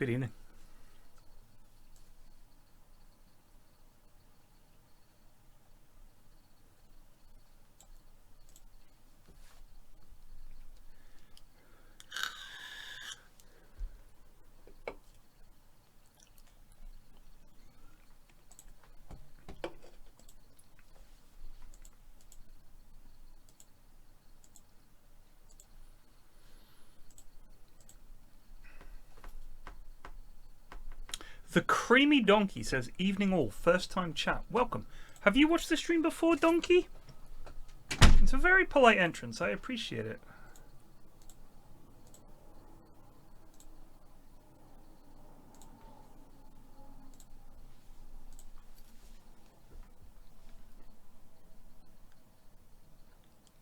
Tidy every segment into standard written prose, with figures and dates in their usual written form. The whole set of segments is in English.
Good evening. The Creamy Donkey says, evening all, first time chat. Welcome. Have you watched the stream before, Donkey? It's a very polite entrance. I appreciate it.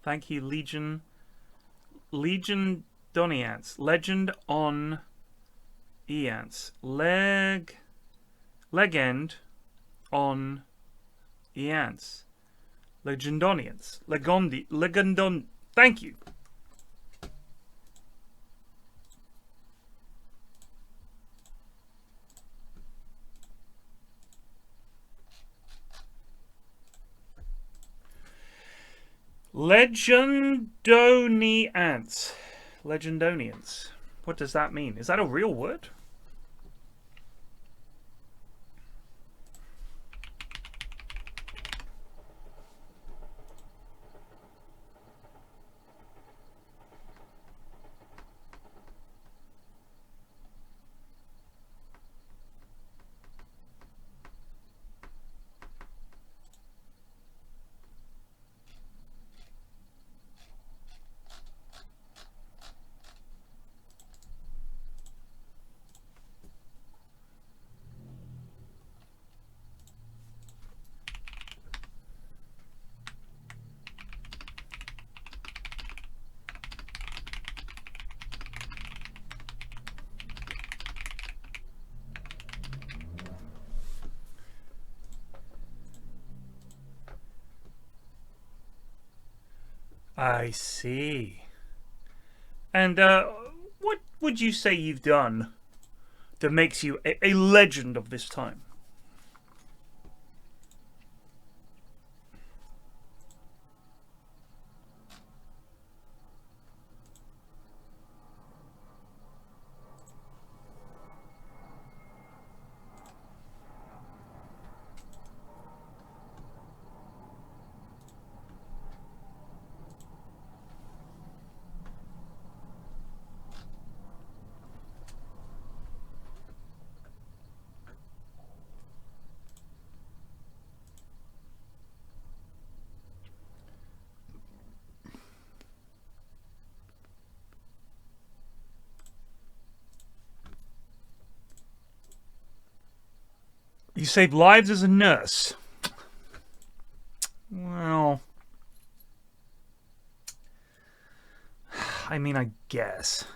Thank you, Legion. Legion Doniance. Legend on Eance. Legend on Eance. Legendonians. Legendon. Thank you. Legendonians. Legendonians. What does that mean? Is that a real word? I see. And what would you say you've done that makes you a legend of this time? You saved lives as a nurse. Well, I mean, I guess.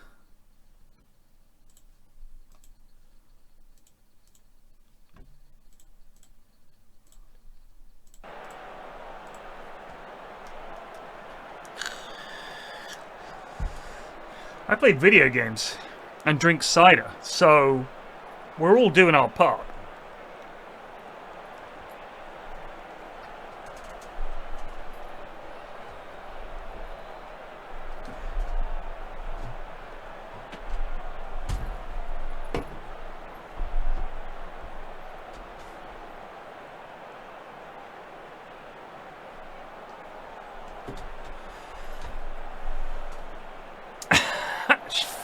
I played video games and drink cider, so we're all doing our part.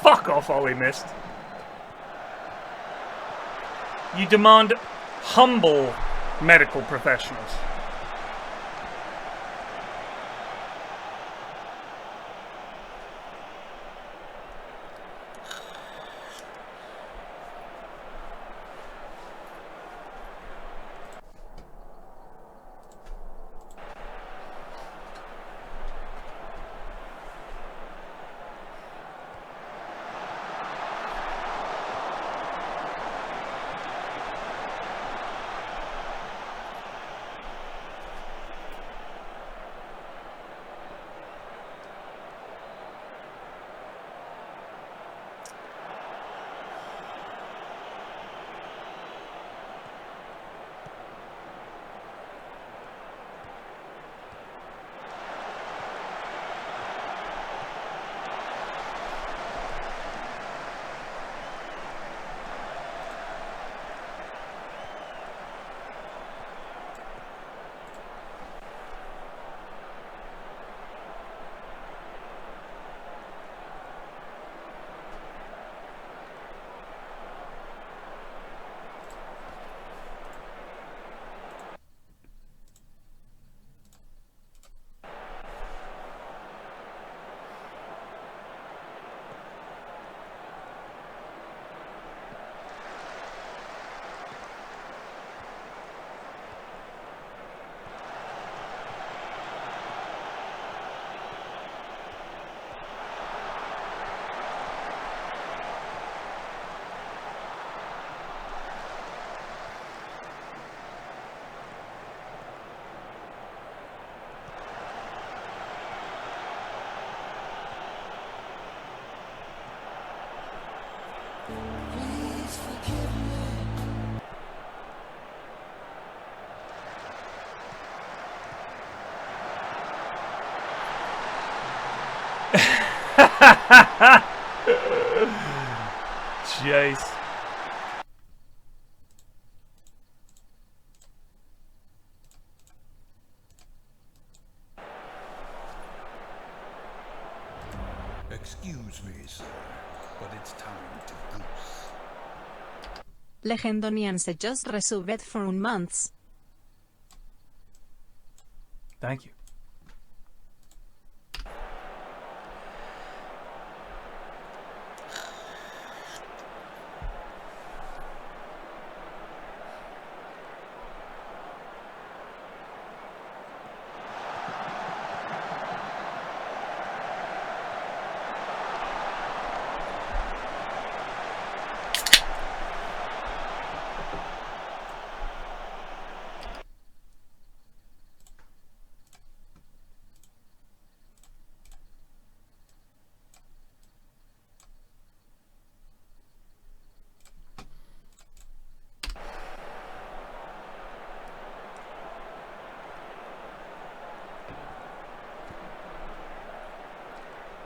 Fuck off, Ollie Mist. You demand humble medical professionals. Jeez. Excuse me, sir, but it's time to goose. Legendonian se just resubbed for months. Thank you.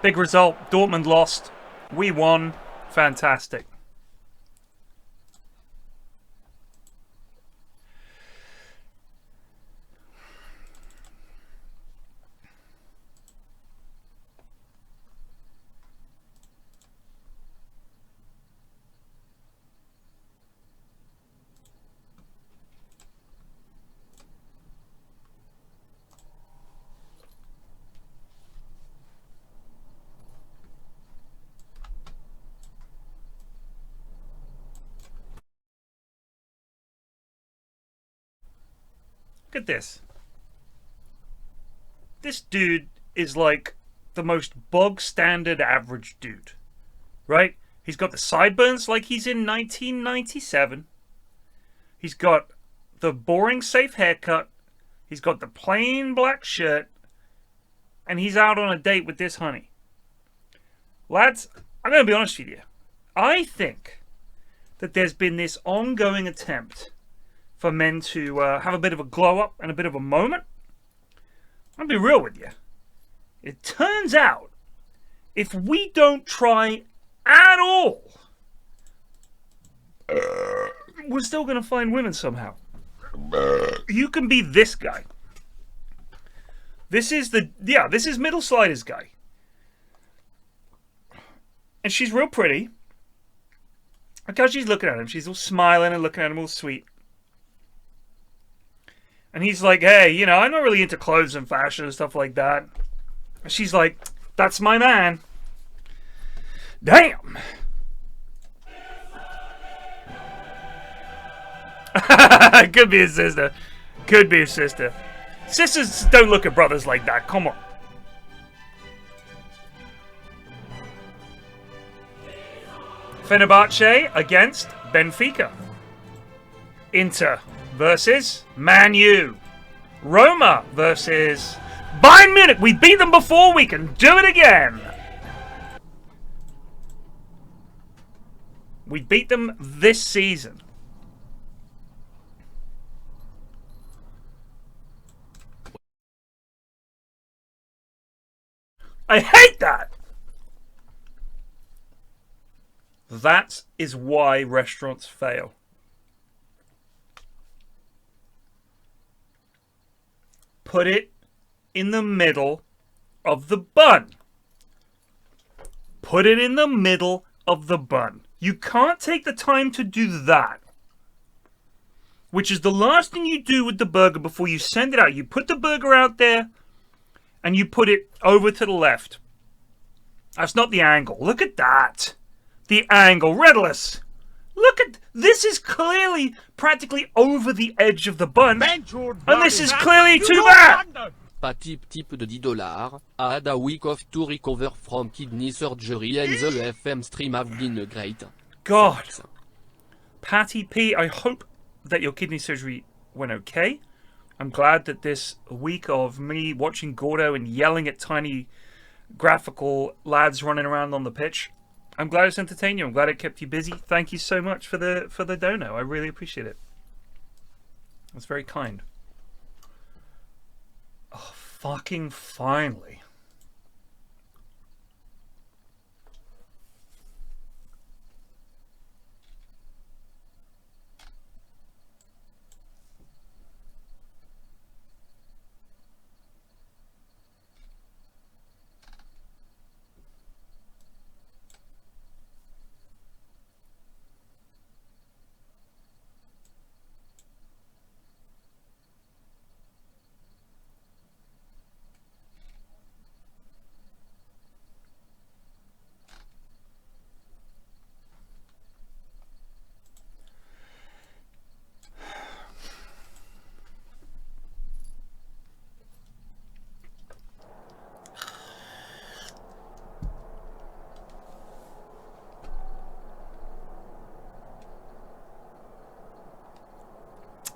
Big result. Dortmund lost. We won. Fantastic. Look at this. This dude is like the most bog standard average dude, right? He's got the sideburns like he's in 1997. He's got the boring safe haircut. He's got the plain black shirt. And he's out on a date with this honey. Lads, I'm going to be honest with you. I think that there's been this ongoing attempt for men to have a bit of a glow up and a bit of a moment. I'll be real with you. It turns out, if we don't try at all, we're still going to find women somehow. You can be this guy. This is Middle Sliders guy. And she's real pretty. Look how she's looking at him. She's all smiling and looking at him all sweet. And he's like, hey, you know, I'm not really into clothes and fashion and stuff like that. And she's like, that's my man. Damn. Could be his sister. Could be his sister. Sisters don't look at brothers like that. Come on. Fenerbahce against Benfica. Inter versus Man U. Roma versus Bayern Munich. We beat them before. We can do it again. We beat them this season. I hate that. That is why restaurants fail. Put it in the middle of the bun. Put it in the middle of the bun. You can't take the time to do that. Which is the last thing you do with the burger before you send it out. You put the burger out there and you put it over to the left. That's not the angle. Look at that. The angle. Redless. Look at... This is clearly practically over the edge of the bun. And this is clearly too bad. Patip type de $10. I had a week off to recover from kidney surgery and the FM stream have been great. God. Patty P, I hope that your kidney surgery went okay. I'm glad that this week of me watching Gordo and yelling at tiny graphical lads running around on the pitch, I'm glad it's entertained you. I'm glad it kept you busy. Thank you so much for the dono. I really appreciate it. That's very kind. Oh, fucking finally.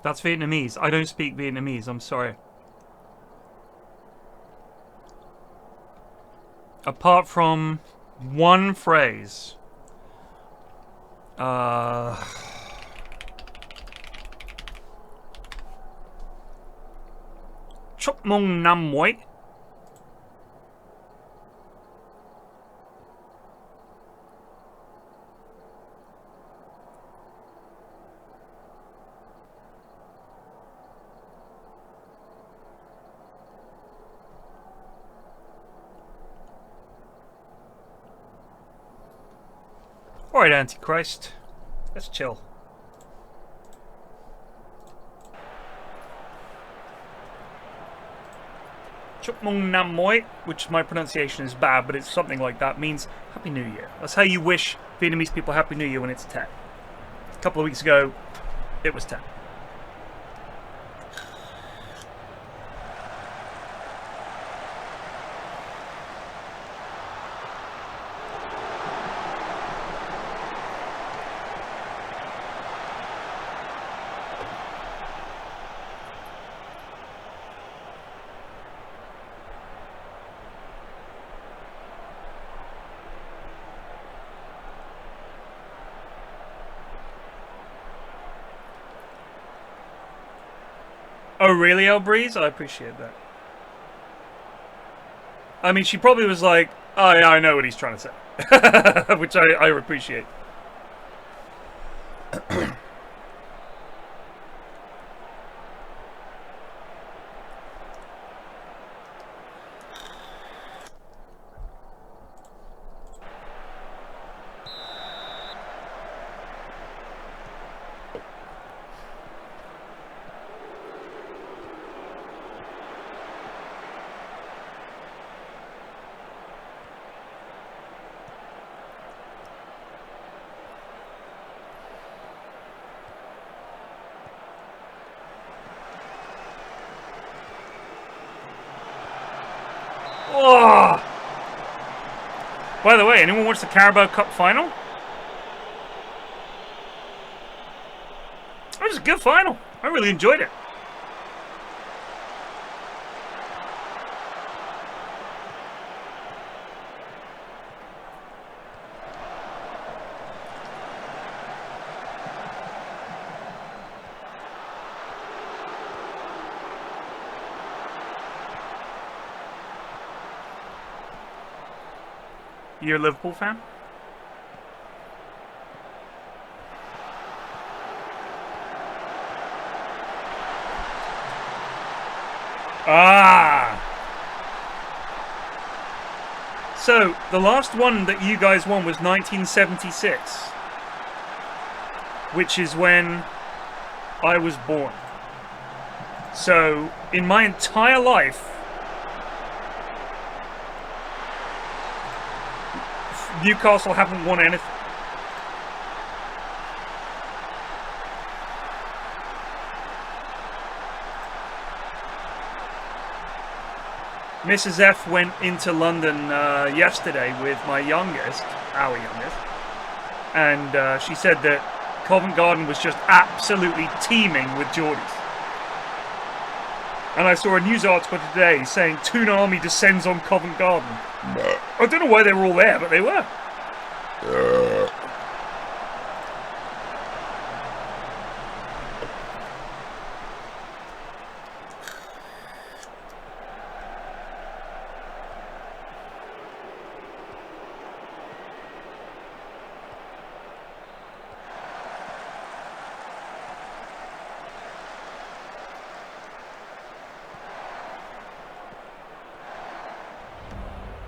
That's Vietnamese. I don't speak Vietnamese. I'm sorry. Apart from one phrase. Chúc mừng năm mới. Alright, Antichrist. Let's chill. Chúc mừng năm mới, which my pronunciation is bad, but it's something like that, means Happy New Year. That's how you wish Vietnamese people Happy New Year when it's 10. A couple of weeks ago, it was 10. Oh, really, Elbreeze? I appreciate that. I mean, she probably was like, oh, yeah, I know what he's trying to say. Which I appreciate. Oh! By the way, anyone watch the Carabao Cup final? It was a good final. I really enjoyed it. You're a Liverpool fan? Ah! So, the last one that you guys won was 1976. Which is when I was born. So, in my entire life, Newcastle haven't won anything. Mrs. F went into London yesterday with my youngest, our youngest, and she said that Covent Garden was just absolutely teeming with Geordies. And I saw a news article today saying Toon Army descends on Covent Garden. I don't know why they were all there, but they were.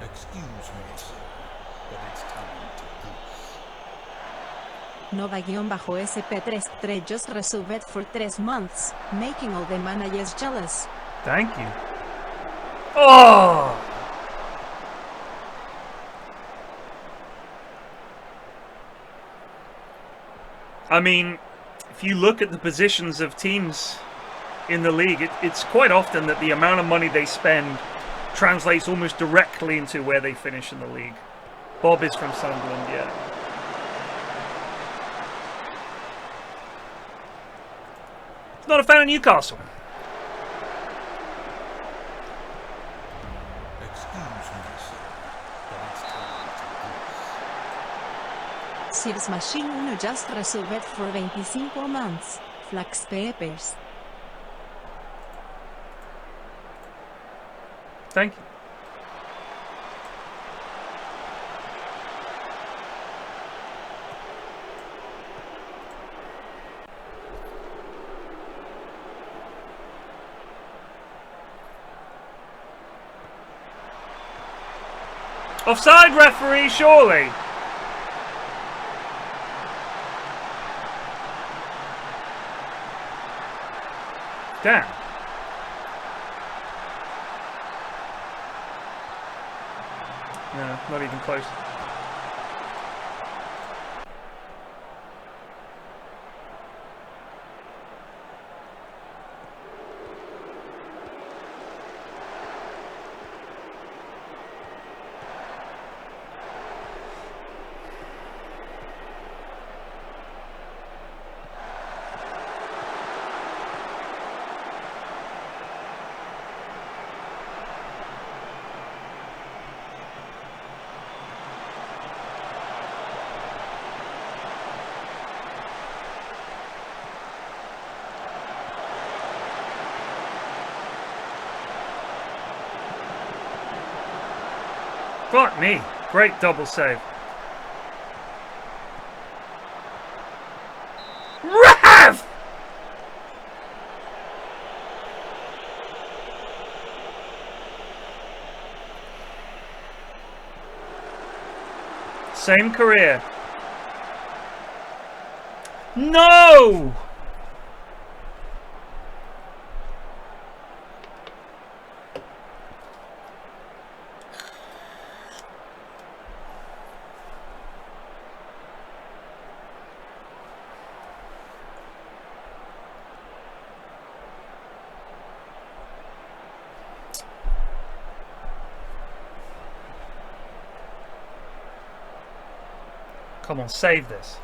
Excuse me, sir, but it's time to goose. Nova-SP3 just resolved for 3 months, making all the managers jealous. Thank you. Oh! I mean, if you look at the positions of teams in the league, it's quite often that the amount of money they spend translates almost directly into where they finish in the league. Bob is from Sunderland, yeah. Not a fan of Newcastle. Excuse me, sir, but it's time to Sir's Machine 1 just reserved for 25 months. Flax peppers. Thank you. Offside, referee, surely. Damn. No, not even close. Fuck me. Great double save. Rev! Same career. No! Come on, save this.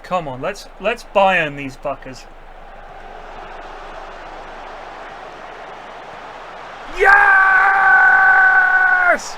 Come on, let's Bayern these fuckers. Yes!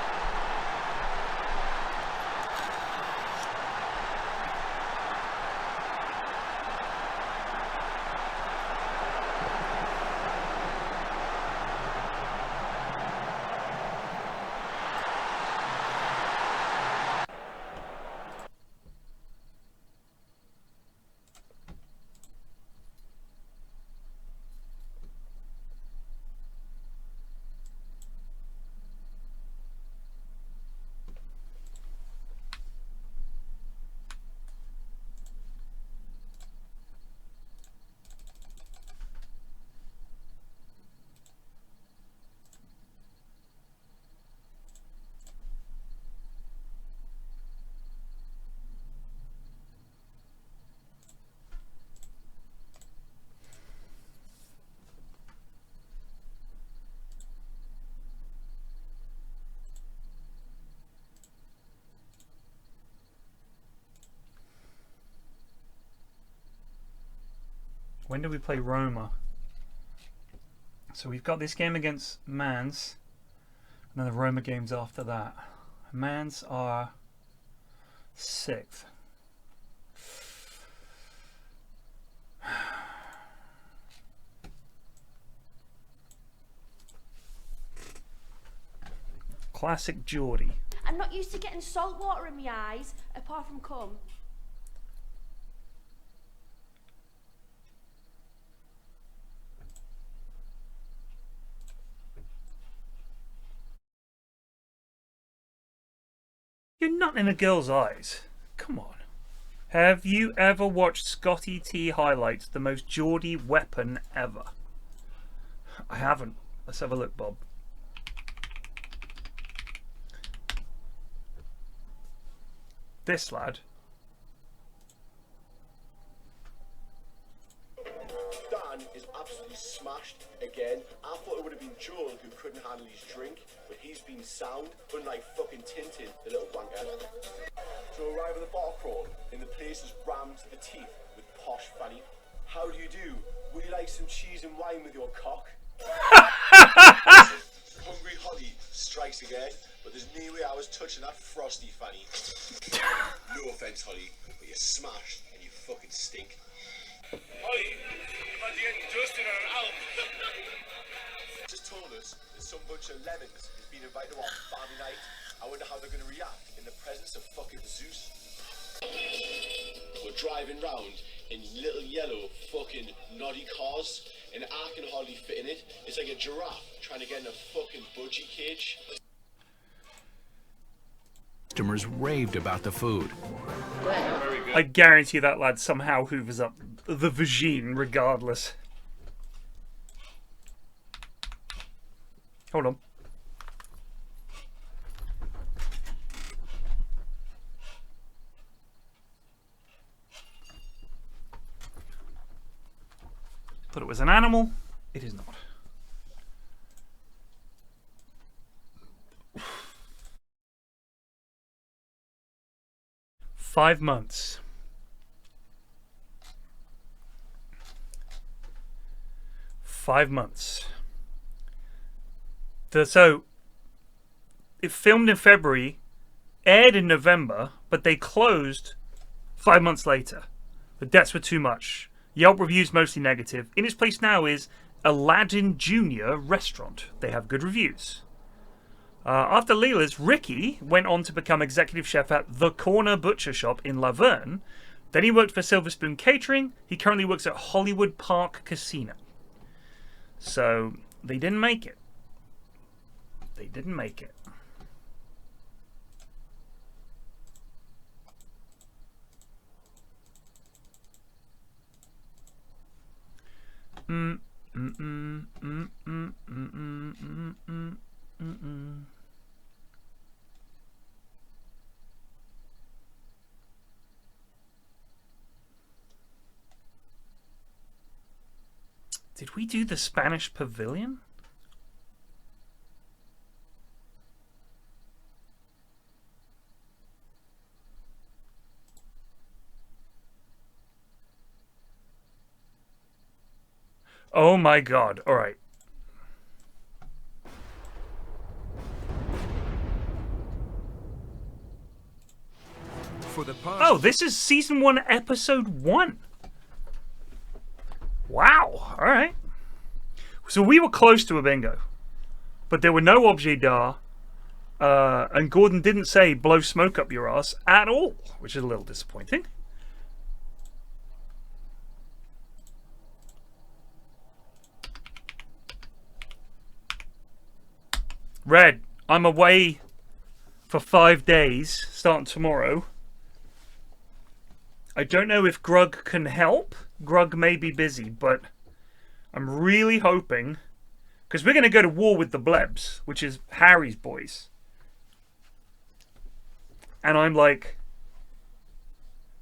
When do we play Roma? So we've got this game against Mans, and then the Roma games after that. Mans are 6th. Classic Geordie. I'm not used to getting salt water in my eyes, apart from cum. You're not in a girl's eyes. Come on. Have you ever watched Scotty T highlights, the most Geordie weapon ever? I haven't. Let's have a look, Bob. this lad. Dan is absolutely smashed again. I thought it would have been Joel who couldn't handle his drink, but he's been sound, unlike fucking Tintin, the little wanker. So arrive at the bar crawl, and the place is rammed to the teeth with posh fanny. How do you do? Would you like some cheese and wine with your cock? Hungry Holly strikes again, but there's no way I was touching that frosty fanny. No offense, Holly, but you're smashed and you fucking stink. Holly, how'd you get dust in our album? Just told us that some bunch of lemons has been invited to our family night. I wonder how they're going to react in the presence of fucking Zeus. We're driving round in little yellow fucking noddy cars, and I can hardly fit in it. It's like a giraffe trying to get in a fucking budgie cage. Customers raved about the food. I guarantee that lad somehow hoovers up the vagine regardless. Hold on. Thought it was an animal. It is not. Five months. So, it filmed in February, aired in November, but they closed 5 months later. The debts were too much. Yelp reviews mostly negative. In its place now is Aladdin Jr. restaurant. They have good reviews. After Leela's, Ricky went on to become executive chef at The Corner Butcher Shop in Laverne. Then he worked for Silver Spoon Catering. He currently works at Hollywood Park Casino. So, they didn't make it. They didn't make it. Did we do the Spanish Pavilion? Oh my god. All right. For the past Oh, this is season 1, episode 1. Wow. All right. So we were close to a bingo, but there were no objet d'art, and Gordon didn't say blow smoke up your ass at all, which is a little disappointing. Red, I'm away for 5 days, starting tomorrow. I don't know if Grug can help. Grug may be busy, but I'm really hoping, because we're going to go to war with the Blebs, which is Harry's boys. And I'm like,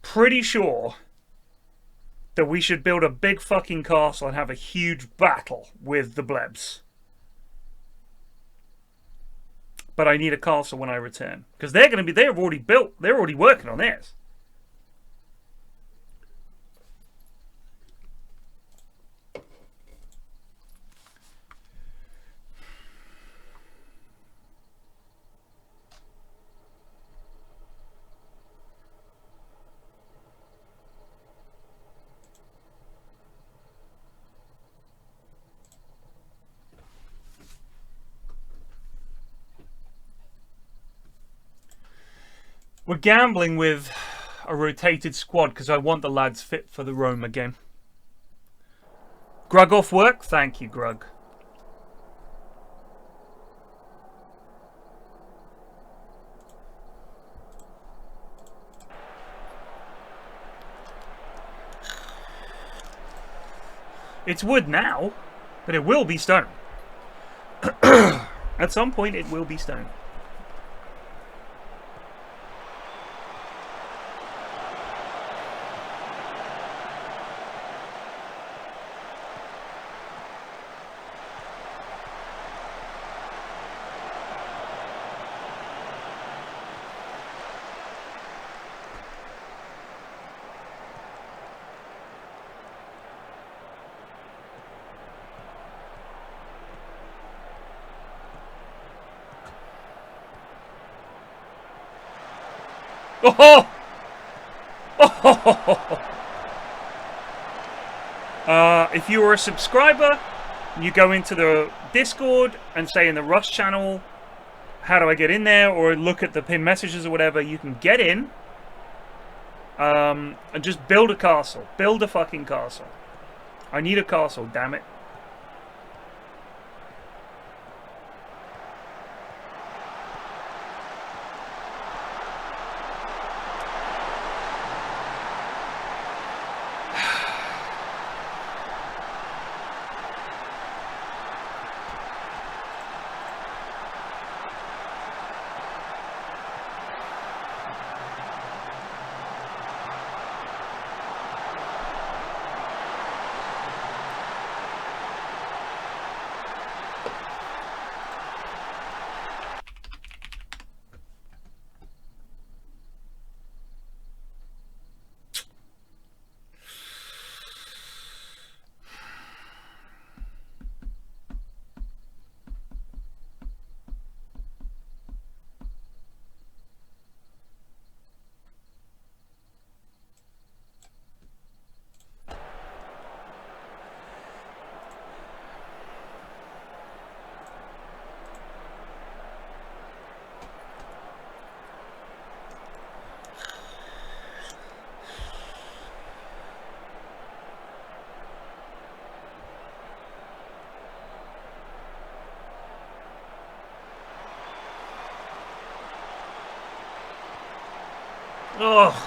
pretty sure that we should build a big fucking castle and have a huge battle with the Blebs. But I need a castle when I return. Because they're already built, they're already working on theirs. We're gambling with a rotated squad because I want the lads fit for the Roma game. Grug off work? Thank you, Grug. It's wood now, but it will be stone. At some point, it will be stone. Oh! Oh! If you are a subscriber, you go into the Discord and say in the Rust channel, how do I get in there? Or look at the pinned messages or whatever. You can get in and just build a castle. Build a fucking castle. I need a castle, damn it. Ugh.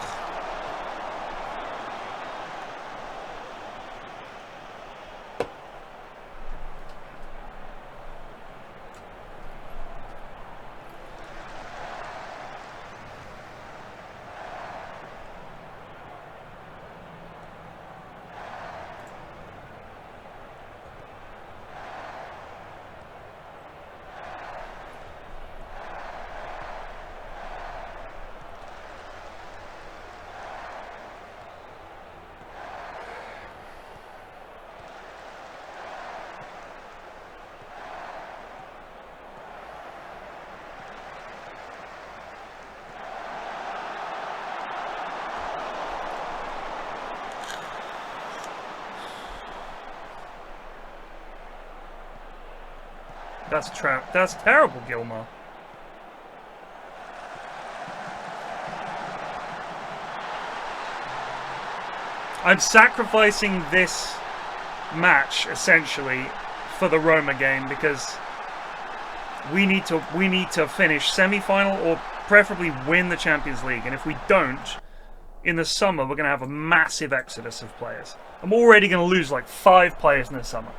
That's terrible, Gilmore. I'm sacrificing this match essentially for the Roma game because we need to finish semi-final or preferably win the Champions League, and if we don't, in the summer we're going to have a massive exodus of players. I'm already going to lose like 5 players in the summer.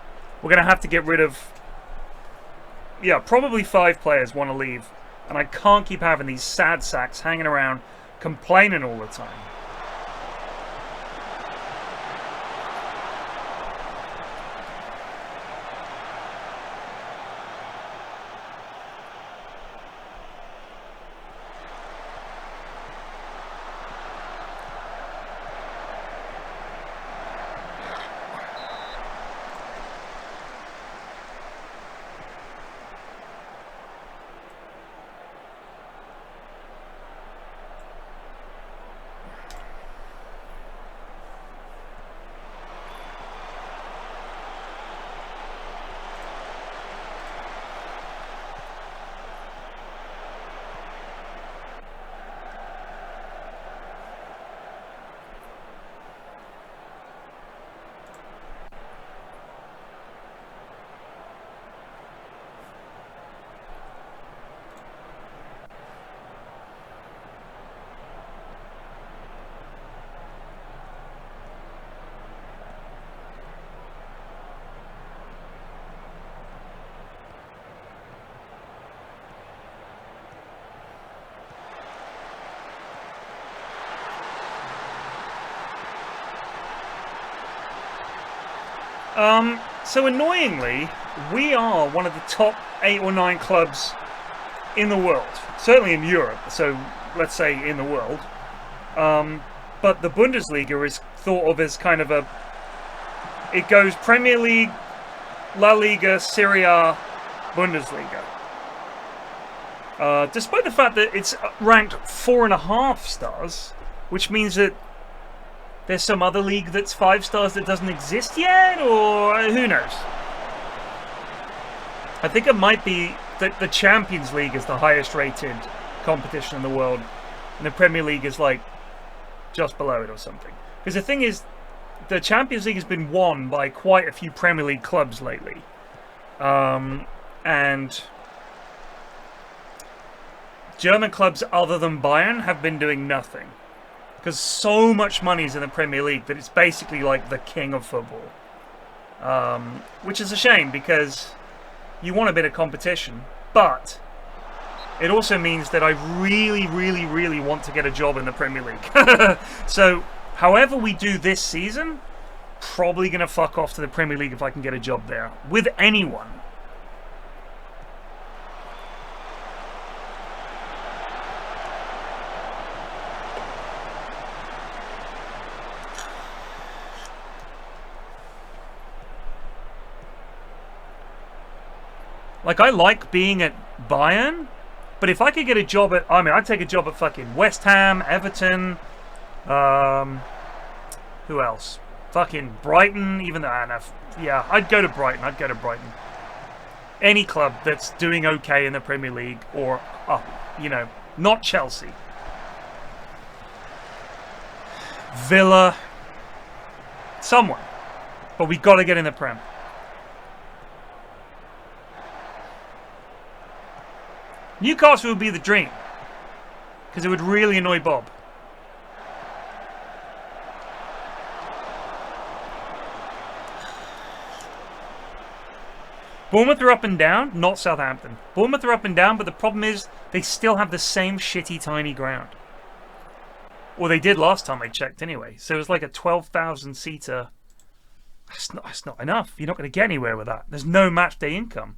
We're going to have to get rid of, yeah, probably 5 players want to leave, and I can't keep having these sad sacks hanging around complaining all the time. So annoyingly, we are one of the top 8 or 9 clubs in the world. Certainly in Europe, so let's say in the world. But the Bundesliga is thought of as kind of a... It goes Premier League, La Liga, Serie A, Bundesliga. Despite the fact that it's ranked 4.5 stars, which means that there's some other league that's 5 stars that doesn't exist yet, or who knows? I think it might be that the Champions League is the highest rated competition in the world, and the Premier League is like just below it or something. Because the thing is, the Champions League has been won by quite a few Premier League clubs lately. And German clubs other than Bayern have been doing nothing. Because so much money is in the Premier League that it's basically like the king of football. Which is a shame, because you want a bit of competition, but it also means that I really, really, really want to get a job in the Premier League. So, however we do this season, probably going to fuck off to the Premier League if I can get a job there. With anyone. Like, I like being at Bayern, but if I could get a job at... I mean, I'd take a job at fucking West Ham, Everton, who else? Fucking Brighton, even though... yeah, I'd go to Brighton. Any club that's doing okay in the Premier League, or up, you know, not Chelsea. Villa. Someone. But we got to get in the Prem. Newcastle would be the dream, because it would really annoy Bob. Bournemouth are up and down, not Southampton. Bournemouth are up and down, but the problem is they still have the same shitty tiny ground. Or they did last time I checked anyway. So it was like a 12,000 seater. That's not enough. You're not going to get anywhere with that. There's no match day income.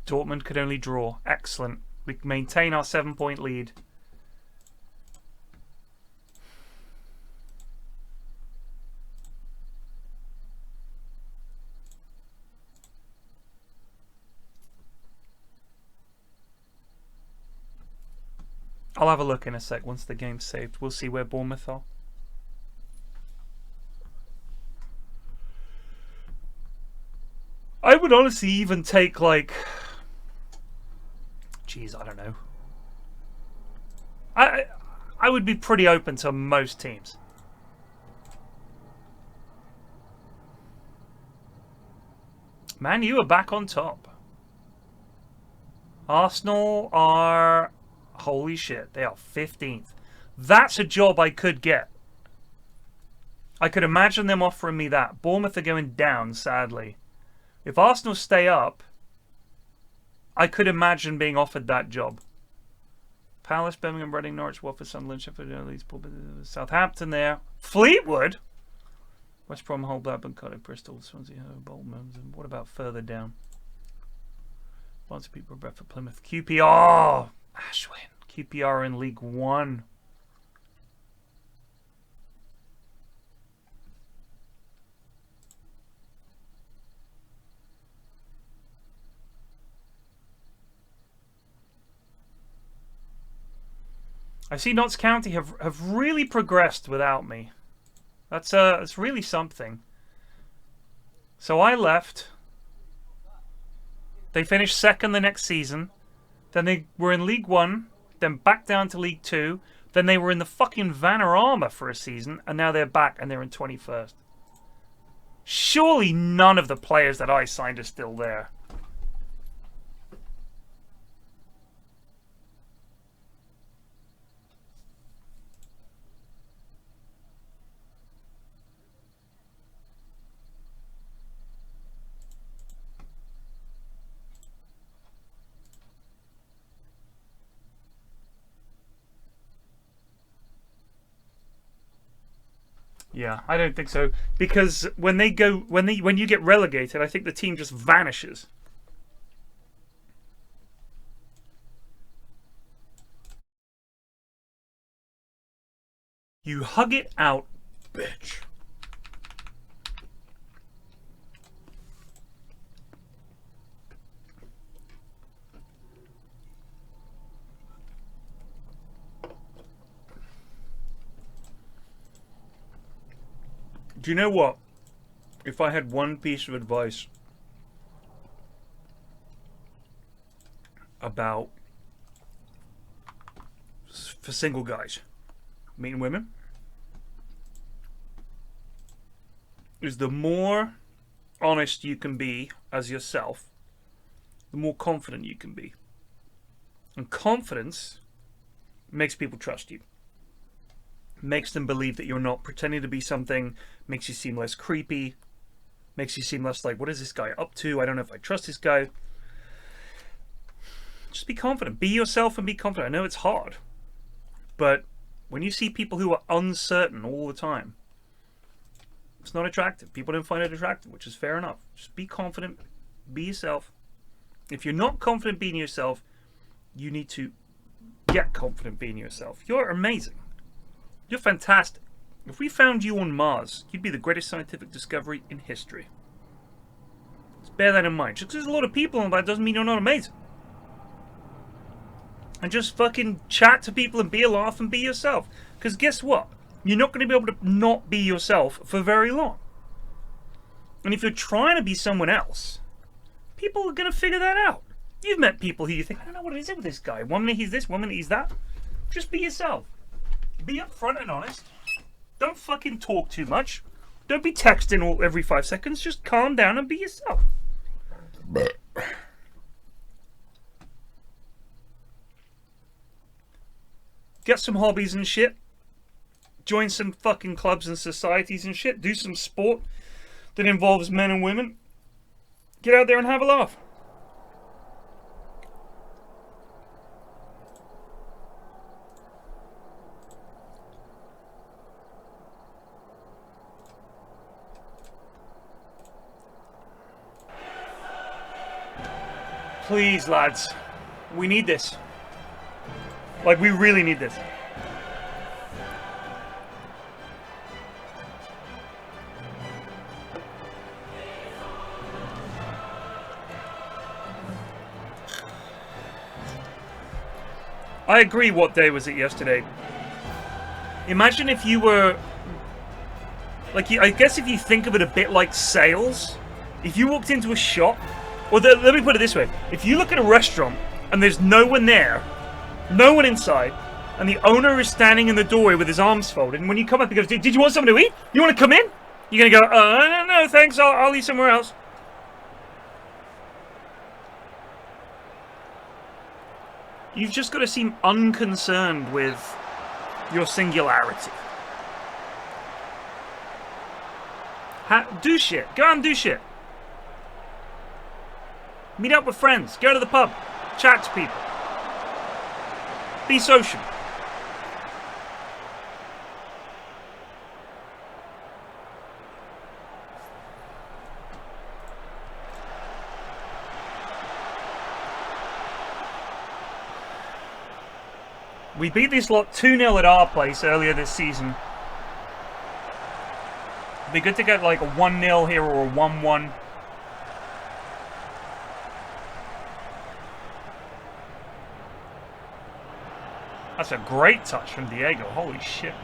Dortmund could only draw. Excellent. We maintain our 7-point lead. I'll have a look in a sec once the game's saved. We'll see where Bournemouth are. I would honestly even take, like... Jeez, I don't know. I would be pretty open to most teams. Man, you are back on top. Arsenal are... Holy shit, they are 15th. That's a job I could get. I could imagine them offering me that. Bournemouth are going down, sadly. If Arsenal stay up, I could imagine being offered that job. Palace, Birmingham, Reading, Norwich, Watford, Sunderland, Sheffield, Leeds, Southampton there. Fleetwood? West Brom, Hull, Blackburn, Cardiff, Bristol, Swansea, Bolton. What about further down? Lots of people, Bradford, Plymouth, QPR. Ashwin. QPR in League One. I see Notts County have really progressed without me. That's really something. So I left. They finished second the next season. Then they were in League One. Then back down to League Two. Then they were in the fucking Vanarama for a season. And now they're back and they're in 21st. Surely none of the players that I signed are still there. Yeah, I don't think so. Because when you get relegated, I think the team just vanishes. You hug it out, bitch. Do you know what? If I had one piece of advice about for single guys meeting women, is the more honest you can be as yourself, the more confident you can be. And confidence makes people trust you. Makes them believe that you're not pretending to be something, makes you seem less creepy, makes you seem less like, what is this guy up to? I don't know if I trust this guy. Just be confident. Be yourself and be confident. I know it's hard, but when you see people who are uncertain all the time, it's not attractive. People don't find it attractive, which is fair enough. Just be confident. Be yourself. If you're not confident being yourself, you need to get confident being yourself. You're amazing. You're fantastic. If we found you on Mars, you'd be the greatest scientific discovery in history. Just bear that in mind. Just because there's a lot of people on that doesn't mean you're not amazing. And just fucking chat to people and be a laugh and be yourself. Because guess what? You're not going to be able to not be yourself for very long. And if you're trying to be someone else, people are going to figure that out. You've met people who you think, I don't know what it is with this guy. 1 minute he's this, 1 minute he's that. Just be yourself. Be upfront and honest. Don't fucking talk too much. Don't be texting every 5 seconds. Just calm down and be yourself. Get some hobbies and shit. Join some fucking clubs and societies and shit. Do some sport that involves men and women. Get out there and have a laugh. Please, lads. We need this. Like, we really need this. I agree. What day was it yesterday? Imagine if you were... Like, I guess if you think of it a bit like sales, if you walked into a shop... Or let me put it this way. If you look at a restaurant and there's no one there, no one inside, and the owner is standing in the doorway with his arms folded, and when you come up, he goes, did you want something to eat? You want to come in? You're going to go, no, thanks, I'll eat somewhere else. You've just got to seem unconcerned with your singularity. Do shit. Go out and do shit. Meet up with friends. Go to the pub. Chat to people. Be social. We beat this lot 2-0 at our place earlier this season. It'd be good to get like a 1-0 here or a 1-1. That's a great touch from Diego. Holy shit.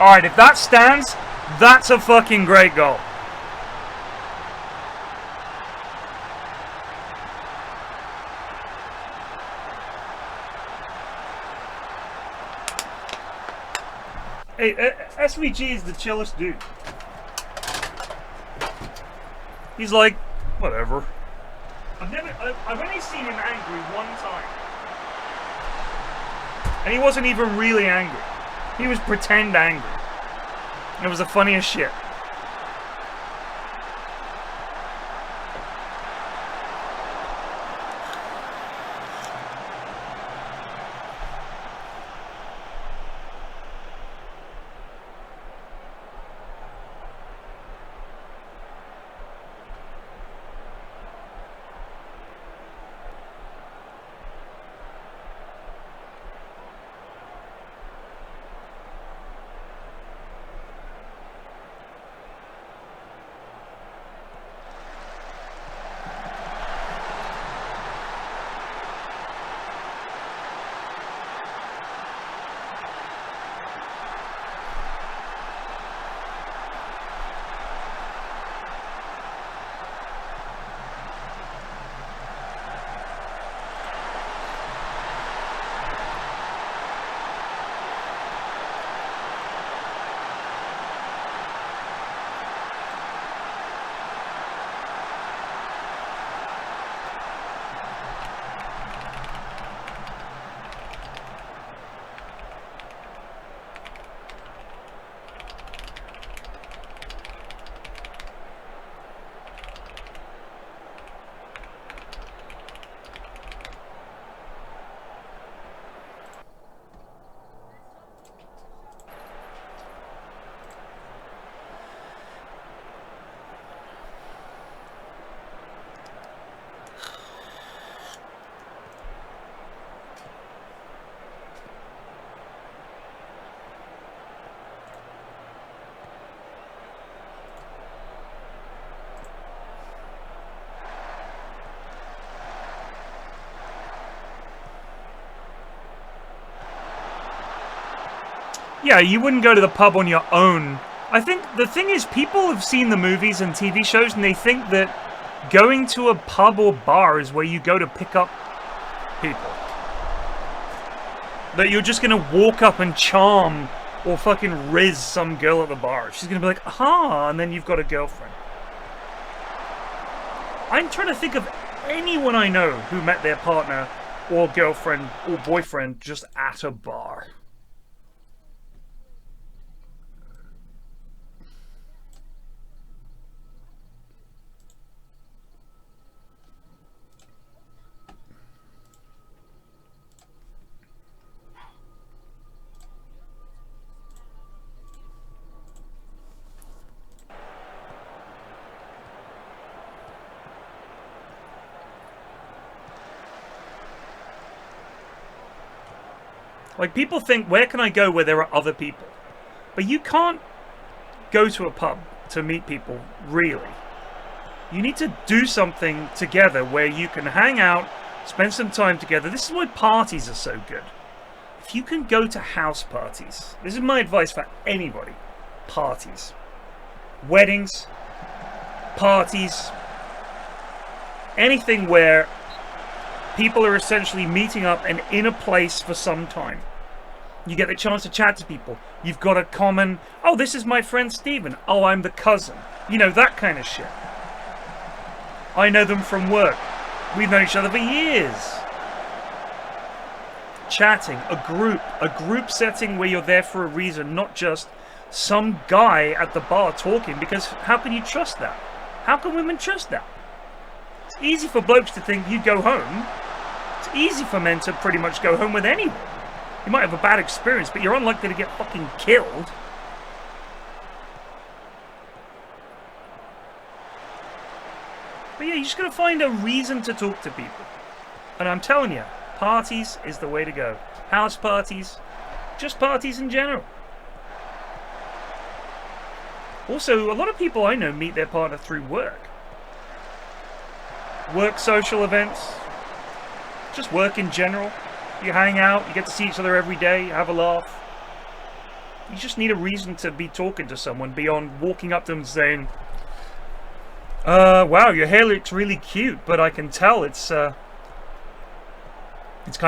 Alright, if that stands, that's a fucking great goal. Hey, SVG is the chillest dude. He's like, whatever. I've only seen him angry one time. And he wasn't even really angry. He was pretend angry. It was the funniest shit. Yeah, you wouldn't go to the pub on your own. I think the thing is, people have seen the movies and TV shows and they think that going to a pub or bar is where you go to pick up people. That you're just gonna walk up and charm or fucking riz some girl at the bar. She's gonna be like, ah, and then you've got a girlfriend. I'm trying to think of anyone I know who met their partner or girlfriend or boyfriend just at a bar. Like, people think, where can I go where there are other people? But you can't go to a pub to meet people, really. You need to do something together where you can hang out, spend some time together. This is why parties are so good. If you can go to house parties, this is my advice for anybody. Parties. Weddings. Parties. Anything where people are essentially meeting up and in a place for some time. You get the chance to chat to people. You've got a common, oh, this is my friend Steven. Oh, I'm the cousin. You know, that kind of shit. I know them from work. We've known each other for years. Chatting, a group setting where you're there for a reason, not just some guy at the bar talking, because how can you trust that? How can women trust that? It's easy for blokes to think you'd go home. It's easy for men to pretty much go home with anyone. You might have a bad experience, but you're unlikely to get fucking killed. But yeah, you just gotta find a reason to talk to people. And I'm telling you, parties is the way to go. House parties, just parties in general. Also, a lot of people I know meet their partner through work. Work social events, just work in general. You hang out, you get to see each other every day, have a laugh. You just need a reason to be talking to someone beyond walking up to them and saying, wow, your hair looks really cute, but I can tell it's kind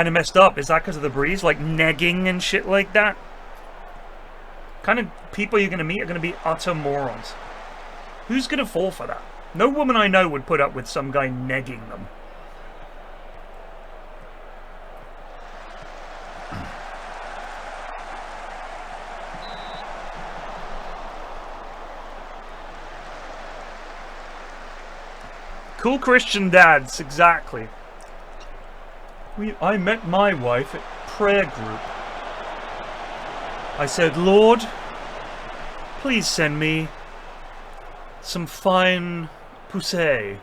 of messed up. Is that because of the breeze? Like negging and shit like that? Kind of people you're going to meet are going to be utter morons. Who's going to fall for that? No woman I know would put up with some guy negging them. Cool Christian dads, exactly. I met my wife at prayer group. I said, Lord, please send me some fine poussée,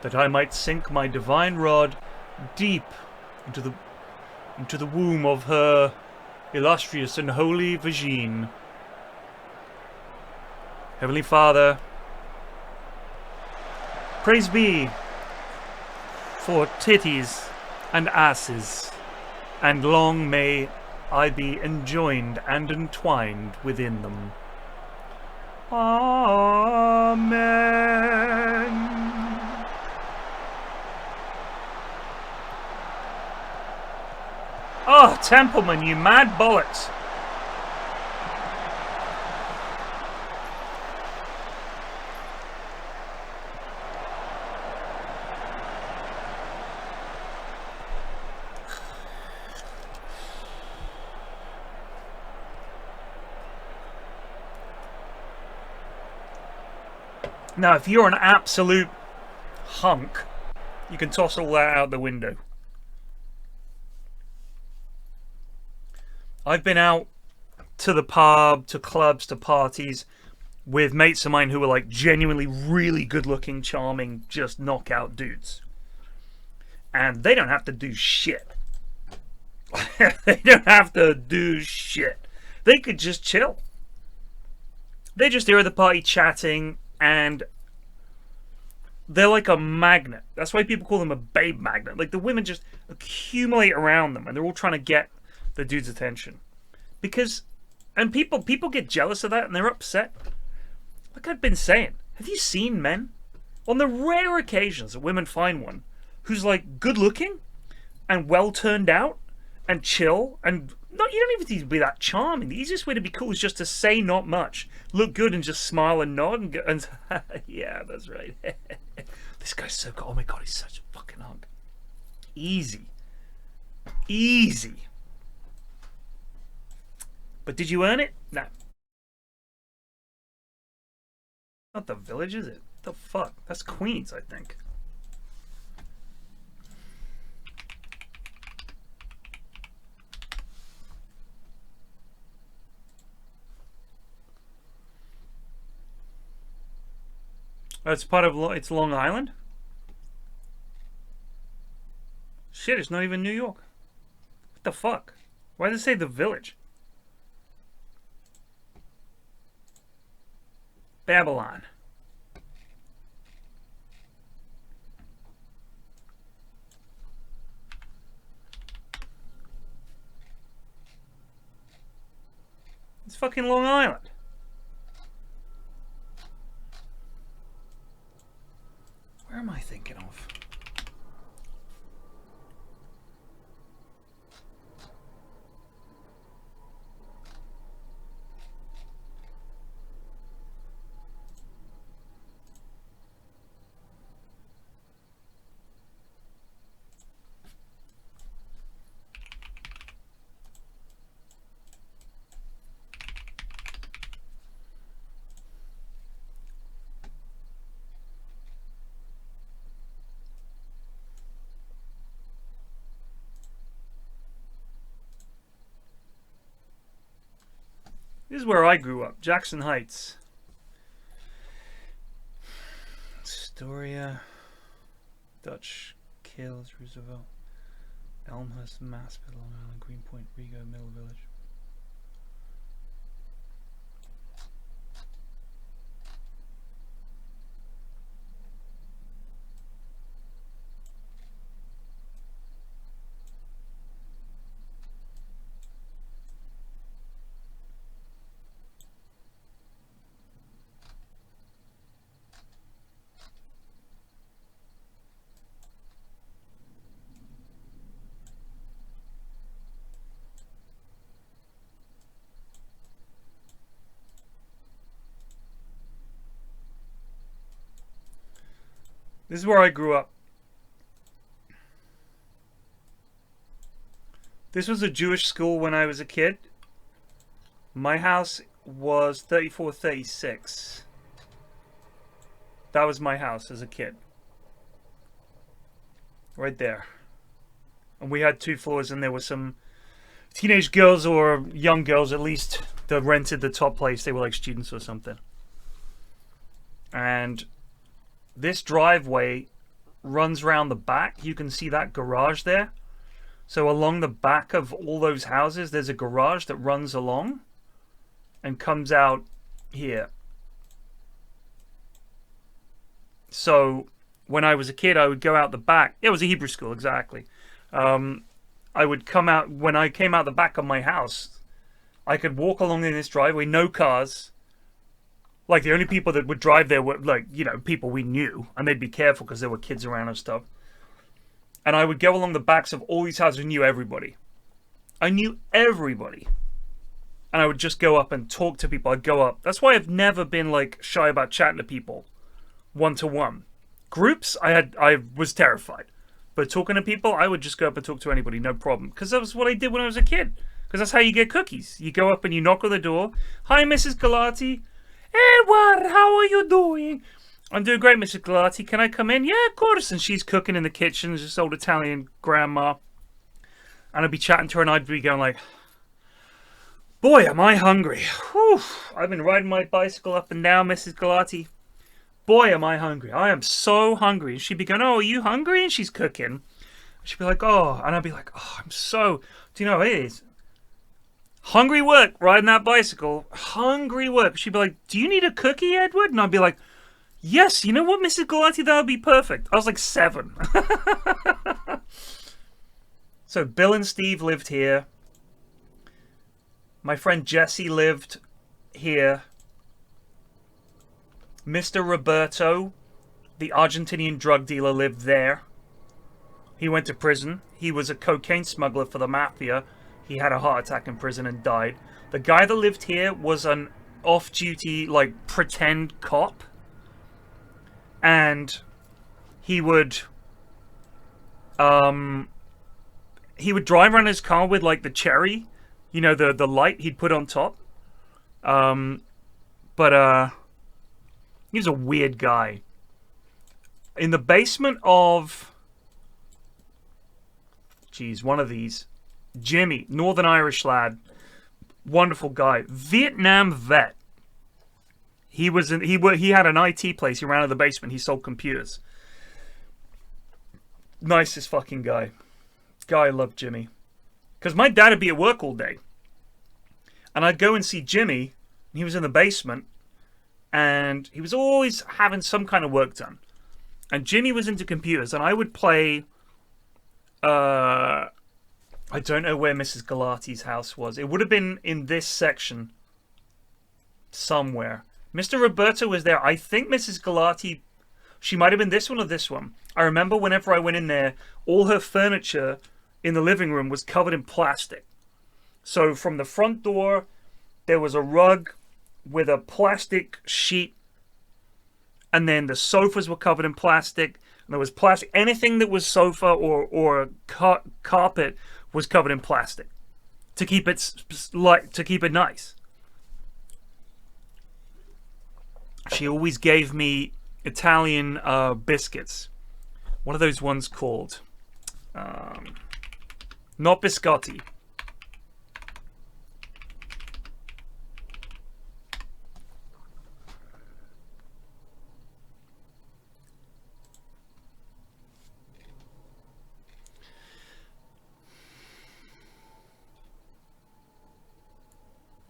that I might sink my divine rod deep into the womb of her illustrious and holy vagine. Heavenly Father, praise be for titties and asses, and long may I be enjoined and entwined within them. Amen. Oh, Templeman, you mad bollocks. Now, if you're an absolute hunk, you can toss all that out the window. I've been out to the pub, to clubs, to parties with mates of mine who were like genuinely really good looking, charming, just knockout dudes. And they don't have to do shit. They don't have to do shit. They could just chill. They're just there at the party chatting, and they're like a magnet. That's why people call them a babe magnet. Like, the women just accumulate around them, and they're all trying to get the dude's attention. Because And people get jealous of that and they're upset. Like I've been saying, have you seen men? On the rare occasions that women find one who's like good looking and well turned out and chill and not, you don't even need to be that charming. The easiest way to be cool is just to say not much, look good and just smile and nod and go, and yeah, that's right. This guy's so good. Oh my god, he's such a fucking hunk. Easy. Easy. But did you earn it? No. Not the Village, is it? The fuck? That's Queens, I think. Oh, it's part of it's Long Island? Shit, it's not even New York. What the fuck? Why does it say the Village? Babylon. It's fucking Long Island. Where am I thinking of? This is where I grew up, Jackson Heights. Astoria, Dutch Kills, Roosevelt, Elmhurst, Maspeth, Long Island, Greenpoint, Rigo, Middle Village. This is where I grew up. This was a Jewish school when I was a kid. My house was 3436. That was my house as a kid. Right there. And we had 2 floors and there were some teenage girls or young girls at least that rented the top place. They were like students or something. And this driveway runs around the back. You can see that garage there. So along the back of all those houses, there's a garage that runs along and comes out here. So when I was a kid, I would go out the back. It was a Hebrew school, exactly. I would come out, when I came out the back of my house, I could walk along in this driveway, no cars. Like, the only people that would drive there were, like, you know, people we knew. And they'd be careful because there were kids around and stuff. And I would go along the backs of all these houses and knew everybody. I knew everybody. And I would just go up and talk to people. I'd go up. That's why I've never been, like, shy about chatting to people. One-to-one. Groups, I was terrified. But talking to people, I would just go up and talk to anybody, no problem. Because that was what I did when I was a kid. Because that's how you get cookies. You go up and you knock on the door. Hi, Mrs. Galati. Edward, how are you doing? I'm doing great, Mrs. Galati. Can I come in? Yeah, of course. And she's cooking in the kitchen, this old Italian grandma. And I'd be chatting to her and I'd be going like, boy, am I hungry. Whew. I've been riding my bicycle up and down, Mrs. Galati. Boy, am I hungry. I am so hungry. And she'd be going, oh, are you hungry? And she's cooking. She'd be like, oh. And I'd be like, oh, I'm so, do you know what it is? Hungry work, riding that bicycle. Hungry work. She'd be like, do you need a cookie, Edward? And I'd be like, yes, you know what, Mrs. Galati, that would be perfect. I was like 7. So Bill and Steve lived here. My friend Jesse lived here. Mr. Roberto, the Argentinian drug dealer, lived there. He went to prison. He was a cocaine smuggler for the mafia. He had a heart attack in prison and died. The guy that lived here was an off-duty, like, pretend cop. And he would drive around his car with, like, the cherry, you know, the light he'd put on top. He was a weird guy. In the basement of, one of these, Jimmy, Northern Irish lad, wonderful guy, Vietnam vet. He had an IT place. He ran out of the basement. He sold computers. Nicest fucking guy. I loved Jimmy. Because my dad would be at work all day. And I'd go and see Jimmy. And he was in the basement. And he was always having some kind of work done. And Jimmy was into computers. And I would play... I don't know where Mrs. Galati's house was. It would have been in this section. Somewhere. Mr. Roberto was there. I think Mrs. Galati... She might have been this one or this one. I remember whenever I went in there, all her furniture in the living room was covered in plastic. So from the front door, there was a rug with a plastic sheet. And then the sofas were covered in plastic. And there was plastic. Anything that was sofa or carpet was covered in plastic. To keep it nice. She always gave me Italian biscuits. What are those ones called? Not biscotti.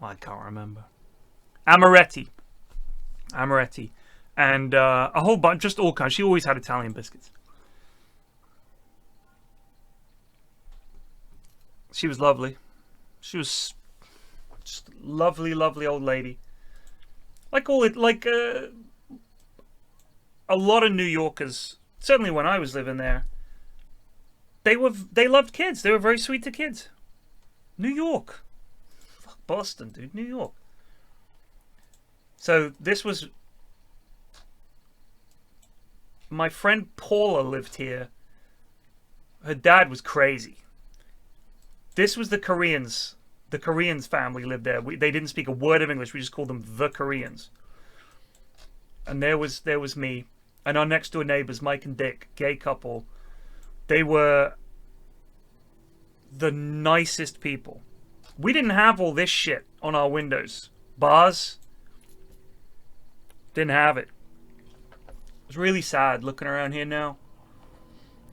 I can't remember. Amaretti. And a whole bunch, just all kinds. She always had Italian biscuits. She was lovely. She was just lovely, lovely old lady. A lot of New Yorkers, certainly when I was living there, they loved kids. They were very sweet to kids. New York. Fuck Boston, dude. New York. So this was... My friend Paula lived here. Her dad was crazy. This was the Koreans. The Koreans family lived there. They didn't speak a word of English. We just called them the Koreans. And there was me. And our next door neighbors, Mike and Dick, gay couple. They were the nicest people. We didn't have all this shit on our windows. Bars. Didn't have it. It's really sad looking around here now.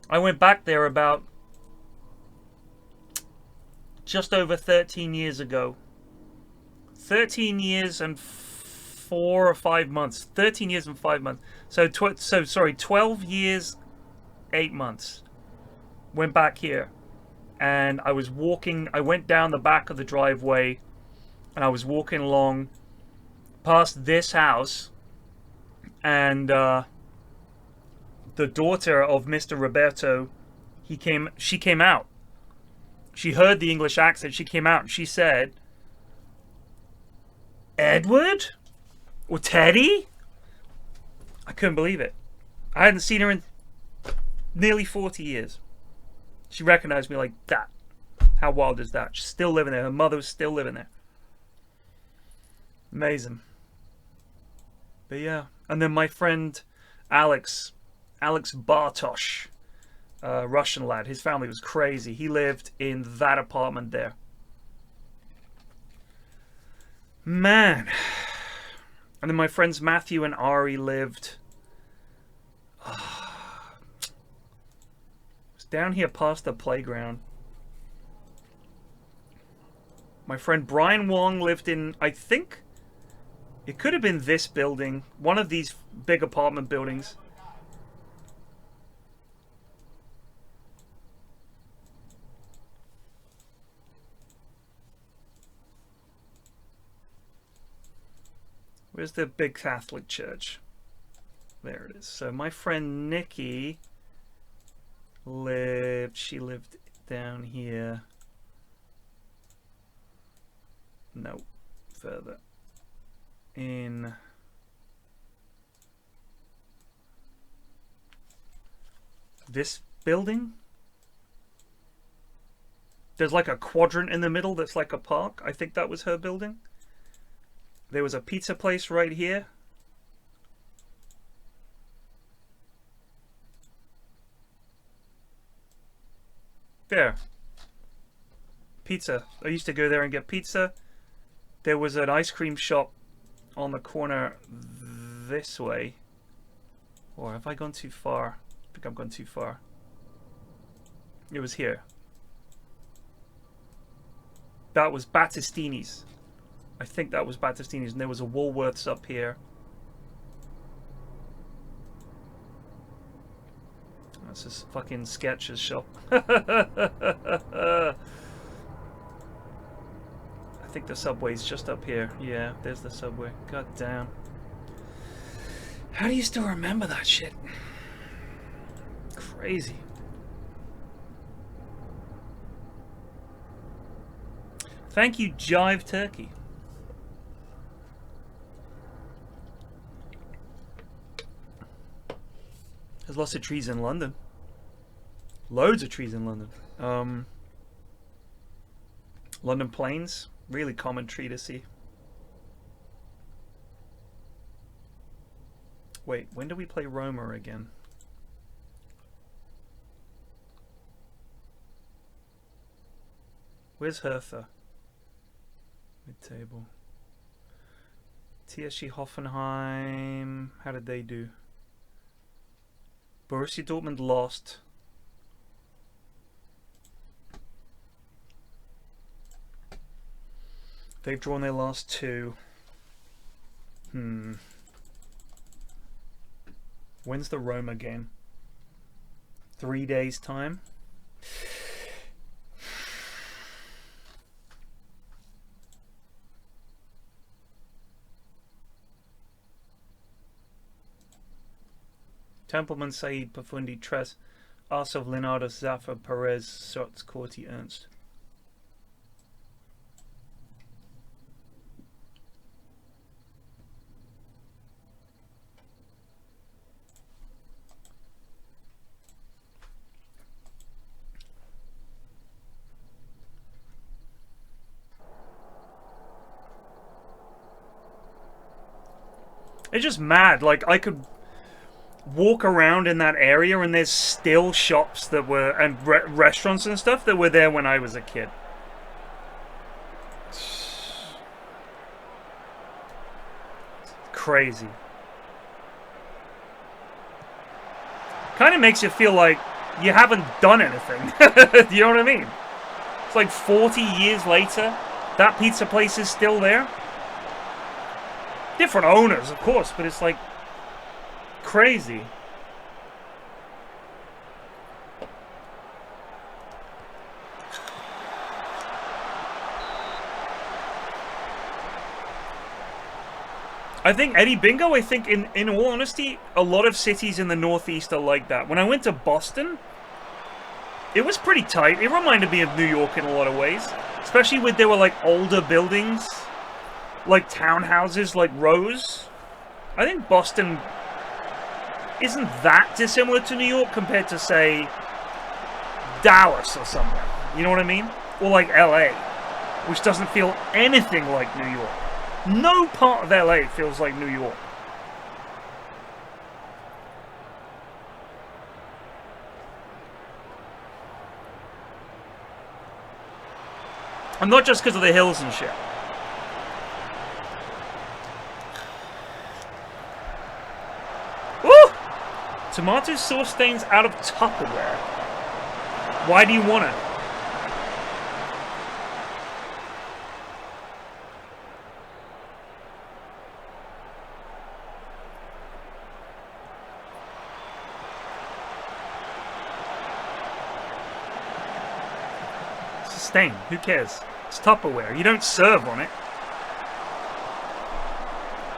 I went back there about just over 13 years ago. 13 years and 4 or 5 months. 13 years and 5 months. So 12 years, 8 months. Went back here. And I was walking. I went down the back of the driveway. And I was walking along past this house. And the daughter of Mr. Roberto, she came out. She heard the English accent. She came out and she said, "Edward? Or Teddy?" I couldn't believe it. I hadn't seen her in nearly 40 years. She recognized me like that. How wild is that? She's still living there. Her mother was still living there. Amazing. But yeah. And then my friend Alex Bartosz, Russian lad. His family was crazy. He lived in that apartment there. Man. And then my friends Matthew and Ari lived... It was down here past the playground. My friend Brian Wong lived in, I think... It could have been this building. One of these big apartment buildings. Where's the big Catholic church? There it is. So my friend Nikki she lived down here. No, further in. This building? There's like a quadrant in the middle that's like a park. I think that was her building. There was a pizza place right here. There. Pizza. I used to go there and get pizza. There was an ice cream shop on the corner this way. Or have I gone too far? I think I've gone too far. It was here. That was Battistini's. I think that was Battistini's. And there was a Woolworths up here. That's this fucking Skechers shop. I think the subway's just up here. Yeah, there's the subway. God damn. How do you still remember that shit? Crazy. Thank you, Jive Turkey. There's lots of trees in London. Loads of trees in London. London Plains, really common tree to see. Wait, when do we play Roma again? Where's Hertha? Mid-table. TSG Hoffenheim. How did they do? Borussia Dortmund lost. They've drawn their last two. When's the Roma game? 3 days' time? Tempelman, Said, Pafundi, Tres, Arsov, Leonardo, Zaffa, Perez, Sots, Corti, Ernst. It's just mad. Like, I could walk around in that area and there's still shops that were, and restaurants and stuff that were there when I was a kid. Crazy. Kind of makes you feel like you haven't done anything. Do you know what I mean? It's like 40 years later, that pizza place is still there. Different owners, of course, but it's like crazy. I think Eddie Bingo, I think in all honesty, a lot of cities in the Northeast are like that. When I went to Boston, it was pretty tight. It reminded me of New York in a lot of ways. Especially with, there were like older buildings, like townhouses, like rows. I think Boston isn't that dissimilar to New York compared to, say, Dallas or somewhere. You know what I mean? Or like LA, which doesn't feel anything like New York. No part of LA feels like New York. And not just because of the hills and shit. Woo! Tomato sauce stains out of Tupperware. Why do you want it? It's a stain. Who cares? It's Tupperware. You don't serve on it.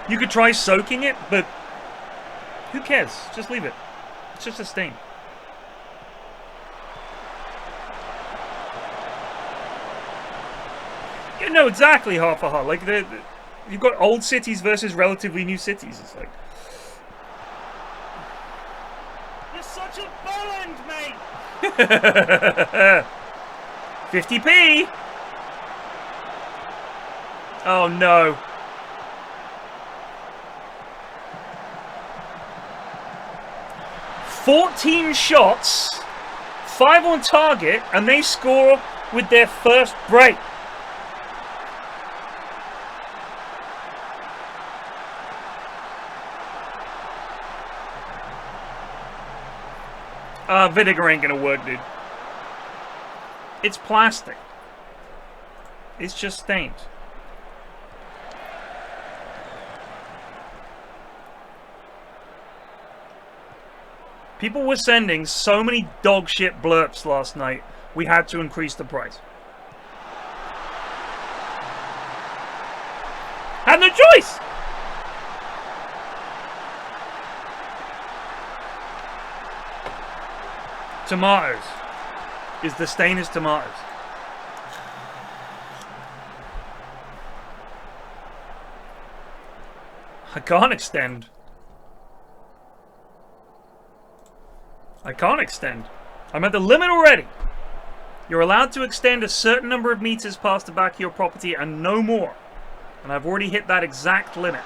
You could try soaking it, but who cares? Just leave it. It's just a stain. You know exactly half a half. Like you've got old cities versus relatively new cities. It's like you're such a bellend, mate. 50p. Oh no. "14 shots, 5 on target, and they score with their first break." Vinegar ain't gonna work, dude. It's plastic. It's just stained. People were sending so many dog shit blurps last night, we had to increase the price. Had no choice! Tomatoes. Is the stain is tomatoes. I can't extend. I can't extend. I'm at the limit already. You're allowed to extend a certain number of meters past the back of your property and no more. And I've already hit that exact limit.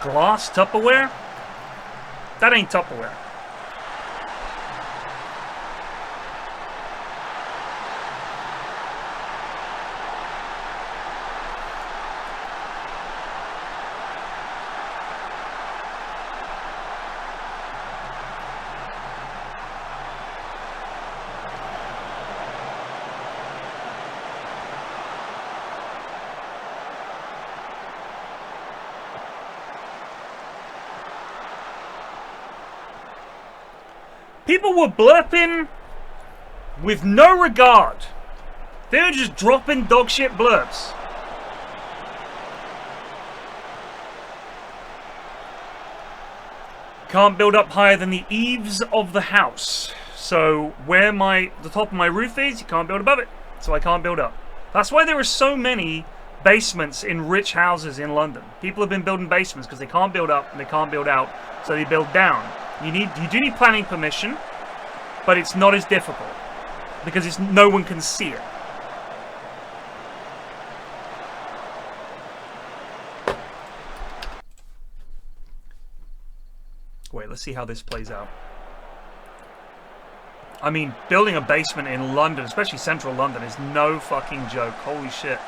Glass Tupperware? That ain't Tupperware. People were blurping with no regard. They were just dropping dog shit blurps. Can't build up higher than the eaves of the house. So where the top of my roof is, you can't build above it. So I can't build up. That's why there are so many basements in rich houses in London. People have been building basements because they can't build up and they can't build out, so they build down. You do need planning permission, but it's not as difficult because no one can see it. Wait, let's see how this plays out. I mean, building a basement in London, especially central London, is no fucking joke. Holy shit.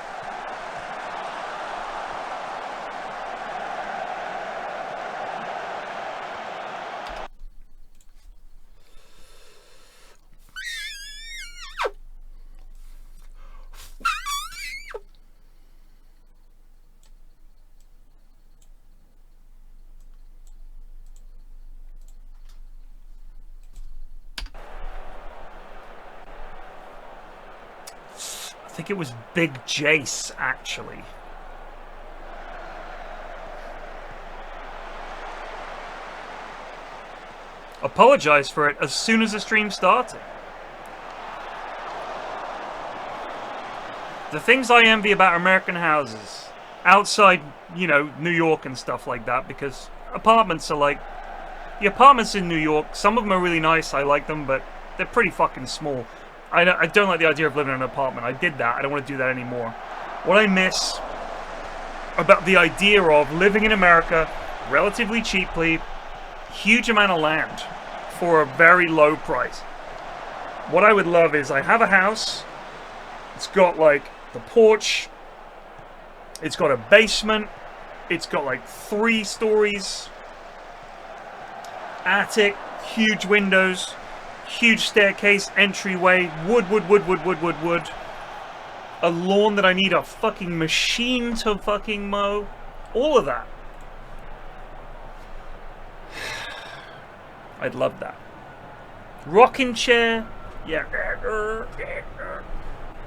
I think it was Big Jace, actually. Apologized for it as soon as the stream started. The things I envy about American houses, outside, you know, New York and stuff like that, because apartments are like... The apartments in New York, some of them are really nice, I like them, but they're pretty fucking small. I don't like the idea of living in an apartment. I did that. I don't want to do that anymore. What I miss about the idea of living in America relatively cheaply, huge amount of land for a very low price. What I would love is I have a house. It's got like the porch. It's got a basement. It's got like 3 stories. Attic, huge windows. Huge staircase, entryway, wood. A lawn that I need a fucking machine to fucking mow. All of that. I'd love that. Rocking chair. Yeah.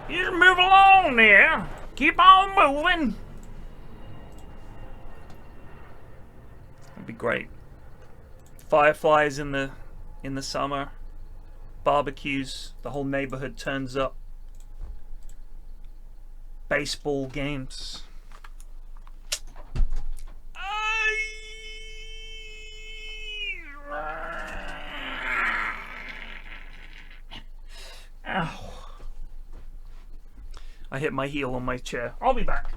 You just move along there. Keep on moving. That'd be great. Fireflies in the summer. Barbecues. The whole neighborhood turns up. Baseball games. Ow. I hit my heel on my chair. I'll be back.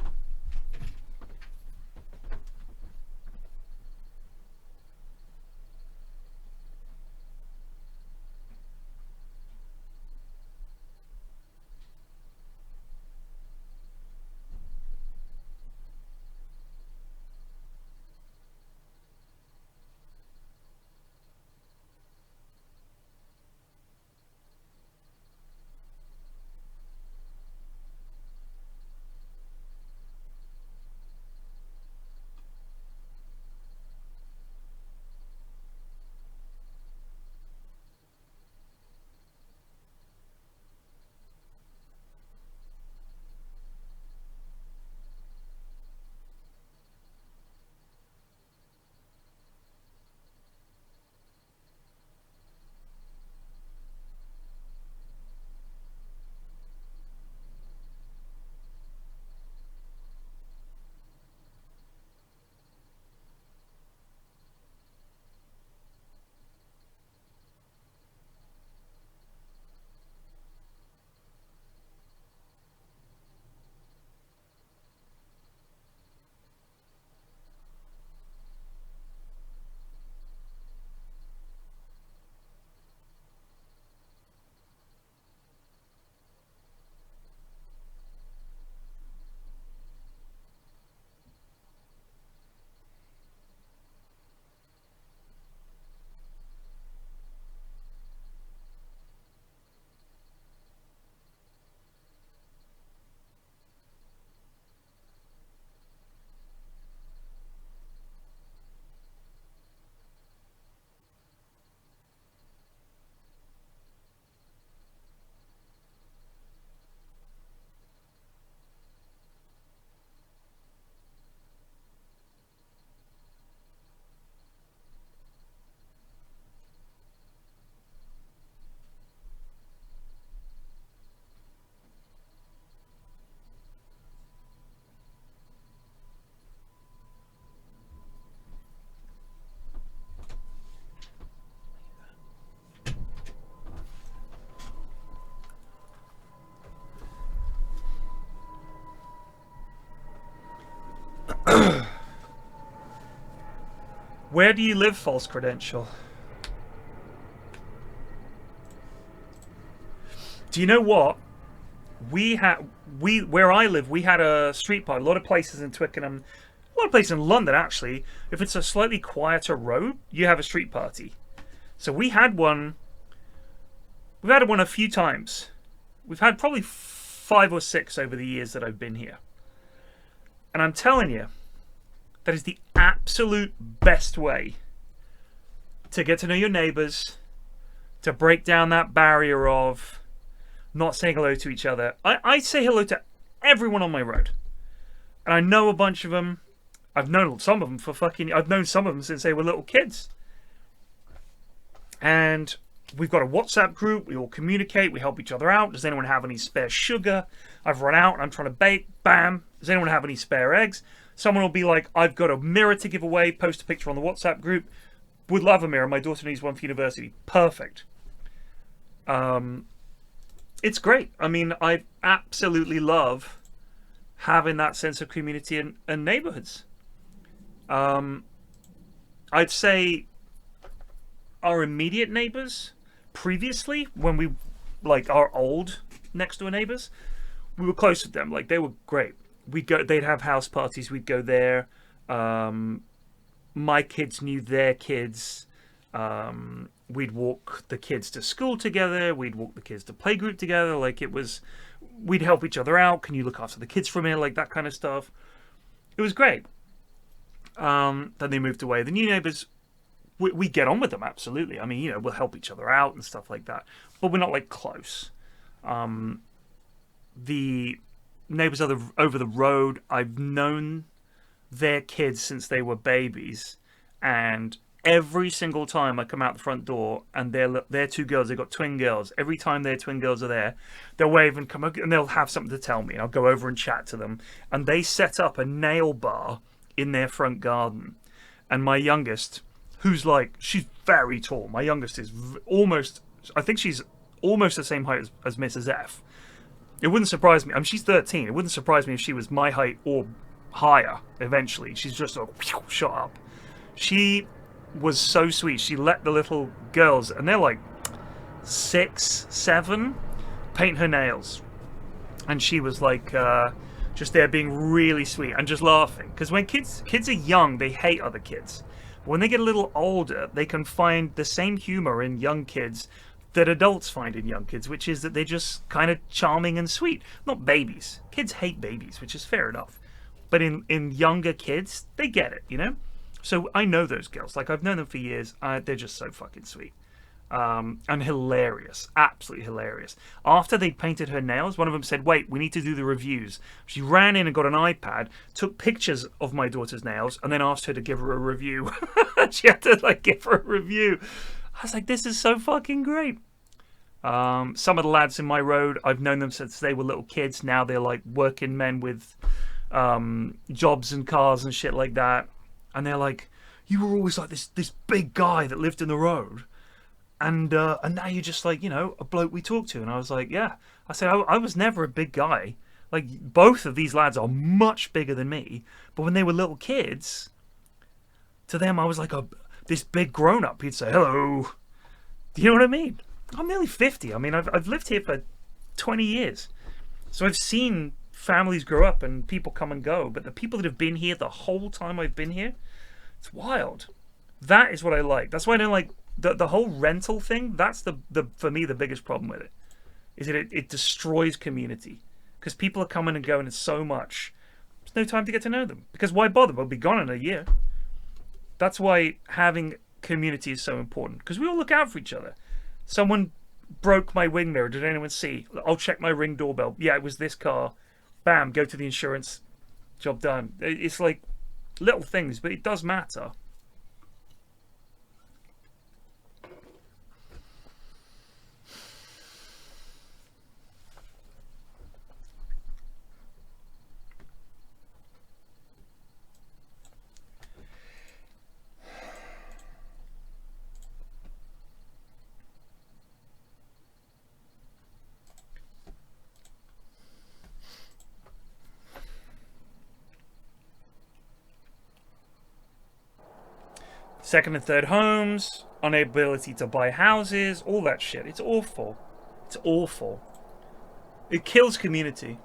Where do you live, false credential? Do you know what? Where I live, we had a street party. A lot of places in Twickenham, a lot of places in London actually. If it's a slightly quieter road, you have a street party. So we had one. We've had one a few times. We've had probably 5 or 6 over the years that I've been here. And I'm telling you, that is the absolute best way to get to know your neighbors, to break down that barrier of not saying hello to each other. I say hello to everyone on my road. And I know a bunch of them. I've known some of them I've known some of them since they were little kids. And we've got a WhatsApp group. We all communicate. We help each other out. Does anyone have any spare sugar? I've run out and I'm trying to bake. Bam. Does anyone have any spare eggs? Someone will be like, I've got a mirror to give away. Post a picture on the WhatsApp group. Would love a mirror. My daughter needs one for university. Perfect. It's great. I mean, I absolutely love having that sense of community and neighborhoods. I'd say our immediate neighbors previously, when we, like our old next door neighbors, we were close with them. Like, they were great. They'd have house parties. We'd go there. My kids knew their kids. We'd walk the kids to school together. We'd walk the kids to playgroup together. Like, we'd help each other out. Can you look after the kids from here? Like, that kind of stuff. It was great. Then they moved away. The new neighbors, we get on with them, absolutely. I mean, you know, we'll help each other out and stuff like that, but we're not like close. The neighbors over the road, I've known their kids since they were babies, and every single time I come out the front door and they're two girls, they've got twin girls. Every time their twin girls are there, they'll wave and come and they'll have something to tell me. And I'll go over and chat to them. And they set up a nail bar in their front garden. And my youngest, who's like, she's very tall. My youngest is almost, I think she's almost the same height as Mrs. F. It wouldn't surprise me. I mean, she's 13. It wouldn't surprise me if she was my height or higher eventually. She's just shot up. She was so sweet. She let the little girls, and they're like 6, 7, paint her nails. And she was like just there being really sweet and just laughing. Because when kids are young, they hate other kids. But when they get a little older, they can find the same humor in young kids that adults find in young kids, which is that they're just kind of charming and sweet. Not babies. Kids hate babies, which is fair enough. But in younger kids, they get it, you know? So I know those girls. Like, I've known them for years. They're just so fucking sweet. And hilarious. Absolutely hilarious. After they painted her nails, one of them said, wait, we need to do the reviews. She ran in and got an iPad, took pictures of my daughter's nails, and then asked her to give her a review. She had to, like, give her a review. I was like, this is so fucking great. Some of the lads in my road, I've known them since they were little kids. Now they're, like, working men with jobs and cars and shit like that. And they're like, you were always like this big guy that lived in the road. And now you're just like, you know, a bloke we talk to. And I was like, yeah. I said, I was never a big guy. Like, both of these lads are much bigger than me. But when they were little kids, to them, I was like this big grown-up. He'd say, hello. Do you know what I mean? I'm nearly 50. I mean, I've lived here for 20 years. So I've seen families grow up and people come and go, but the people that have been here the whole time I've been here, it's wild. That is what I like. That's why I don't like the whole rental thing. That's the for me the biggest problem with it, is that it destroys community, because people are coming and going so much. There's no time to get to know them, because why bother? We'll be gone in a year. That's why having community is so important, because we all look out for each other. Someone broke my wing mirror. Did anyone see? I'll check my Ring doorbell. Yeah, it was this car. Bam, go to the insurance, job done. It's like little things, but it does matter. Second and third homes, inability to buy houses, all that shit. It's awful. It's awful. It kills community.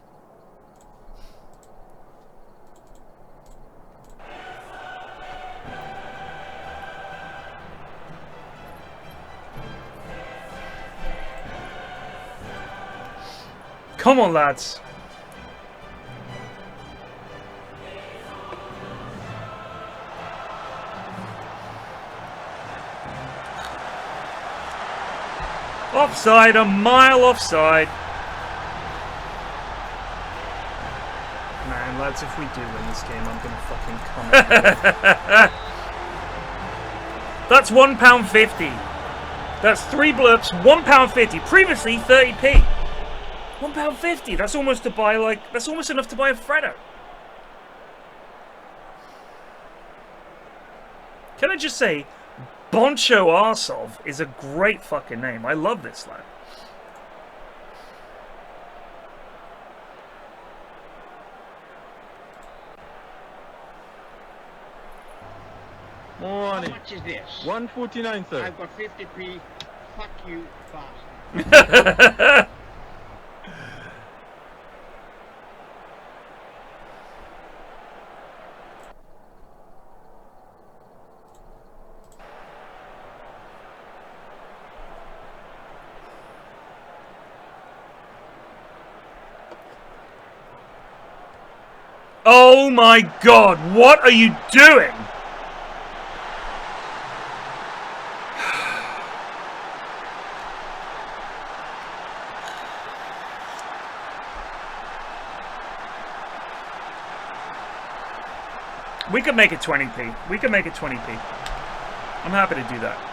Come on, lads. Offside, a mile offside. Man, lads, if we do win this game, I'm gonna fucking come out. That's £1.50. That's 3 blurps, £1.50. Previously, 30p. £1.50. That's almost to buy, like, that's almost enough to buy a Freddo. Can I just say, Boncho Arsov is a great fucking name. I love this lad. Morning. How much is this? 149, sir. I've got 50p. Fuck you, bastard. Oh my god, what are you doing? We could make it 20p. We could make it 20p. I'm happy to do that.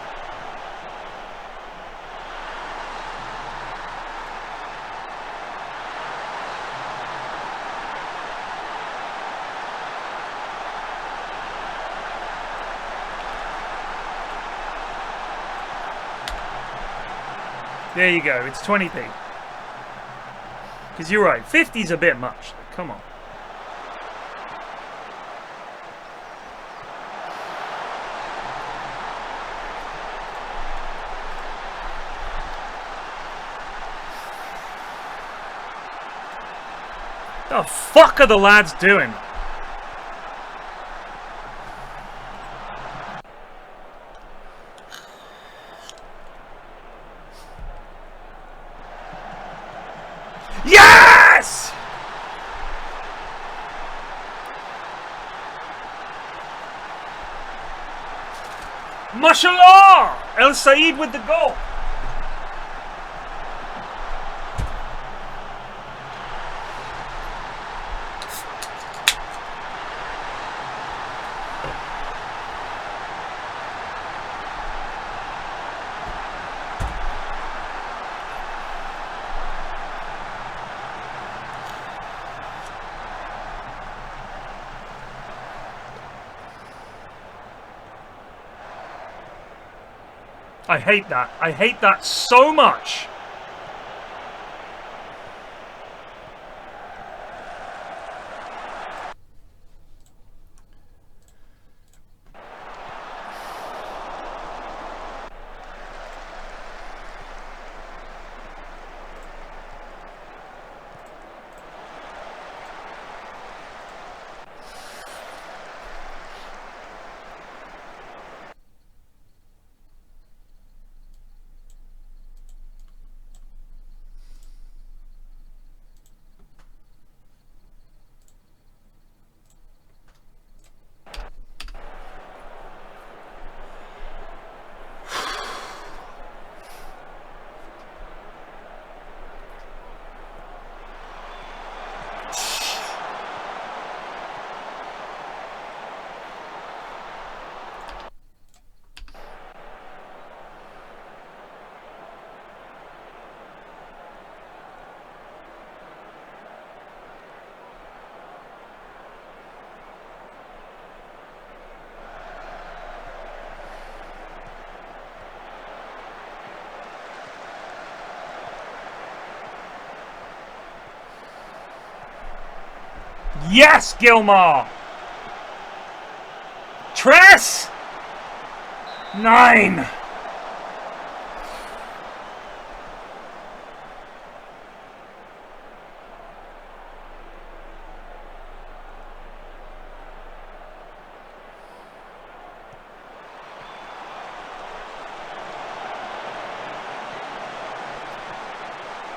There you go. It's 20p. Because you're right. 50's a bit much. Come on. The fuck are the lads doing? Yes! Mashallah! El Said with the goal. I hate that. I hate that so much. Yes, Gilmore! Tress! 9!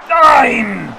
Nine!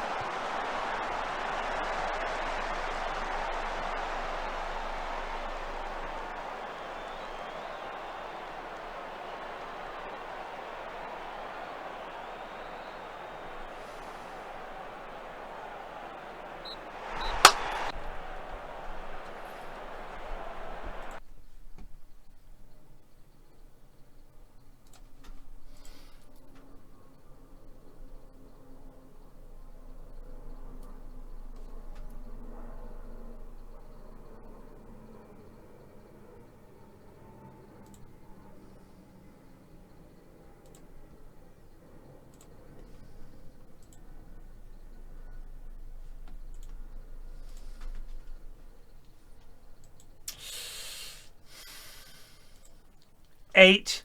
£8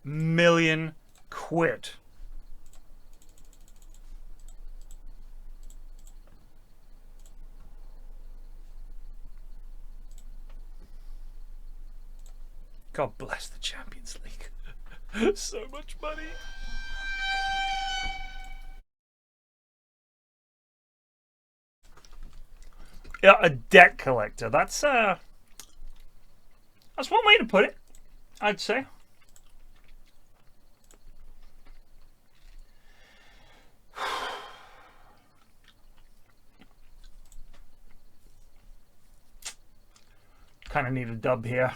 million. God bless the Champions League. So much money. Yeah, a debt collector. That's one way to put it, I'd say. Kind of need a dub here.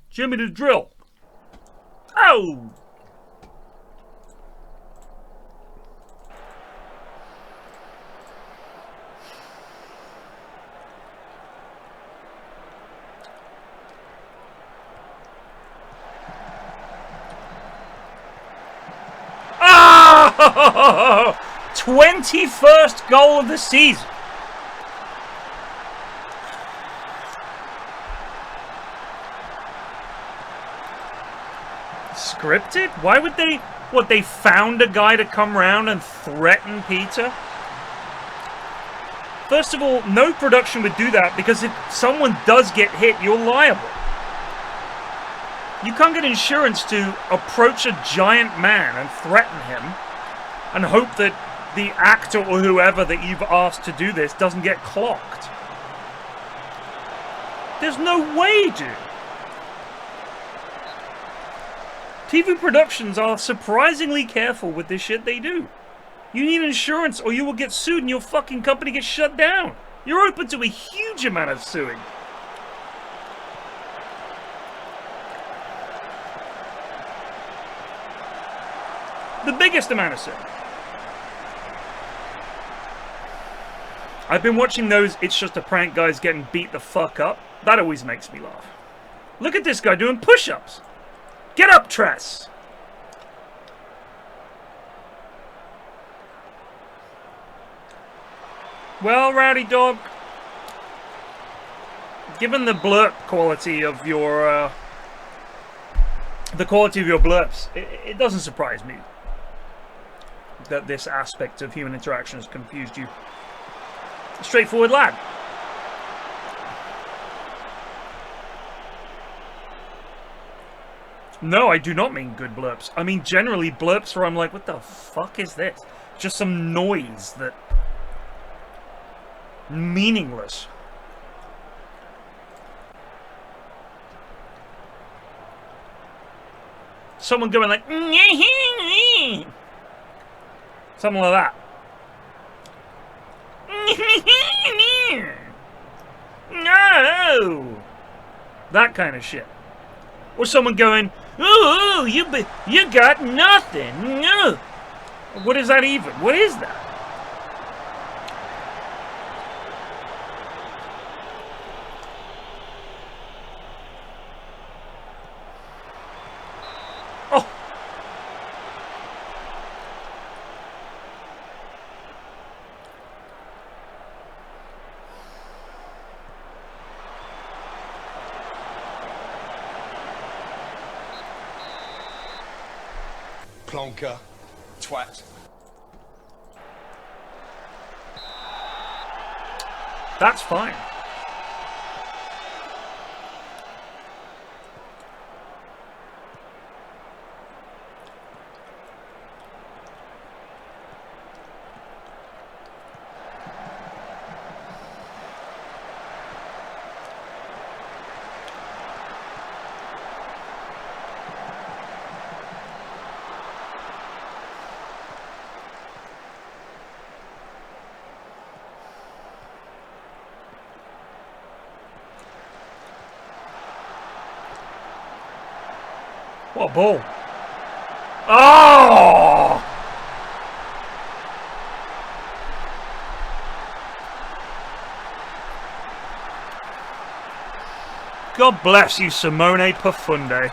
Jimmy the drill. Oh! Oh! 21st goal of the season. Scripted? Why would they... What, they found a guy to come round and threaten Peter? First of all, no production would do that because if someone does get hit, you're liable. You can't get insurance to approach a giant man and threaten him and hope that the actor or whoever that you've asked to do this doesn't get clocked. There's no way, dude. TV productions are surprisingly careful with the shit they do. You need insurance or you will get sued and your fucking company gets shut down. You're open to a huge amount of suing. The biggest amount of suing. I've been watching those It's Just a Prank guys getting beat the fuck up. That always makes me laugh. Look at this guy doing push-ups. Get up, Tress! Well, Rowdy Dog, given the blurb quality of your, the quality of your blurps, it doesn't surprise me that this aspect of human interaction has confused you. Straightforward lad. No, I do not mean good blurps. I mean generally blurps where I'm like, what the fuck is this? Just some noise that... meaningless. Someone going like... something like that. No! That kind of shit. Or someone going, ooh, you got nothing. No. What is that even? What is that? Oh. Plonker. Twat. That's fine. What a ball. Oh! God bless you, Simone Profunde.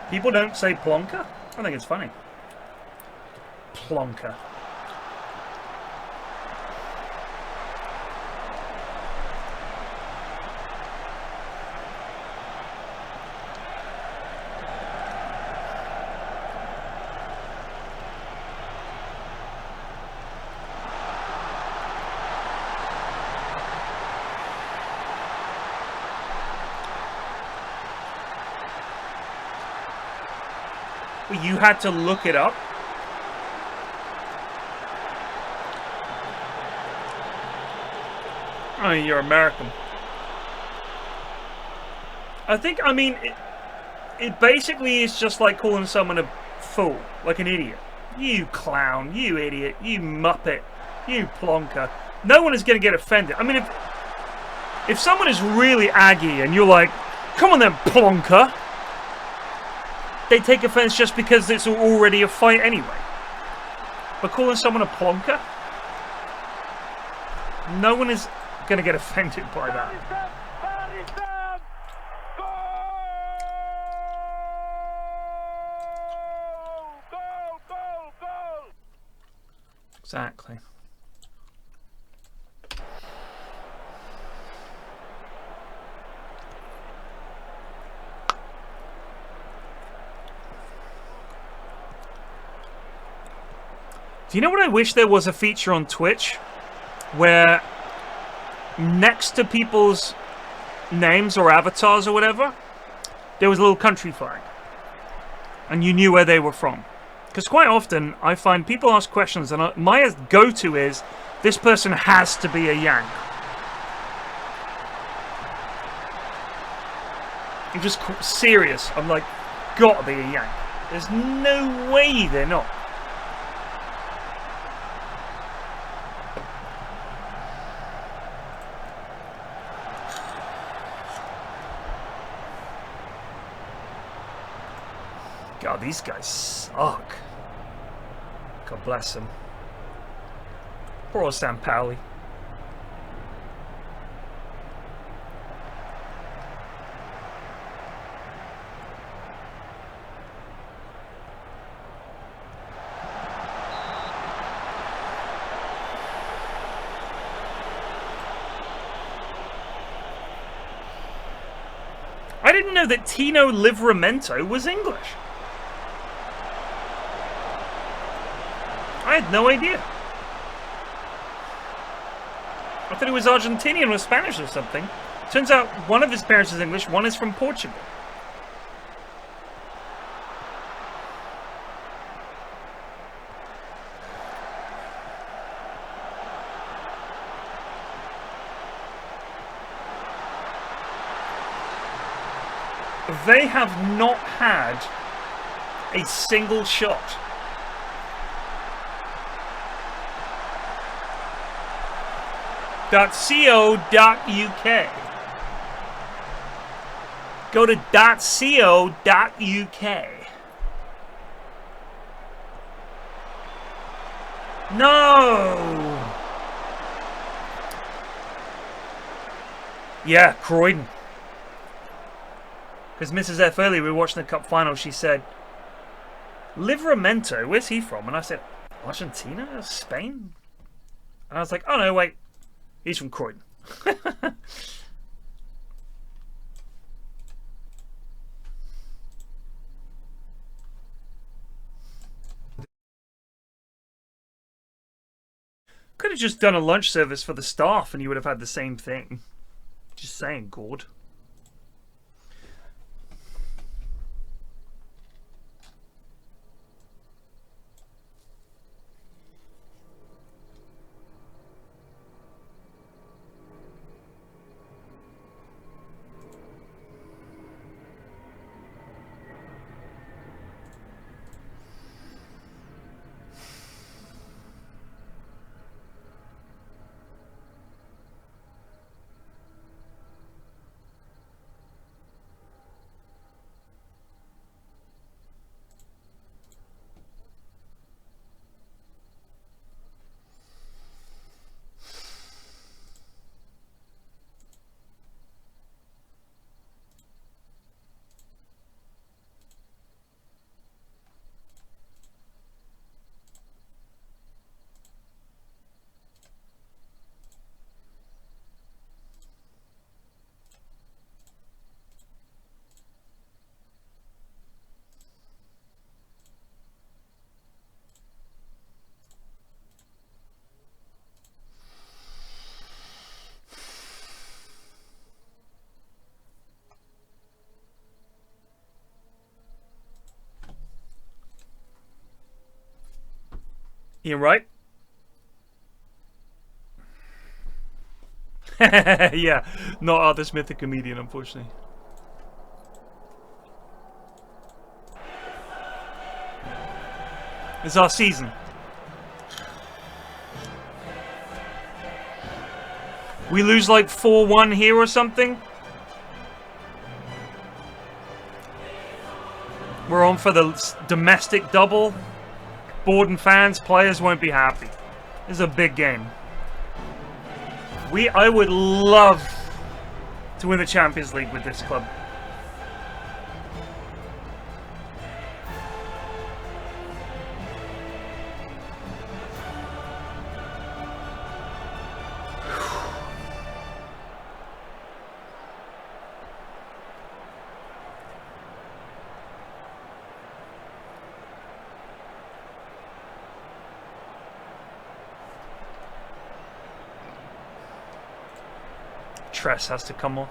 People don't say plonker? I think it's funny. Plonker. You had to look it up? Oh, you're American. I mean, it basically is just like calling someone a fool, like an idiot. You clown, you idiot, you muppet, you plonker. No one is going to get offended. I mean, if someone is really aggy and you're like, come on then, plonker, they take offense just because it's already a fight anyway. But calling someone a plonker, no one is going to get offended by that. Exactly. Do you know what I wish there was a feature on Twitch where next to people's names or avatars or whatever, there was a little country flag and you knew where they were from? Because quite often I find people ask questions and my go-to is, this person has to be a Yank. I'm just serious. I'm like, gotta be a Yank. There's no way they're not. God, these guys suck. God bless them. Poor old Sam Powley. I didn't know that Tino Livramento was English. I had no idea. I thought he was Argentinian or Spanish or something. Turns out one of his parents is English, one is from Portugal. They have not had a single shot. .co.uk. Go to .co.uk. No. Yeah, Croydon. Because Mrs. F earlier, we were watching the cup final, she said, Livramento, where's he from? And I said, Argentina? Spain? And I was like, oh no, wait. He's from Croydon. Could have just done a lunch service for the staff and you would have had the same thing. Just saying, Gord. Ian Wright? Yeah, not Arthur Smith, the comedian, unfortunately. It's our season. We lose like 4-1 here or something. We're on for the domestic double. Borden fans, players won't be happy. This is a big game. I would love to win the Champions League with this club. Tress has to come off.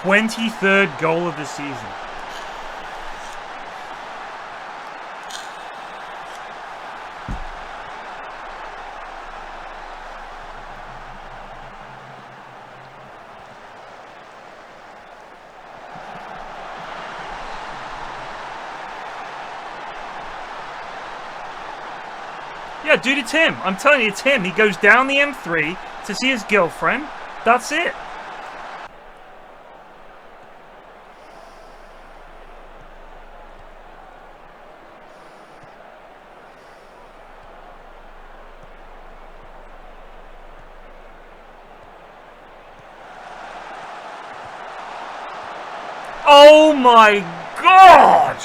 "23rd goal of the season." Yeah, dude, it's him. I'm telling you, it's him. He goes down the M3 to see his girlfriend. That's it. Oh my God!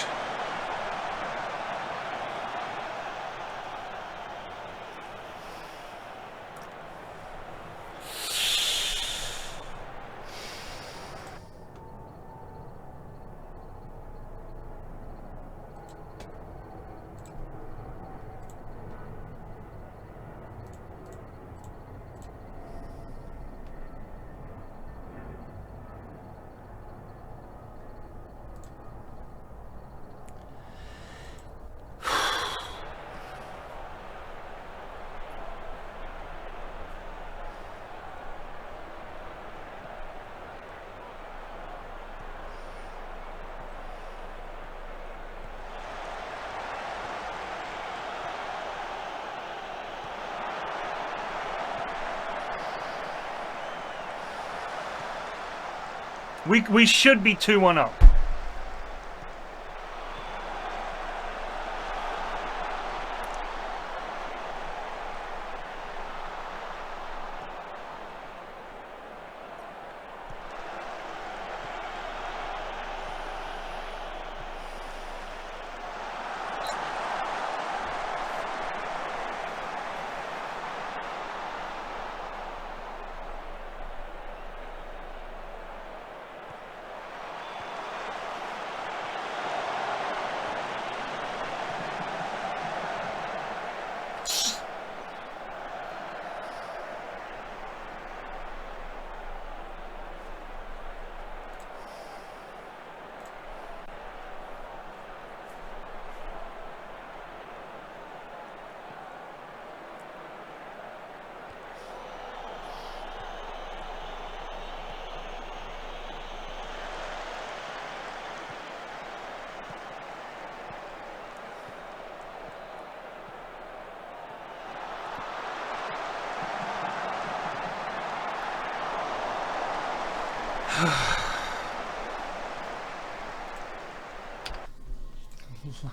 We should be 2-1 up.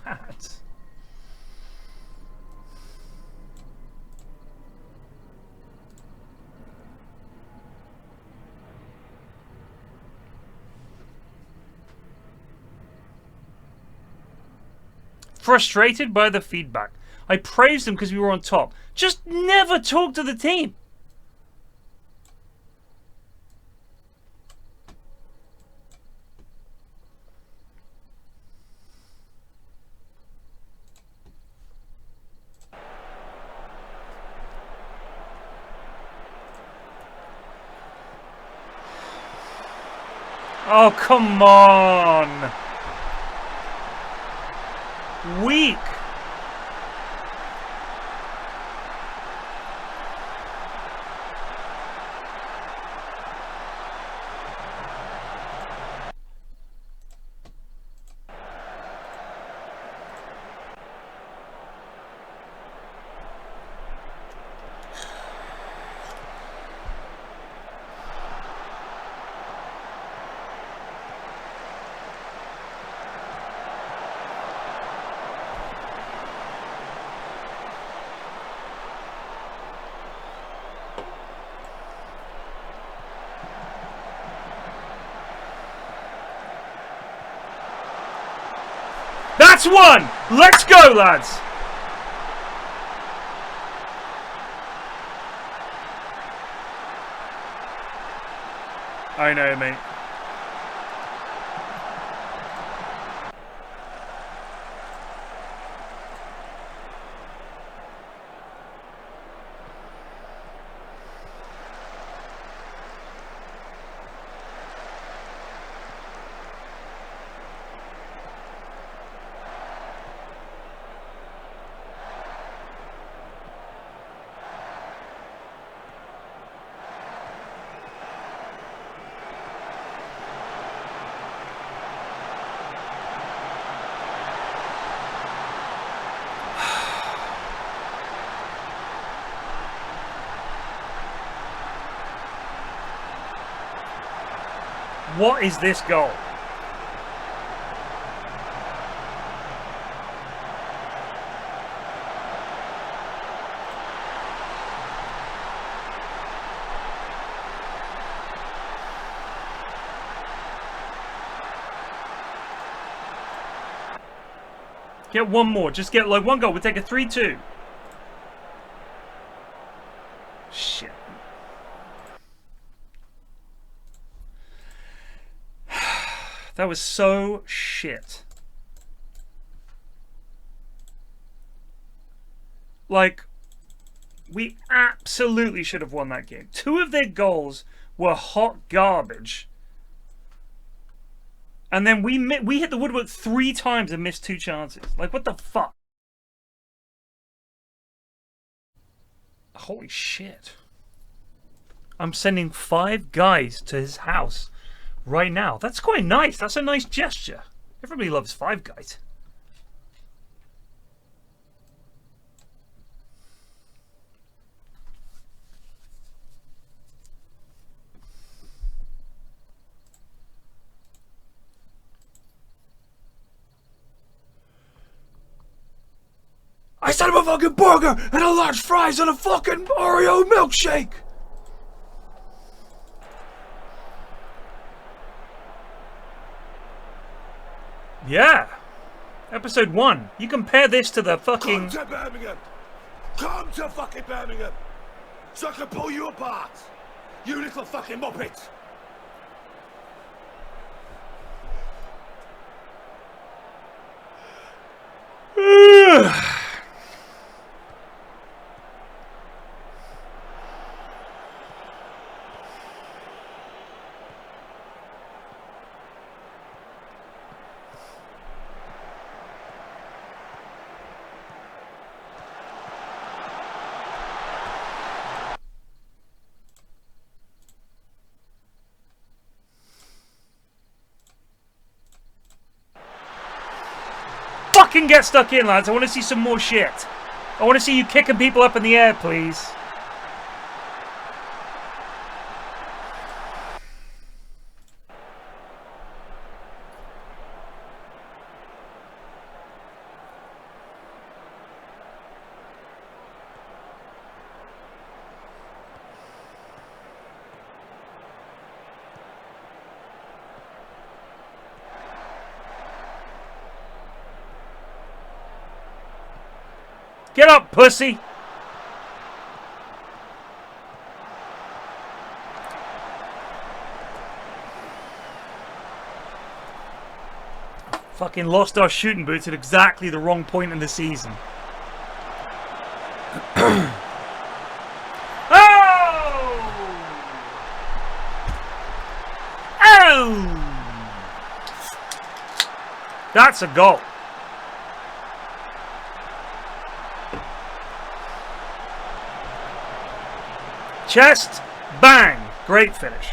Lads. Frustrated by the feedback. I praised them because we were on top. Just never talk to the team. Oh, come on. Weak. That's one! Let's go, lads! I know, mate. What is this goal? Get one more. Just get like one goal. We'll take a 3-2. Shit. That was so shit. Like, we absolutely should have won that game. 2 of their goals were hot garbage. And then we hit the woodwork 3 times and missed 2 chances. Like, what the fuck? Holy shit. I'm sending 5 guys to his house right now. That's quite nice. That's a nice gesture. Everybody loves 5 guys. I said I'm a fucking burger and a large fries and a fucking Oreo milkshake. Yeah. Episode 1. You compare this to the fucking... Come to Birmingham! Come to fucking Birmingham! So I can pull you apart! You little fucking muppet! Fucking get stuck in, lads. I want to see some more shit. I want to see you kicking people up in the air, please. Get up, pussy! Fucking lost our shooting boots at exactly the wrong point in the season. Oh! Oh! That's a goal. Chest, bang! Great finish.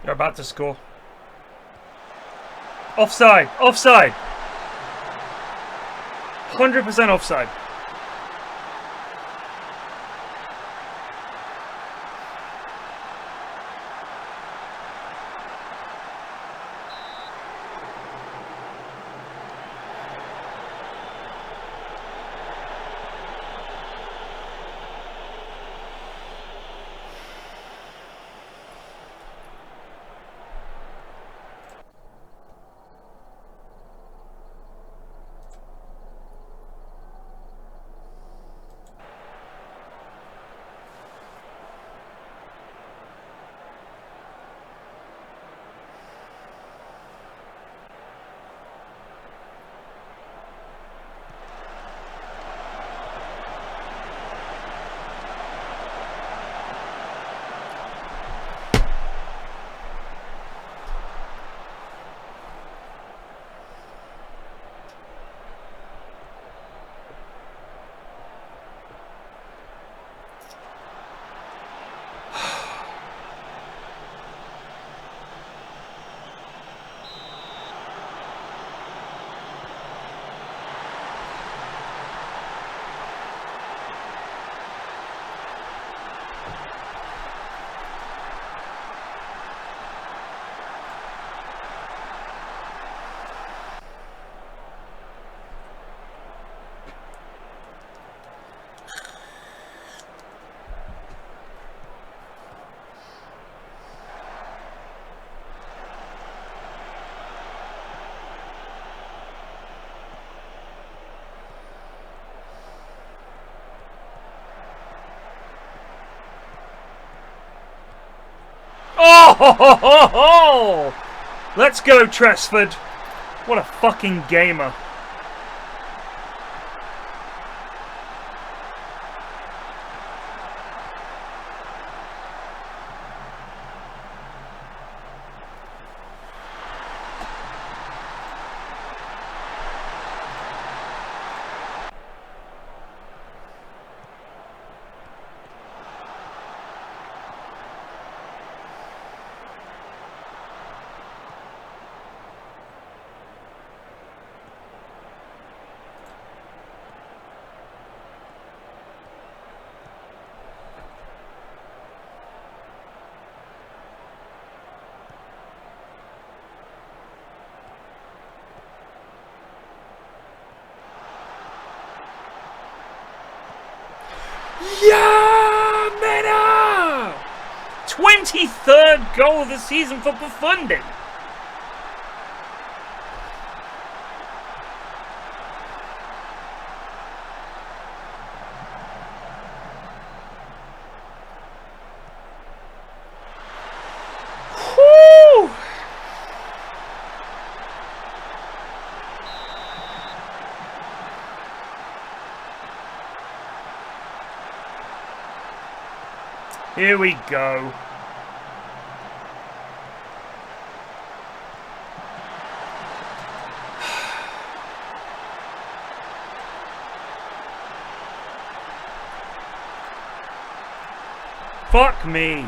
They're about to score. Offside! Offside! 100% offside. Oh! Let's go, Tresford. What a fucking gamer. Yeah, Mena! 23rd goal of the season for Profundi. Here we go. Fuck me.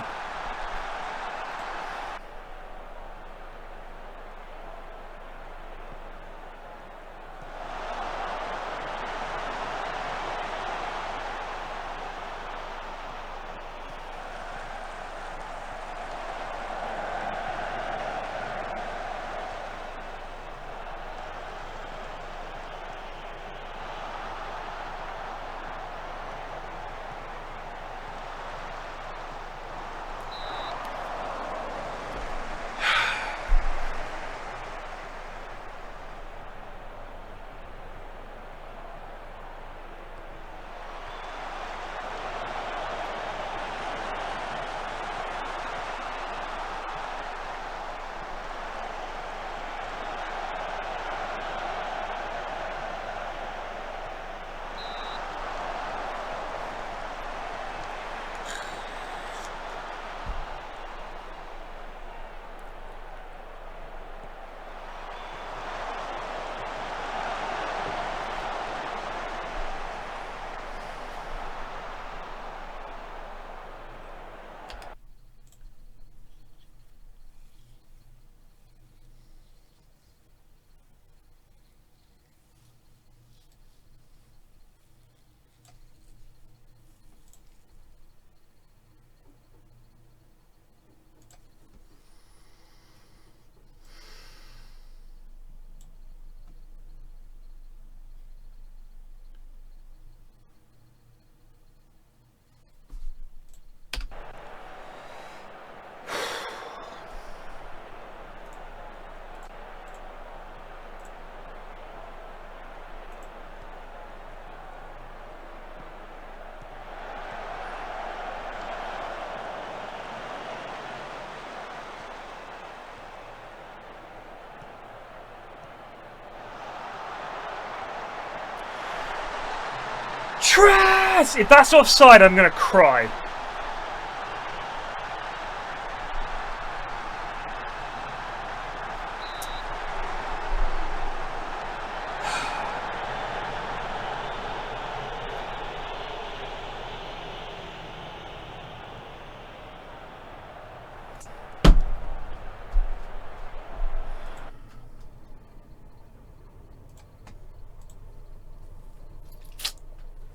Trash! If that's offside, I'm gonna cry.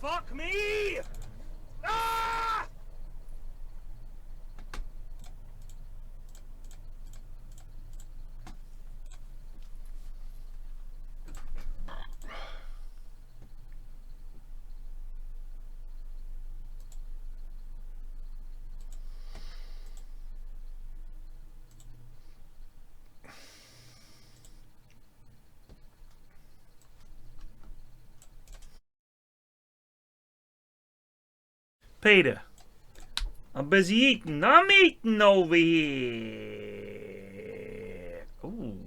Fuck me! Ah! Peter, I'm busy eating. I'm eating over here. Ooh.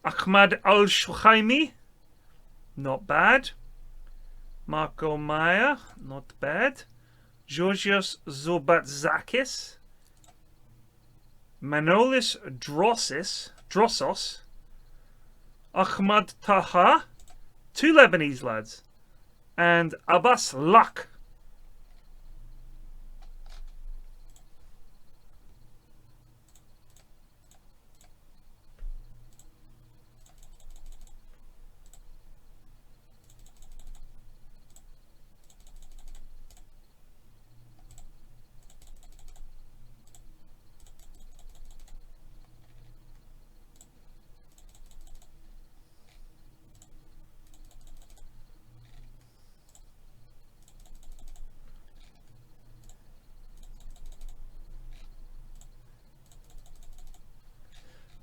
Ahmad Al-Shuhaimi, not bad. Marco Maya, not bad. Georgios Zobatzakis. Manolis Drossos. Ahmad Taha, two Lebanese lads. And Abbas Lak.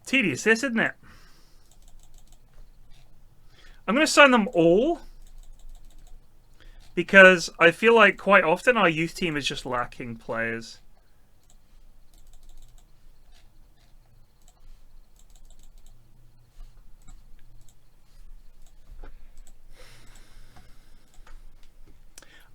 Tedious, this, isn't it? I'm going to sign them all because I feel like quite often our youth team is just lacking players.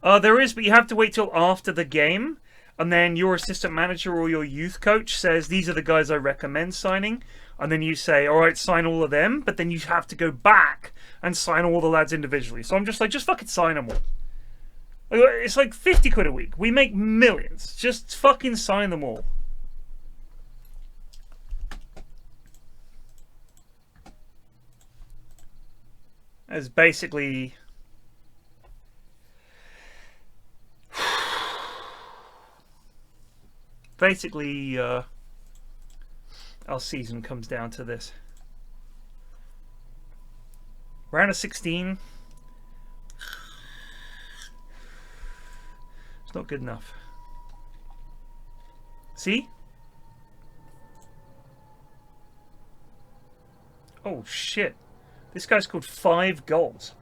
There is, but you have to wait till after the game, and then your assistant manager or your youth coach says, these are the guys I recommend signing, and then you say, all right, sign all of them, but then you have to go back and sign all the lads individually. So I'm just like, just fucking sign them all. It's like 50 quid a week. We make millions. Just fucking sign them all. It's basically... Basically, our season comes down to this. Round of 16. It's not good enough. See? Oh shit. This guy scored 5 goals.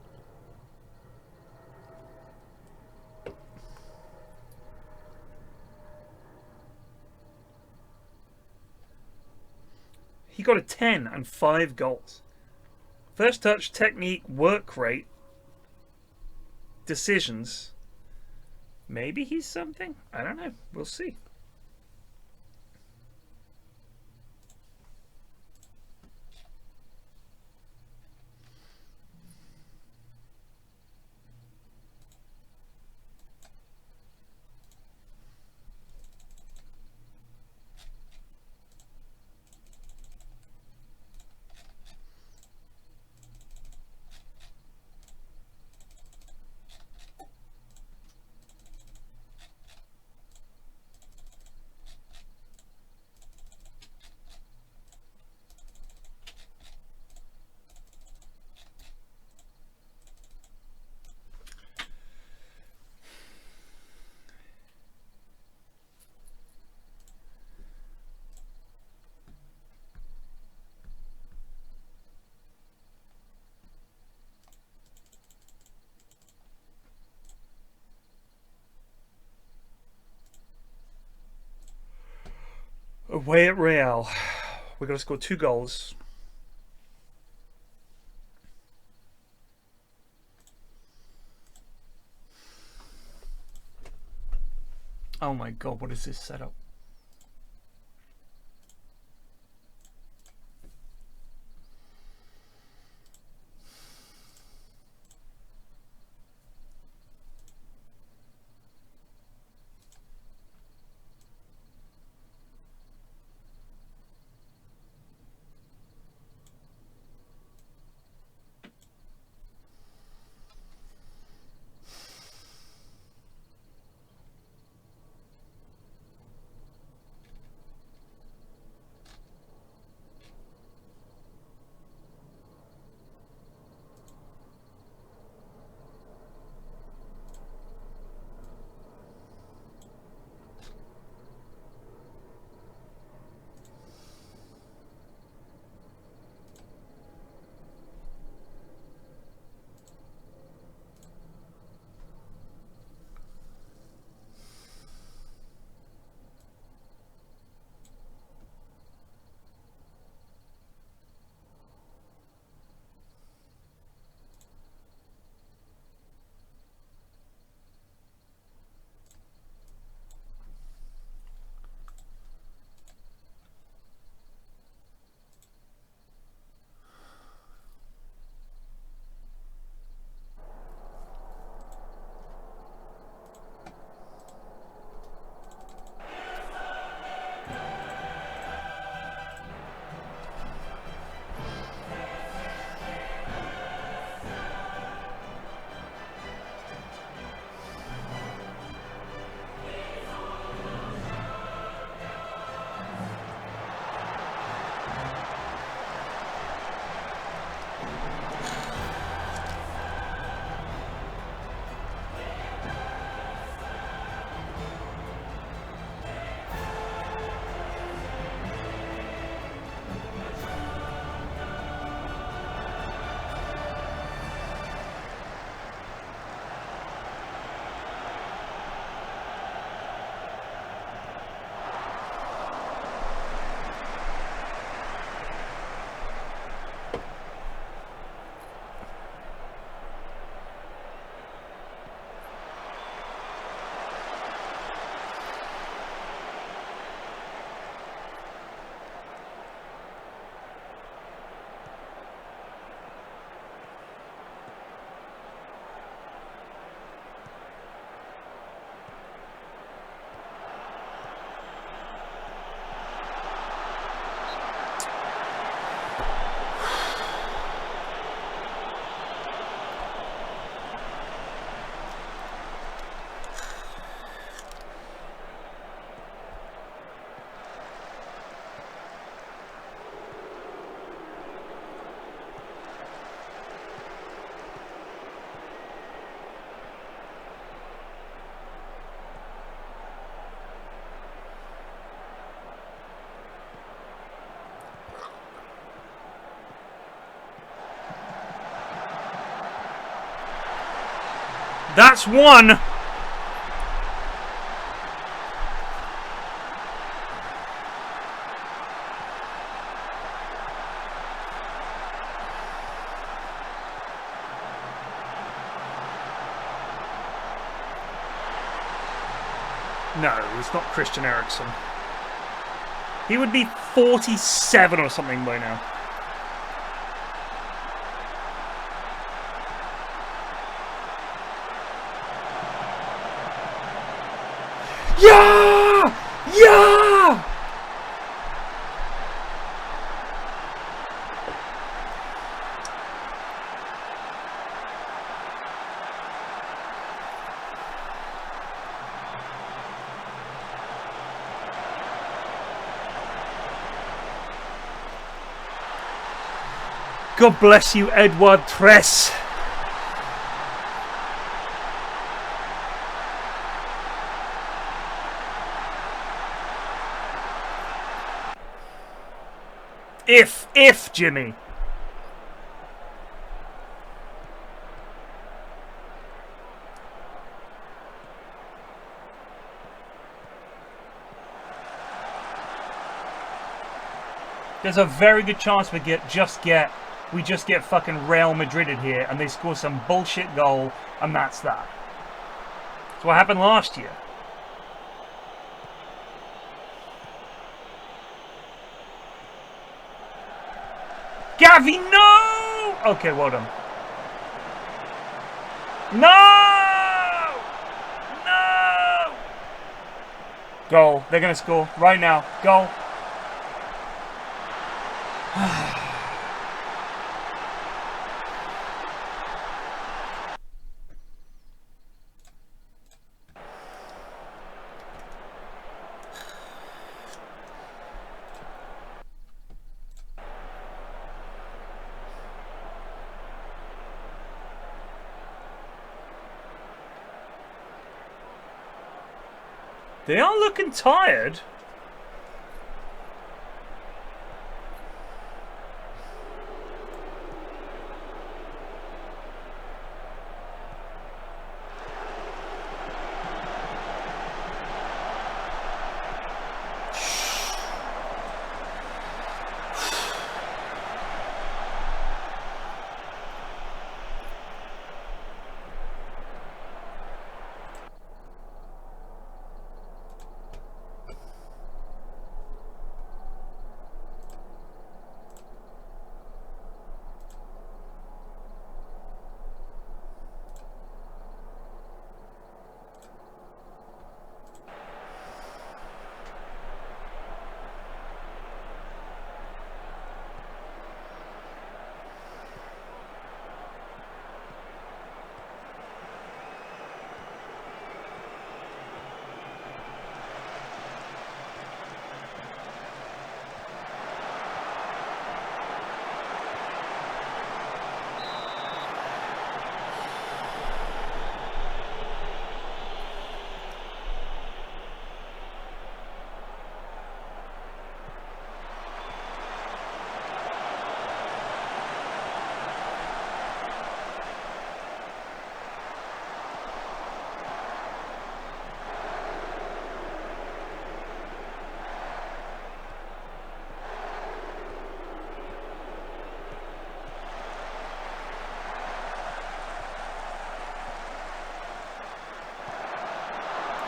He got a 10 and 5 goals. First touch, technique, work rate, decisions. Maybe he's something? I don't know. We'll see. Away at Real. We're going to score 2 goals. Oh my god, what is this setup? That's one. No, it's not Christian Eriksen. He would be 47 or something by now. Yeah! Yeah! God bless you, Edward Tress. If, Jimmy. There's a very good chance we just get fucking Real Madrided here and they score some bullshit goal and that's that. That's what happened last year. Gavi, no! Okay, well done. No! No! Goal. They're going to score right now. Goal. They are looking tired.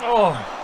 Oh.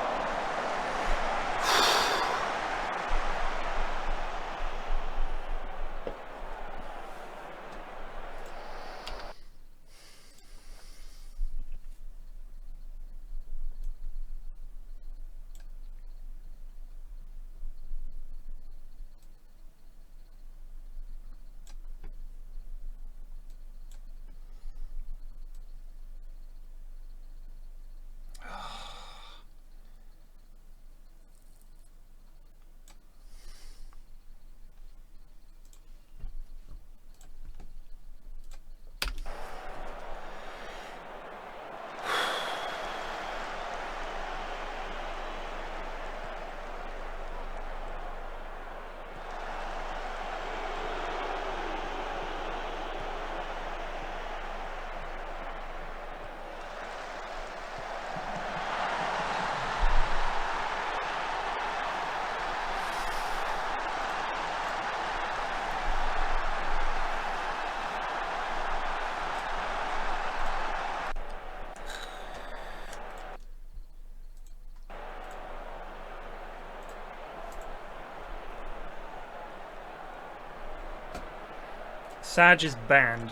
Sag is banned.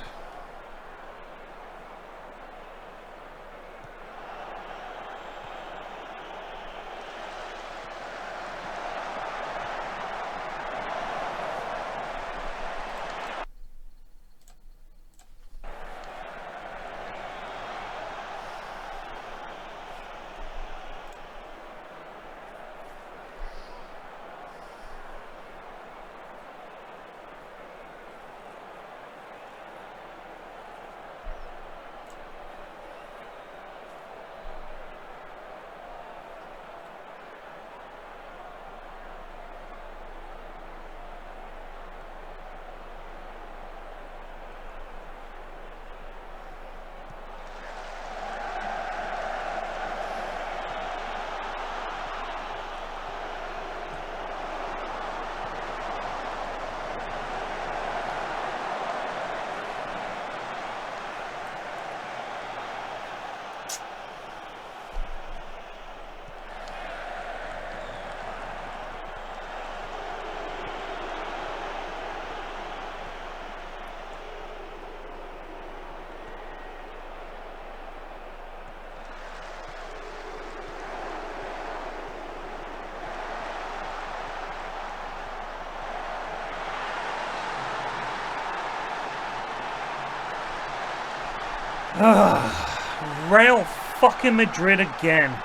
Real fucking Madrid again.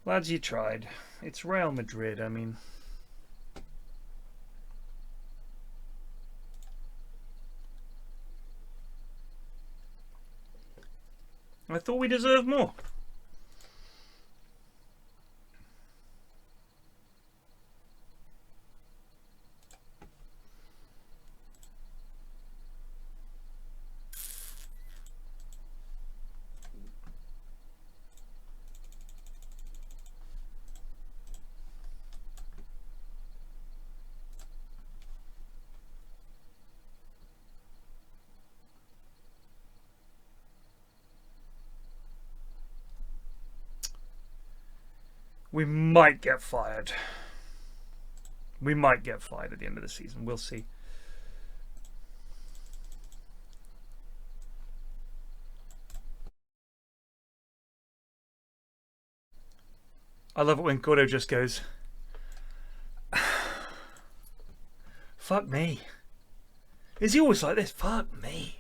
Lads, you tried. It's Real Madrid, I mean. I thought we deserved more. We might get fired. We might get fired at the end of the season. We'll see. I love it when Gordo just goes, fuck me. Is he always like this? Fuck me.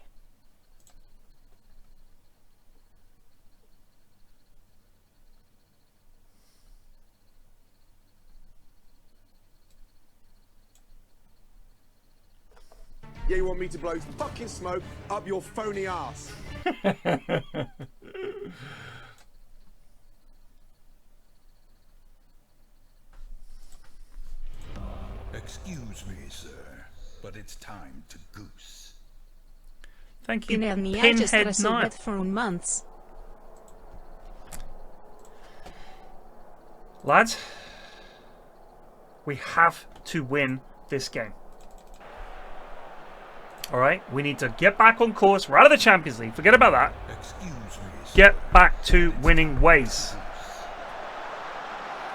Yeah, you want me to blow fucking smoke up your phony ass. Excuse me, sir, but it's time to goose. Thank you, Pinhead just Pinhead resolved Knight. for months. Lads, we have to win this game. Alright, we need to get back on course. We're out of the Champions League. Forget about that. Excuse me, sir. Get back to winning ways.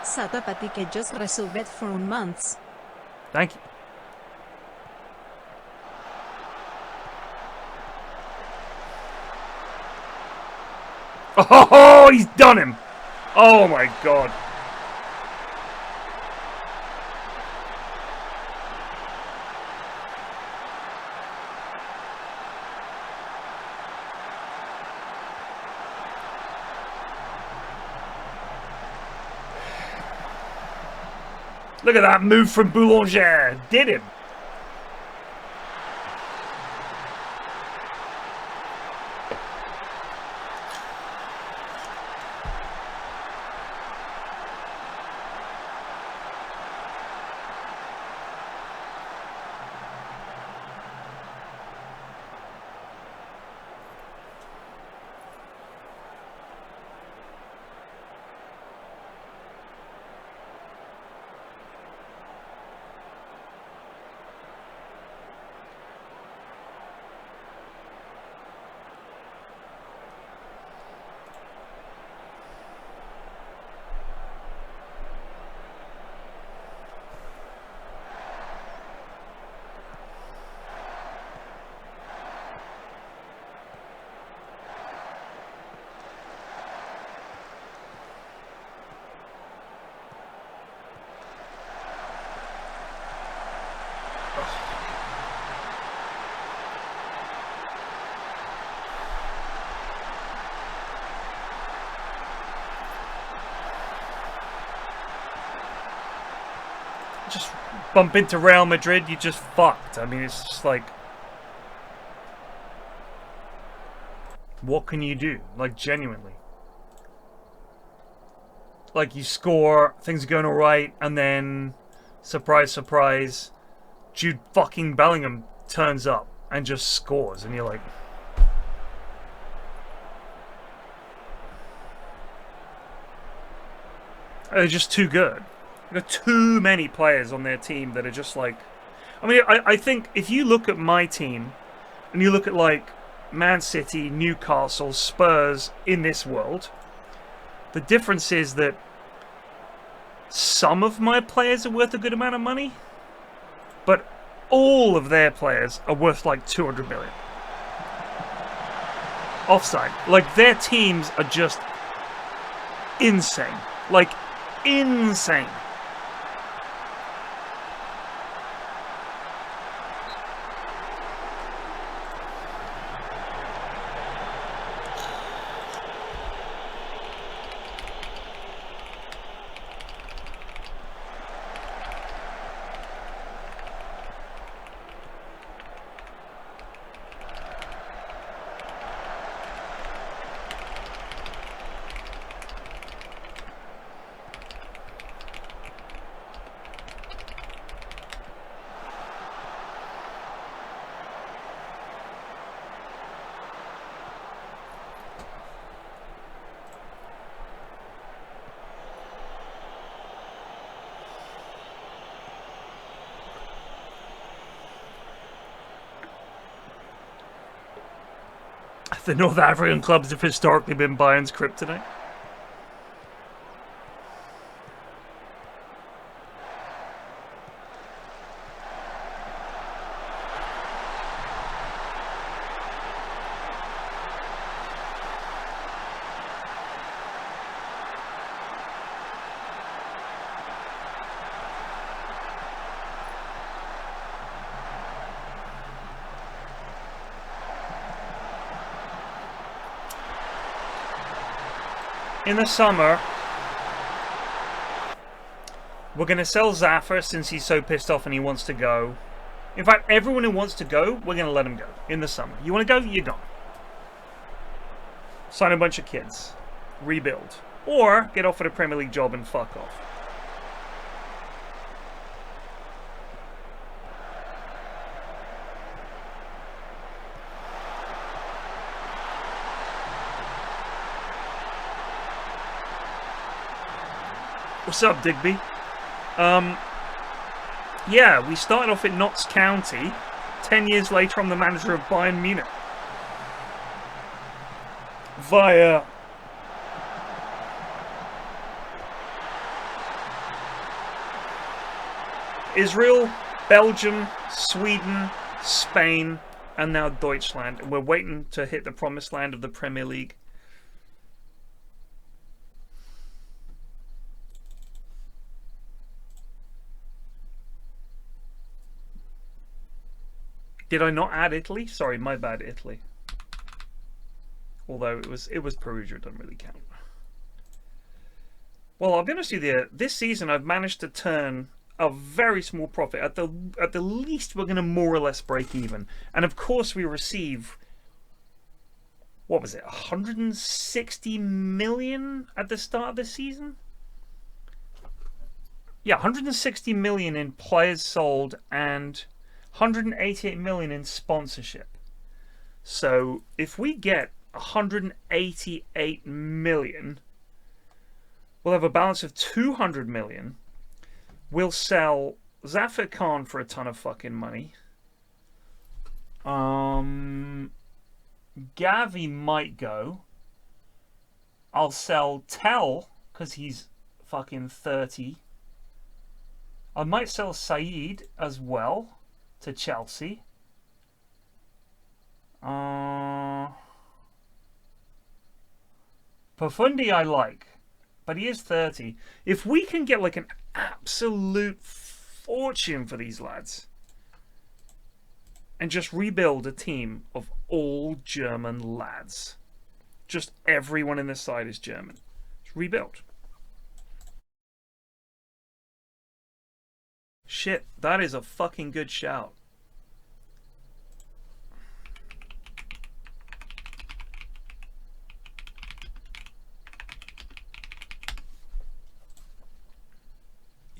Sata Patique just resolved for months. Thank you. Oh, he's done him. Oh my god. Look at that move from Boulanger. Did him. just bump into Real Madrid, you're just fucked. I mean, it's just like, what can you do? Like, genuinely. Like, you score, things are going alright, and then, surprise, surprise, Jude fucking Bellingham turns up and just scores, and you're like, they're just too good. There are too many players on their team that are just like, I mean, I think if you look at my team and you look at like Man City, Newcastle, Spurs in this world, the difference is that some of my players are worth a good amount of money, but all of their players are worth like 200 million. Offside. Like, their teams are just insane. Like, insane. The North African clubs have historically been Bayern's kryptonite. In the summer, we're going to sell Zaffer since he's so pissed off and he wants to go. In fact, everyone who wants to go, we're going to let him go in the summer. You want to go? You're gone. Sign a bunch of kids. Rebuild. Or get offered a Premier League job and fuck off. What's up, Digby? Yeah, we started off in Notts County. 10 years later, I'm the manager of Bayern Munich. Via Israel, Belgium, Sweden, Spain, and now Deutschland. And we're waiting to hit the promised land of the Premier League. Did I not add Italy? Sorry, my bad, Italy. Although it was Perugia, it doesn't really count. Well, I'll be honest with you, this season I've managed to turn a very small profit. At the least, we're going to more or less break even. And of course, we receive, what was it, 160 million at the start of the season? Yeah, 160 million in players sold and 188 million in sponsorship. So if we get 188 million, we'll have a balance of 200 million. We'll sell Zafir Khan for a ton of fucking money. Gavi might go. I'll sell Tell because he's fucking 30. I might sell Saeed as well to Chelsea. Profundi I like, but he is 30. If we can get like an absolute fortune for these lads and just rebuild a team of all German lads, just everyone in this side is German. Just rebuild. Shit, that is a fucking good shout.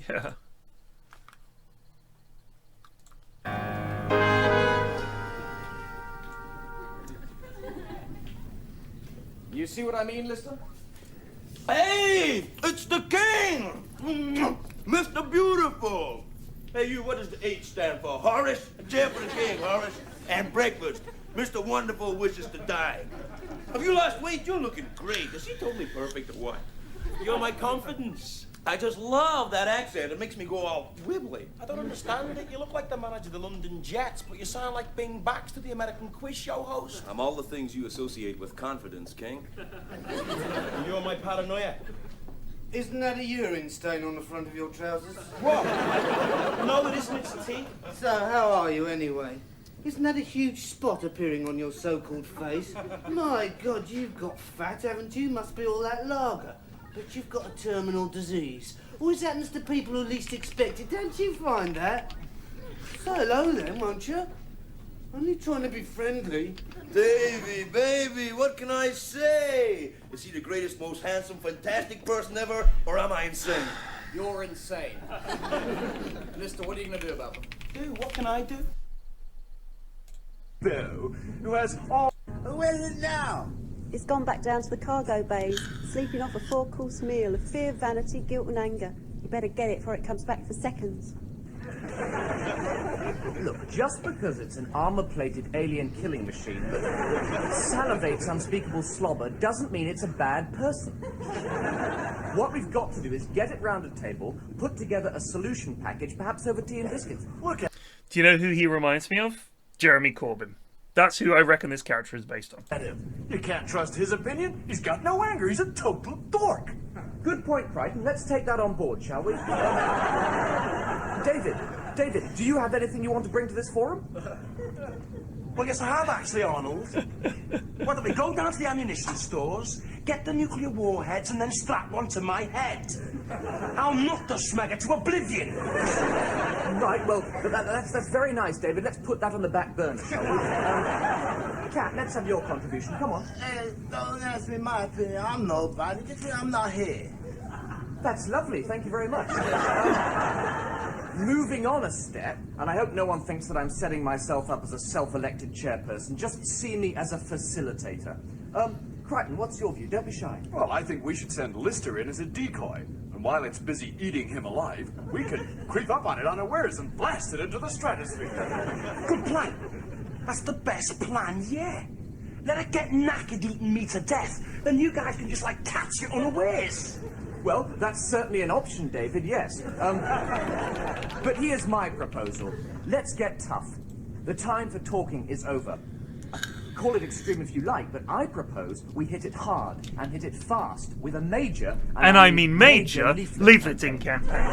Yeah. You see what I mean, Lister? Hey, it's the king! Mr. Beautiful! Hey, you, what does the H stand for? Horace? A chair for the king, Horace. And breakfast. Mr. Wonderful wishes to die. Have you lost weight? You're looking great. Is he totally perfect or what? You're my confidence. I just love that accent. It makes me go all wibbly. I don't understand it. You look like the manager of the London Jets, but you sound like Bing Baxter, the American quiz show host. I'm all the things you associate with confidence, King. And you're my paranoia. Isn't that a urine stain on the front of your trousers? What? No, it isn't. It's tea. So, how are you anyway? Isn't that a huge spot appearing on your so-called face? My God, you've got fat, haven't you? Must be all that lager. But you've got a terminal disease. Always happens to people who least expect it, don't you find that? Say hello then, won't you? Only trying to be friendly. Davy, baby, what can I say? Is he the greatest, most handsome, fantastic person ever, or am I insane? You're insane. Lister, what are you going to do about them? Do? What can I do? Bill, who has all... Where is it now? It's gone back down to the cargo bays, sleeping off a 4-course meal of fear, vanity, guilt and anger. You better get it before it comes back for seconds. Look, just because it's an armor-plated alien killing machine that salivates unspeakable slobber doesn't mean it's a bad person. What we've got to do is get it round a table, put together a solution package, perhaps over tea and biscuits. Look at... Do you know who he reminds me of? Jeremy Corbyn. That's who I reckon this character is based on. You can't trust his opinion. He's got no anger. He's a total dork. Good point, Crichton. Let's take that on board, shall we? David, do you have anything you want to bring to this forum? Well, yes, I have actually, Arnold. Why don't we go down to the ammunition stores, get the nuclear warheads, and then strap one to my head? I'll knock the smegger to oblivion. Right, well, that's very nice, David. Let's put that on the back burner, shall we? Cat, let's have your contribution. Come on. Hey, don't ask me my opinion. I'm nobody. Just say I'm not here. That's lovely. Thank you very much. Moving on a step, and I hope no one thinks that I'm setting myself up as a self-elected chairperson. Just see me as a facilitator. Crichton, what's your view? Don't be shy. Well, I think we should send Lister in as a decoy. And while it's busy eating him alive, we can creep up on it unawares and blast it into the stratosphere. Good plan. That's the best plan yet. Let it get knackered eating me to death. Then you guys can just, like, catch it unawares. Well, that's certainly an option, David, yes. But here's my proposal. Let's get tough. The time for talking is over. Call it extreme if you like, but I propose we hit it hard and hit it fast with a major... And I mean major leafleting campaign.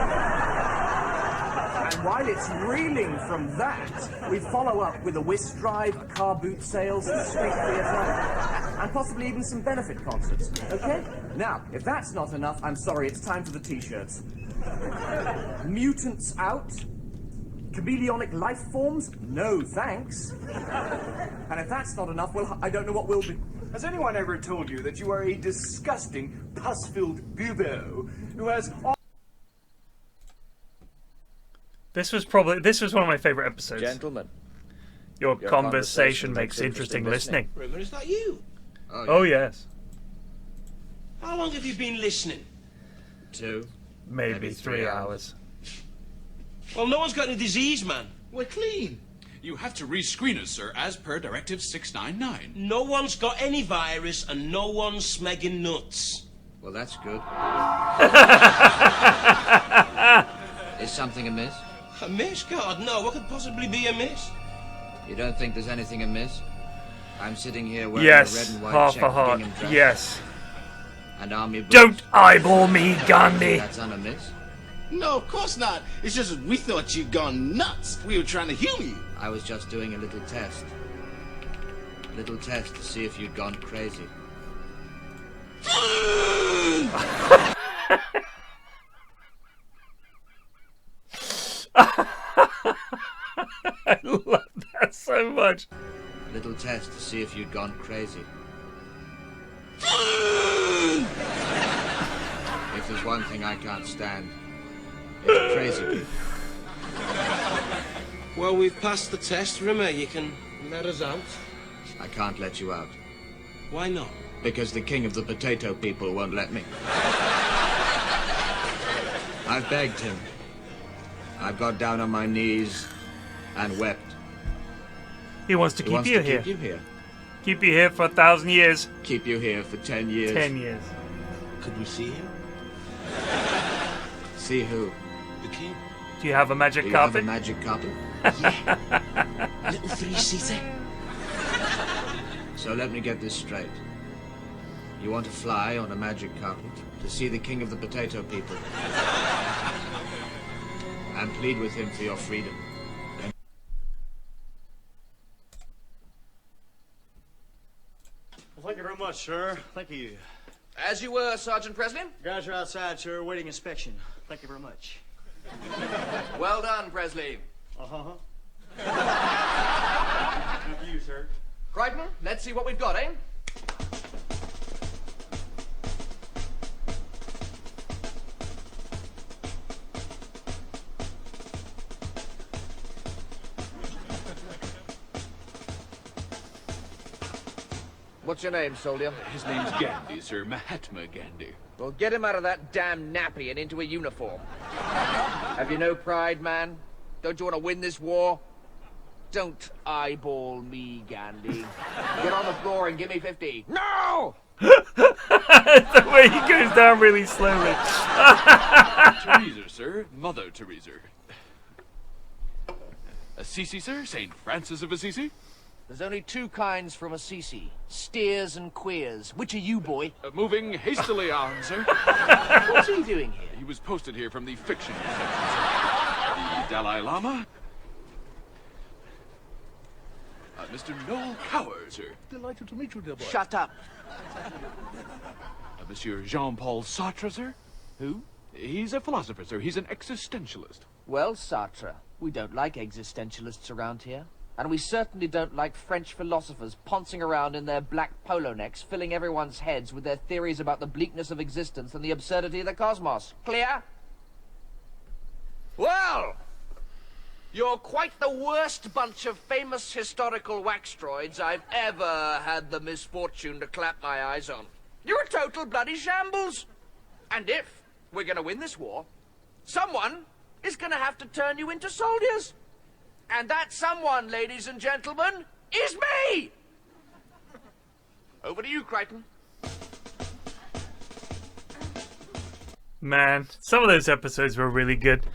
And while it's reeling from that, we follow up with a whisk drive, a car boot sales, some street theatre, and possibly even some benefit concerts. Okay? Now, if that's not enough, I'm sorry, it's time for the t-shirts. Mutants out. Chameleonic life forms? No, thanks. And if that's not enough, well, I don't know what will be. Has anyone ever told you that you are a disgusting, pus-filled bubo who has all... This was one of my favorite episodes. Gentlemen. Your conversation makes interesting listening. Rumour, is that you? Oh, yes. How long have you been listening? 2. Maybe 3 hours. Well, no one's got any disease, man. We're clean. You have to rescreen us, sir, as per Directive 699. No one's got any virus and no one's smegging nuts. Well, that's good. Is something amiss? Amiss? God, no. What could possibly be amiss? You don't think there's anything amiss? I'm sitting here wearing a red and white half a checked heart. gingham dress. Yes. And army boots. Don't eyeball me, Gandhi. That's unamiss. No, of course not. It's just we thought you'd gone nuts. We were trying to humor you. I was just doing a little test. A little test to see if you'd gone crazy. so much. Little test to see if you'd gone crazy. If there's one thing I can't stand, it's crazy people. Well, we've passed the test, Rimmer. You can let us out. I can't let you out. Why not? Because the king of the potato people won't let me. I've begged him. I've got down on my knees and wept. He wants to keep you here. Keep you here. Keep you here for 1,000 years. Keep you here for 10 years. 10 years. Could we see him? See who? The king. Do you have a magic Do you carpet? have a magic carpet? Yeah. Little three-seater. So let me get this straight. You want to fly on a magic carpet to see the king of the potato people and plead with him for your freedom. Well, thank you very much, sir. Thank you. As you were, Sergeant Presley. Guys are outside, sir, waiting inspection. Thank you very much. Well done, Presley. Uh-huh. Thank you, sir. Crichton, let's see what we've got, eh? What's your name, soldier? His name's Gandhi, sir. Mahatma Gandhi. Well, get him out of that damn nappy and into a uniform. Have you no pride, man? Don't you want to win this war? Don't eyeball me, Gandhi. Get on the floor and give me 50. No! The way he goes down really slowly. Teresa, sir. Mother Teresa. Assisi, sir. St. Francis of Assisi. There's only two kinds from Assisi. Steers and queers. Which are you, boy? Moving hastily on, sir. What's he doing here? He was posted here from the fiction section, sir. The Dalai Lama. Mr. Noel Coward, sir. Delighted to meet you, dear boy. Shut up. Monsieur Jean-Paul Sartre, sir. Who? He's a philosopher, sir. He's an existentialist. Well, Sartre, we don't like existentialists around here. And we certainly don't like French philosophers poncing around in their black polo necks, filling everyone's heads with their theories about the bleakness of existence and the absurdity of the cosmos. Clear? Well, you're quite the worst bunch of famous historical waxdroids I've ever had the misfortune to clap my eyes on. You're a total bloody shambles. And if we're going to win this war, someone is going to have to turn you into soldiers. And that someone, ladies and gentlemen, is me! Over to you, Crichton. Man, some of those episodes were really good.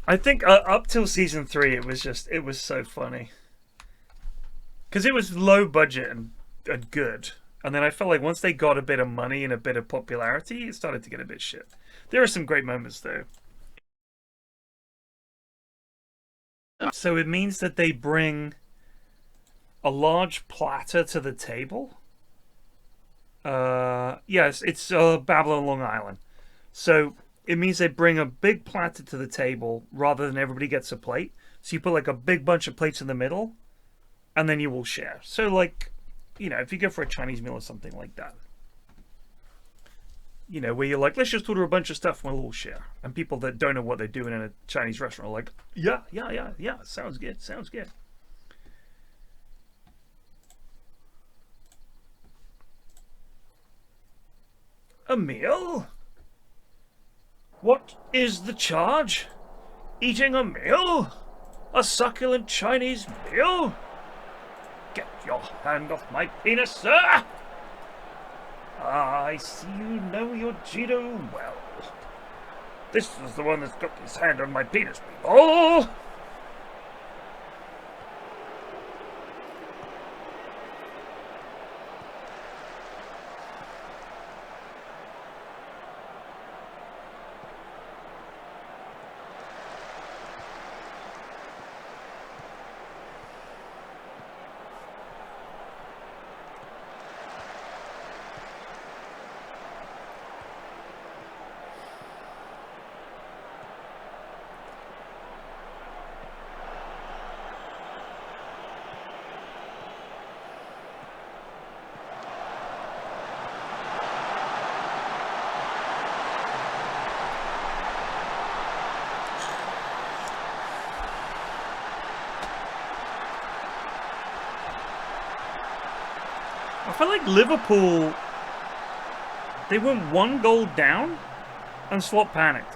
I think up till season 3, it was so funny. Because it was low budget and good. And then I felt like once they got a bit of money and a bit of popularity, it started to get a bit shit. There are some great moments, though. So it means that they bring a large platter to the table. Yes, it's Babylon, Long Island. So it means they bring a big platter to the table rather than everybody gets a plate. So you put like a big bunch of plates in the middle, and then you all share. So like, you know, if you go for a Chinese meal or something like that, you know, where you're like, let's just order a bunch of stuff and we'll all share. And people that don't know what they're doing in a Chinese restaurant are like, yeah, sounds good, sounds good. A meal? What is the charge? Eating a meal? A succulent Chinese meal? Get your hand off my penis, sir! I see you know your Jito well. This is the one that's got his hand on my penis, people! I feel like Liverpool, they went 1 goal down and Slot panicked.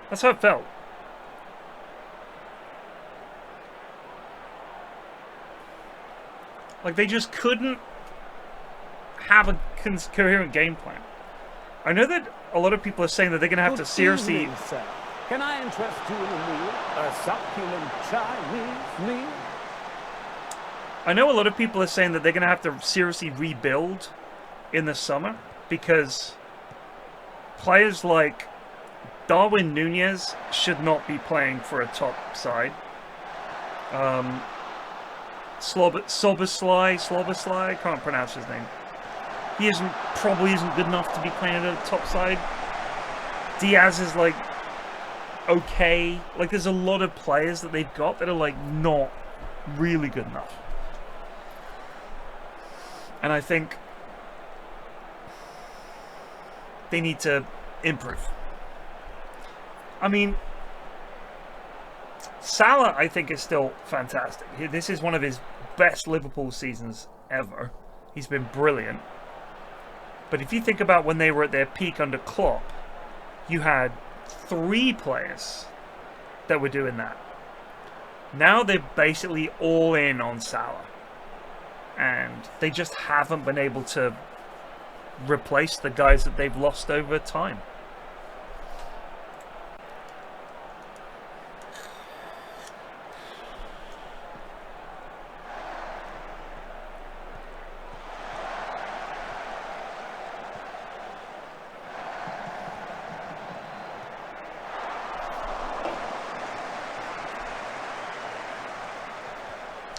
That's how it felt. Like they just couldn't have a coherent game plan. I know that a lot of people are saying that they're going to have to seriously... Evening, sir. Can I interest you in a meal? A succulent Chinese meal? I know a lot of people are saying that they're going to have to seriously rebuild in the summer because players like Darwin Nunez should not be playing for a top side. Sloboslai, I can't pronounce his name. He probably isn't good enough to be playing at a top side. Diaz is like okay. Like there's a lot of players that they've got that are like not really good enough. And I think they need to improve. I mean, Salah, I think, is still fantastic. This is one of his best Liverpool seasons ever. He's been brilliant. But if you think about when they were at their peak under Klopp, you had 3 players that were doing that. Now they're basically all in on Salah. And they just haven't been able to replace the guys that they've lost over time.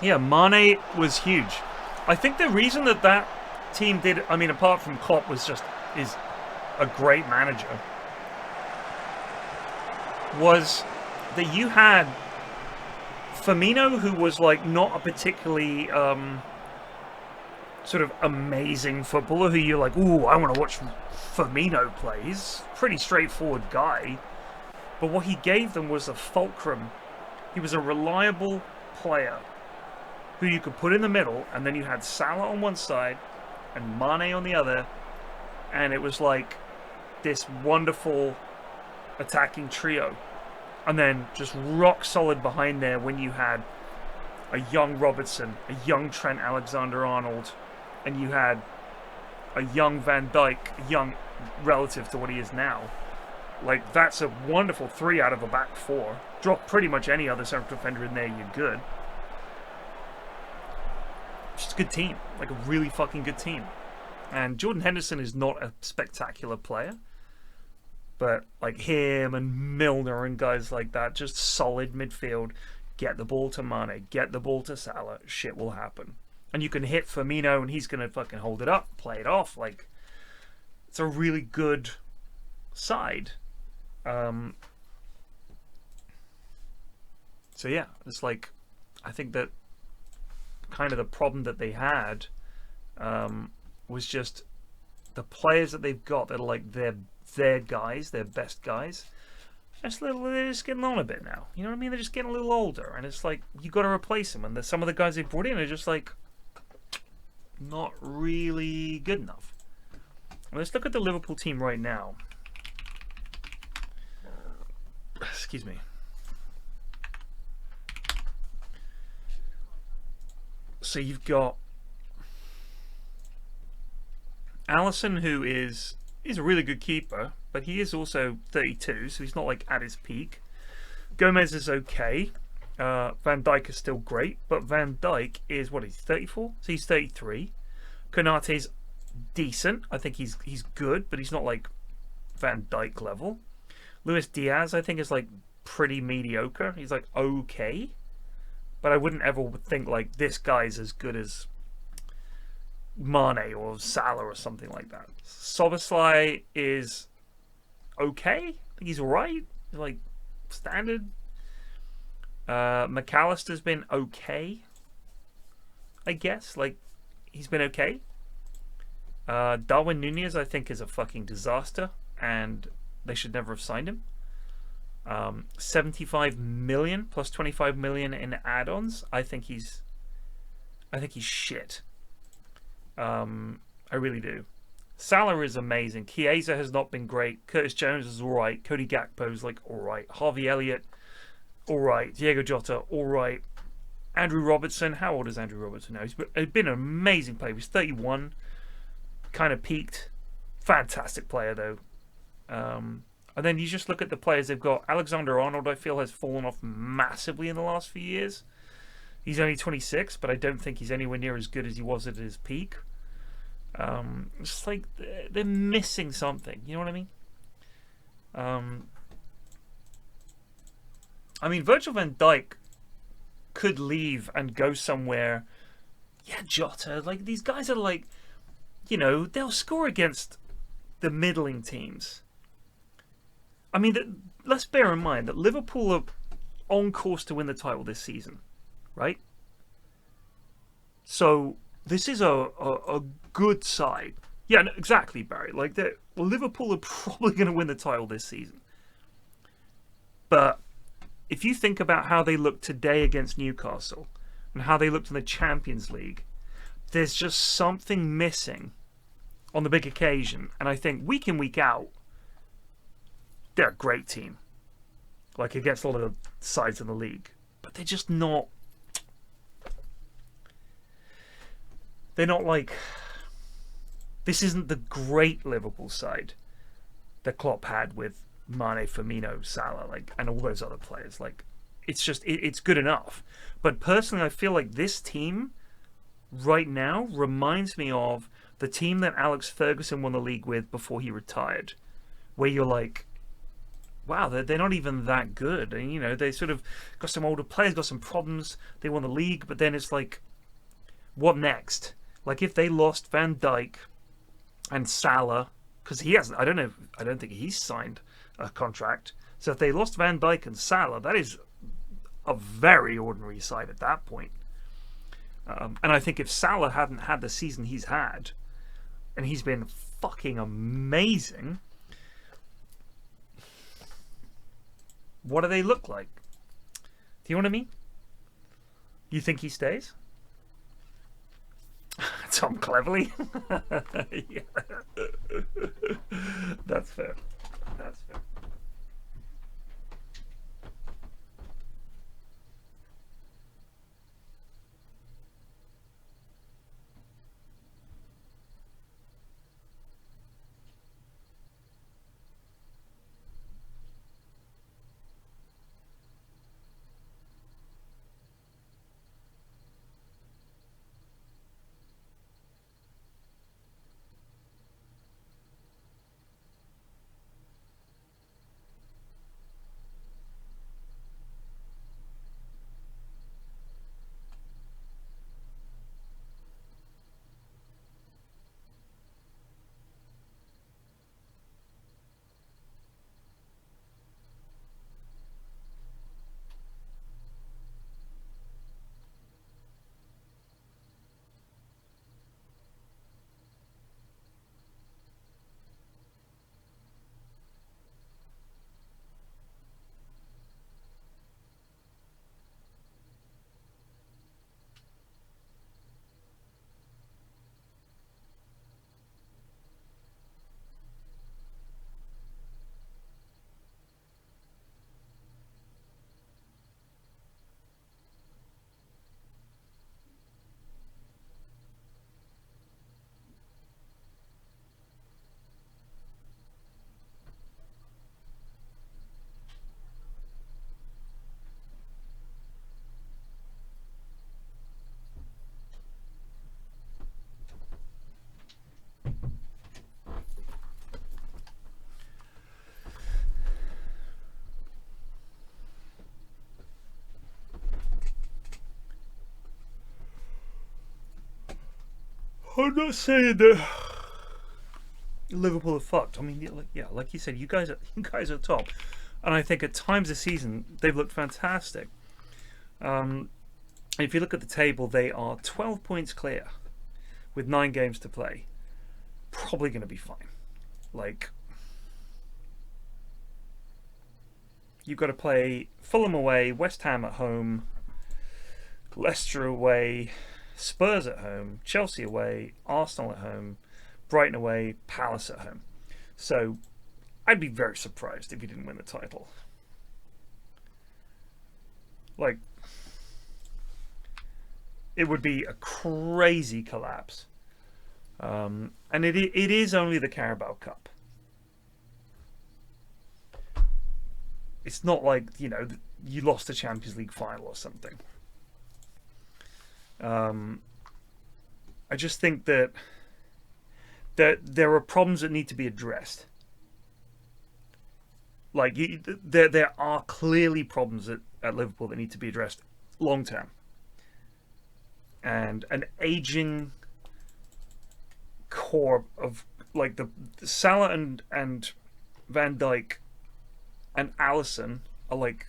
Yeah, Mane was huge. I think the reason that that team did, I mean, apart from Klopp is a great manager, was that you had Firmino, who was like not a particularly sort of amazing footballer, who you're like, ooh, I want to watch Firmino play. He's a pretty straightforward guy. But what he gave them was a fulcrum. He was a reliable player who you could put in the middle, and then you had Salah on one side and Mane on the other, and it was like this wonderful attacking trio. And then just rock solid behind there when you had a young Robertson, a young Trent Alexander-Arnold, and you had a young Van Dijk, young relative to what he is now. Like, that's a wonderful 3 out of a back 4. Drop pretty much any other central defender in there, you're good. Just a good team. Like a really fucking good team. And Jordan Henderson is not a spectacular player. But like him and Milner and guys like that, just solid midfield. Get the ball to Mane. Get the ball to Salah. Shit will happen. And you can hit Firmino and he's going to fucking hold it up. Play it off. Like, it's a really good side. So yeah, it's like, I think that kind of the problem that they had was just the players that they've got that are like their guys, their best guys. They're just getting on a bit now. You know what I mean? They're just getting a little older, and it's like you got to replace them. And some of the guys they brought in are just like not really good enough. Let's look at the Liverpool team right now. Excuse me. So you've got Alisson, who is a really good keeper, but he is also 32, so he's not like at his peak. Gomez is okay. Van Dijk is still great, but Van Dijk is, what, he's 34? So he's 33. Konate's decent. I think he's good, but he's not like Van Dijk level. Luis Diaz, I think, is like pretty mediocre. He's like okay. But I wouldn't ever think like this guy's as good as Mane or Salah or something like that. Soboslai is okay. I think he's alright. Like standard. McAllister's been okay. I guess. Like, he's been okay. Darwin Nunez, I think, is a fucking disaster. And they should never have signed him. 75 million plus 25 million in add-ons. I think he's I think he's shit. I really do. Salah is amazing. Chiesa has not been great. Curtis Jones is alright. Cody Gakpo's like alright. Harvey Elliott, alright. Diego Jota, alright. Andrew Robertson, how old is Andrew Robertson now? He's been an amazing player. He's 31. Kind of peaked. Fantastic player though. And then you just look at the players they've got. Alexander Arnold, I feel, has fallen off massively in the last few years. He's only 26, but I don't think he's anywhere near as good as he was at his peak. It's just like they're missing something. You know what I mean? Virgil van Dijk could leave and go somewhere. Yeah, Jota. Like, these guys are like, you know, they'll score against the middling teams. I mean, let's bear in mind that Liverpool are on course to win the title this season, right? So this is a good side. Yeah, no, exactly, Barry. Like, Liverpool are probably going to win the title this season. But if you think about how they look today against Newcastle and how they looked in the Champions League, there's just something missing on the big occasion. And I think week in, week out, they're a great team. Like, against a lot of sides in the league. But they're just not... They're not like... This isn't the great Liverpool side that Klopp had with Mane, Firmino, Salah, like, and all those other players. Like, it's just... It's good enough. But personally, I feel like this team right now reminds me of the team that Alex Ferguson won the league with before he retired. Where you're like... Wow, they're not even that good. And, you know, they sort of got some older players, got some problems. They won the league, but then it's like, what next? Like, if they lost Van Dijk and Salah, because he hasn't, I don't think he's signed a contract. So if they lost Van Dijk and Salah, that is a very ordinary side at that point. And I think if Salah hadn't had the season he's had, and he's been fucking amazing, what do they look like? Do you know what I mean? You think he stays? Tom Cleverley? Yeah. That's fair. That's fair. I'm not saying that Liverpool are fucked. I mean, yeah, like you said, you guys are top, and I think at times this season they've looked fantastic. If you look at the table, they are 12 points clear with 9 games to play. Probably going to be fine. Like, you've got to play Fulham away, West Ham at home, Leicester away, Spurs at home, Chelsea away, Arsenal at home, Brighton away, Palace at home. So I'd be very surprised if he didn't win the title. Like, it would be a crazy collapse. And it is only the Carabao Cup. It's not like, you know, you lost the Champions League final or something. I just think that there are problems that need to be addressed. Like, there are clearly problems at Liverpool that need to be addressed long term. And an aging core of, like, the Salah and Van Dijk and Alisson are, like,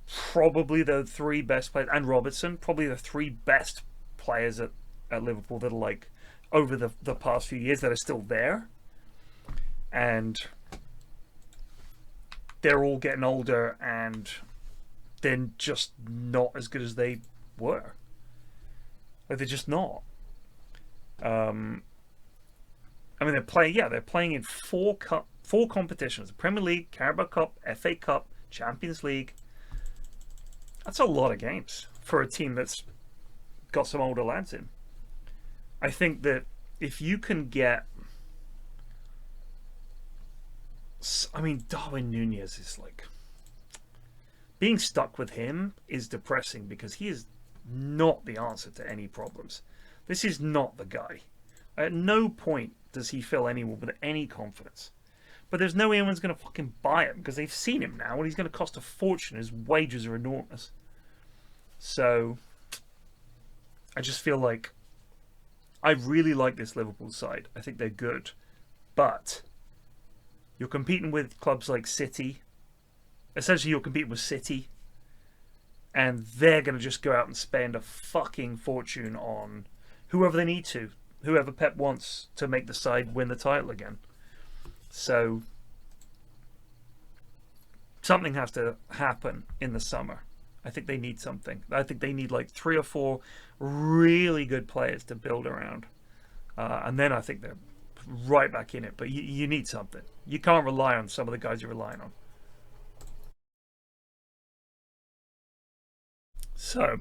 probably the three best players, and Robertson, probably the three best players at Liverpool that are, like, over the past few years that are still there. And they're all getting older and they're just not as good as they were. Like, they're just not. I mean, they're playing in four competitions: the Premier League, Carabao Cup, FA Cup, Champions League. That's a lot of games for a team that's got some older lads in. I think that if you can get, I mean, Darwin Núñez is like, being stuck with him is depressing because he is not the answer to any problems. This is not the guy. At no point does he fill anyone with any confidence. But there's no way anyone's going to fucking buy him because they've seen him now and he's going to cost a fortune. His wages are enormous. So I just feel like I really like this Liverpool side. I think they're good. But you're competing with clubs like City. Essentially, you're competing with City. And they're going to just go out and spend a fucking fortune on whoever they need to. Whoever Pep wants to make the side win the title again. So something has to happen in the summer. I think they need something. I think they need like 3 or 4 really good players to build around. And then I think they're right back in it. But you need something. You can't rely on some of the guys you're relying on. So,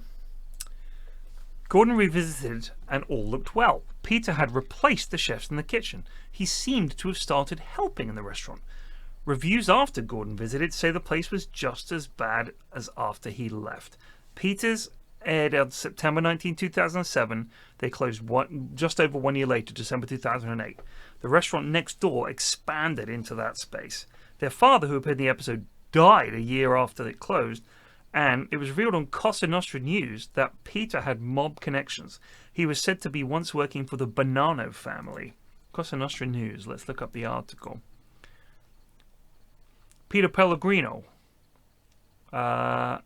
Gordon revisited and all looked well. Peter had replaced the chefs in the kitchen. He seemed to have started helping in the restaurant. Reviews after Gordon visited say the place was just as bad as after he left. Peter's aired on September 19, 2007. They closed just over 1 year later, December 2008. The restaurant next door expanded into that space. Their father, who appeared in the episode, died a year after it closed, and it was revealed on Cosa Nostra News that Peter had mob connections. He was said to be once working for the Bonanno family. Cosa Nostra News. Let's look up the article. Peter Pellegrino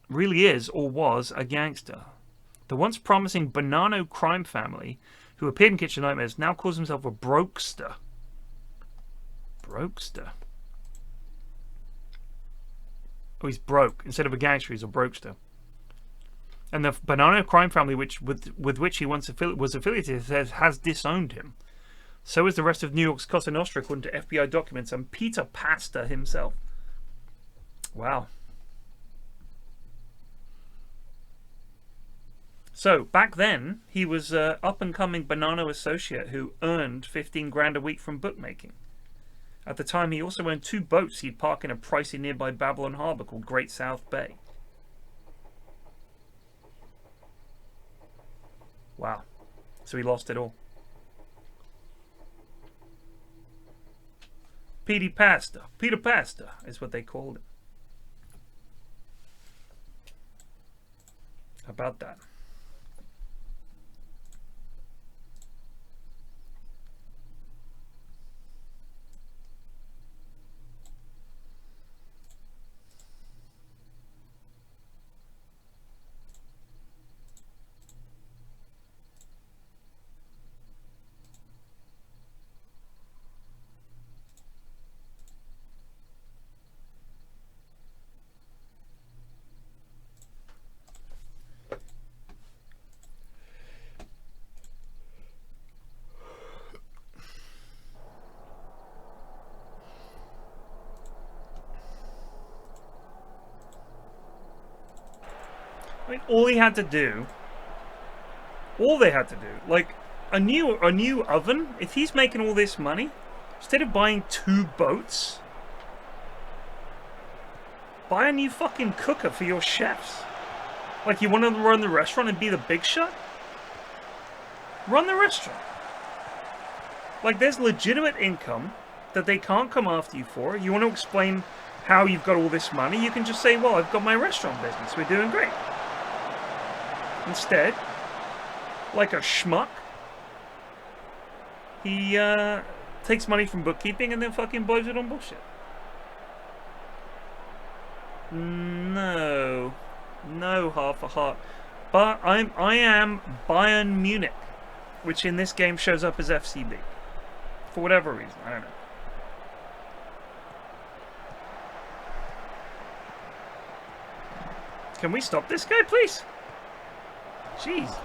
really is or was a gangster. The once promising Bonanno crime family, who appeared in Kitchen Nightmares, now calls himself a brokester. Brokester. Oh, he's broke. Instead of a gangster, he's a brokester. And the Bonanno crime family, with which he once was affiliated, has disowned him. So is the rest of New York's Cosa Nostra, according to FBI documents, and Peter Pasta himself. Wow. So, back then, he was an up-and-coming Bonanno associate who earned 15 grand a week from bookmaking. At the time, he also owned 2 boats he'd park in a pricey nearby Babylon Harbour called Great South Bay. Wow. So he lost it all. Peter Pasta is what they called him. How about that? mean, all they had to do, like a new oven. If he's making all this money, instead of buying 2 boats, buy a new fucking cooker for your chefs. Like, you want to run the restaurant and be the big shot? Run the restaurant. Like, there's legitimate income that they can't come after you for. You want to explain how you've got all this money, you can just say, well, I've got my restaurant business, we're doing great. Instead, like a schmuck, he takes money from bookkeeping and then fucking blows it on bullshit. No, half a heart. But I am Bayern Munich, which in this game shows up as FCB. For whatever reason, I don't know. Can we stop this guy, please? Jesus.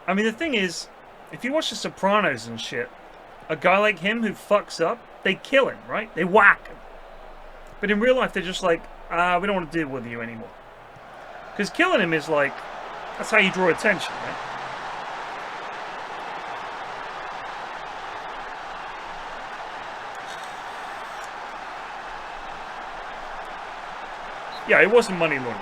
I mean, the thing is, if you watch The Sopranos and shit, a guy like him who fucks up, they kill him, right? They whack him. But in real life, they're just like, we don't want to deal with you anymore. Because killing him is like, that's how you draw attention, right? Yeah, it wasn't money laundering.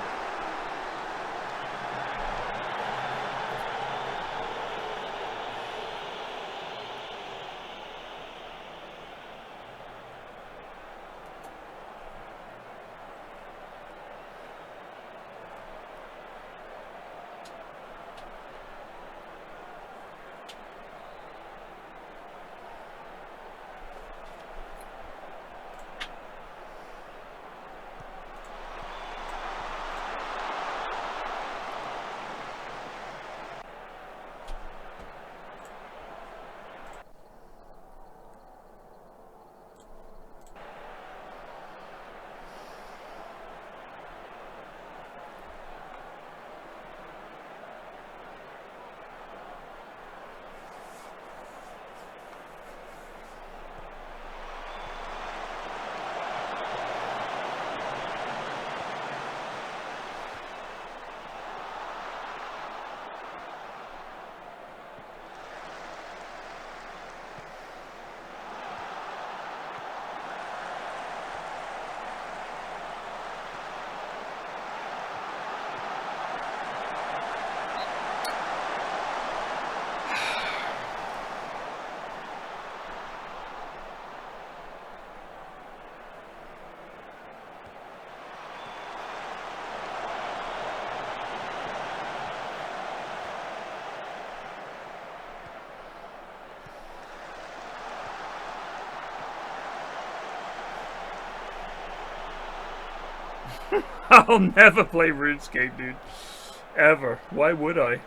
I'll never play RuneScape, dude. Ever. Why would I?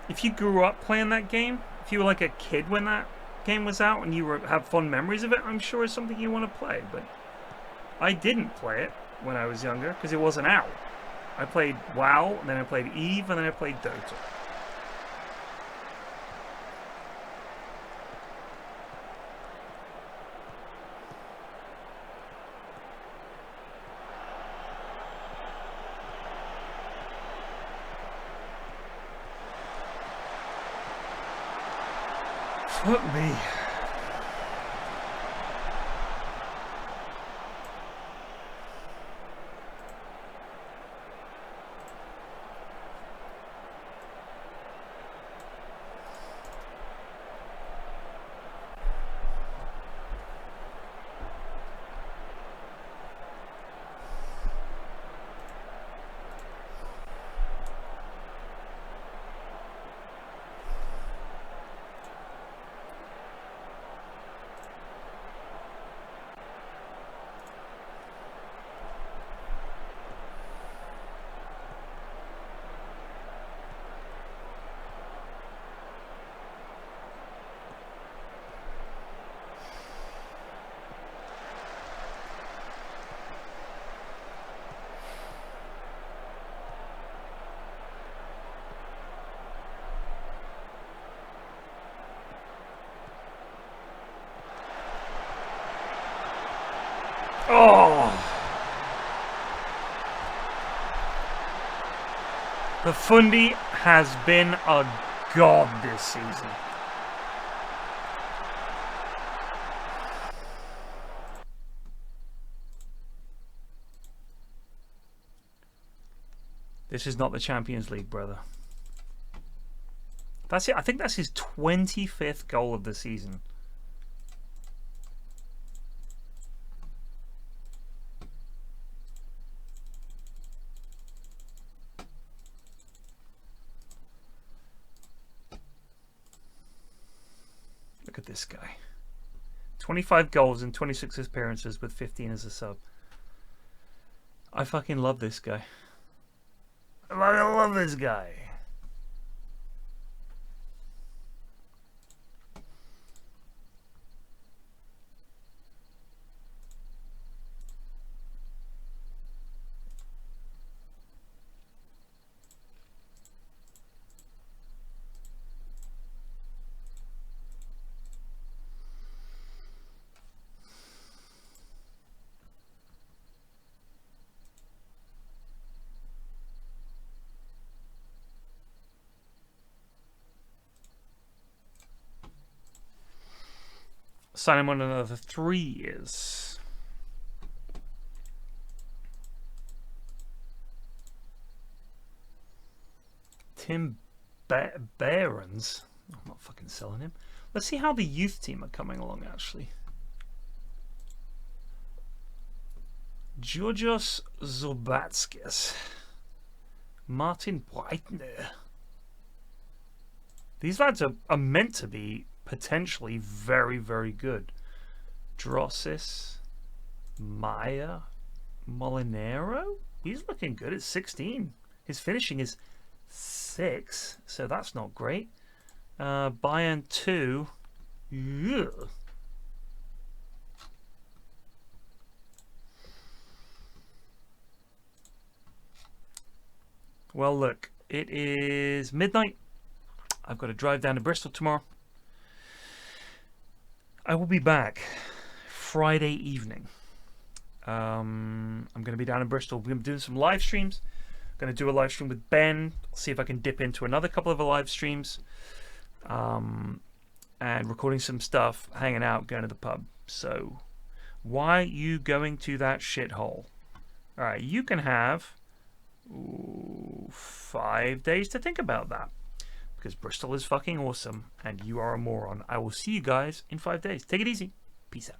If you grew up playing that game, if you were like a kid when that game was out and you have fond memories of it, I'm sure it's something you want to play. But I didn't play it when I was younger because it wasn't out. I played WoW, and then I played EVE, and then I played Dota. Fuck me. Oh! The Fundi has been a god this season. This is not the Champions League, brother. That's it. I think that's his 25th goal of the season. Look at this guy. 25 goals and 26 appearances with 15 as a sub. I fucking love this guy. I love this guy. Sign him on another 3 years. Tim Behrens. I'm not fucking selling him. Let's see how the youth team are coming along, actually. Georgios Zobatskis. Martin Breitner. These lads are meant to be potentially very, very good. Drossis, Maya, Molinero. He's looking good at 16. His finishing is 6, so that's not great. Bayern 2. Ugh. Well, look, it is midnight. I've got to drive down to Bristol tomorrow. I will be back Friday evening. I'm going to be down in Bristol. We're doing some live streams. I'm going to do a live stream with Ben. See if I can dip into another couple of live streams. And recording some stuff, hanging out, going to the pub. So, why are you going to that shithole? Alright, you can have 5 days to think about that. Because Bristol is fucking awesome and you are a moron. I will see you guys in 5 days. Take it easy. Peace out.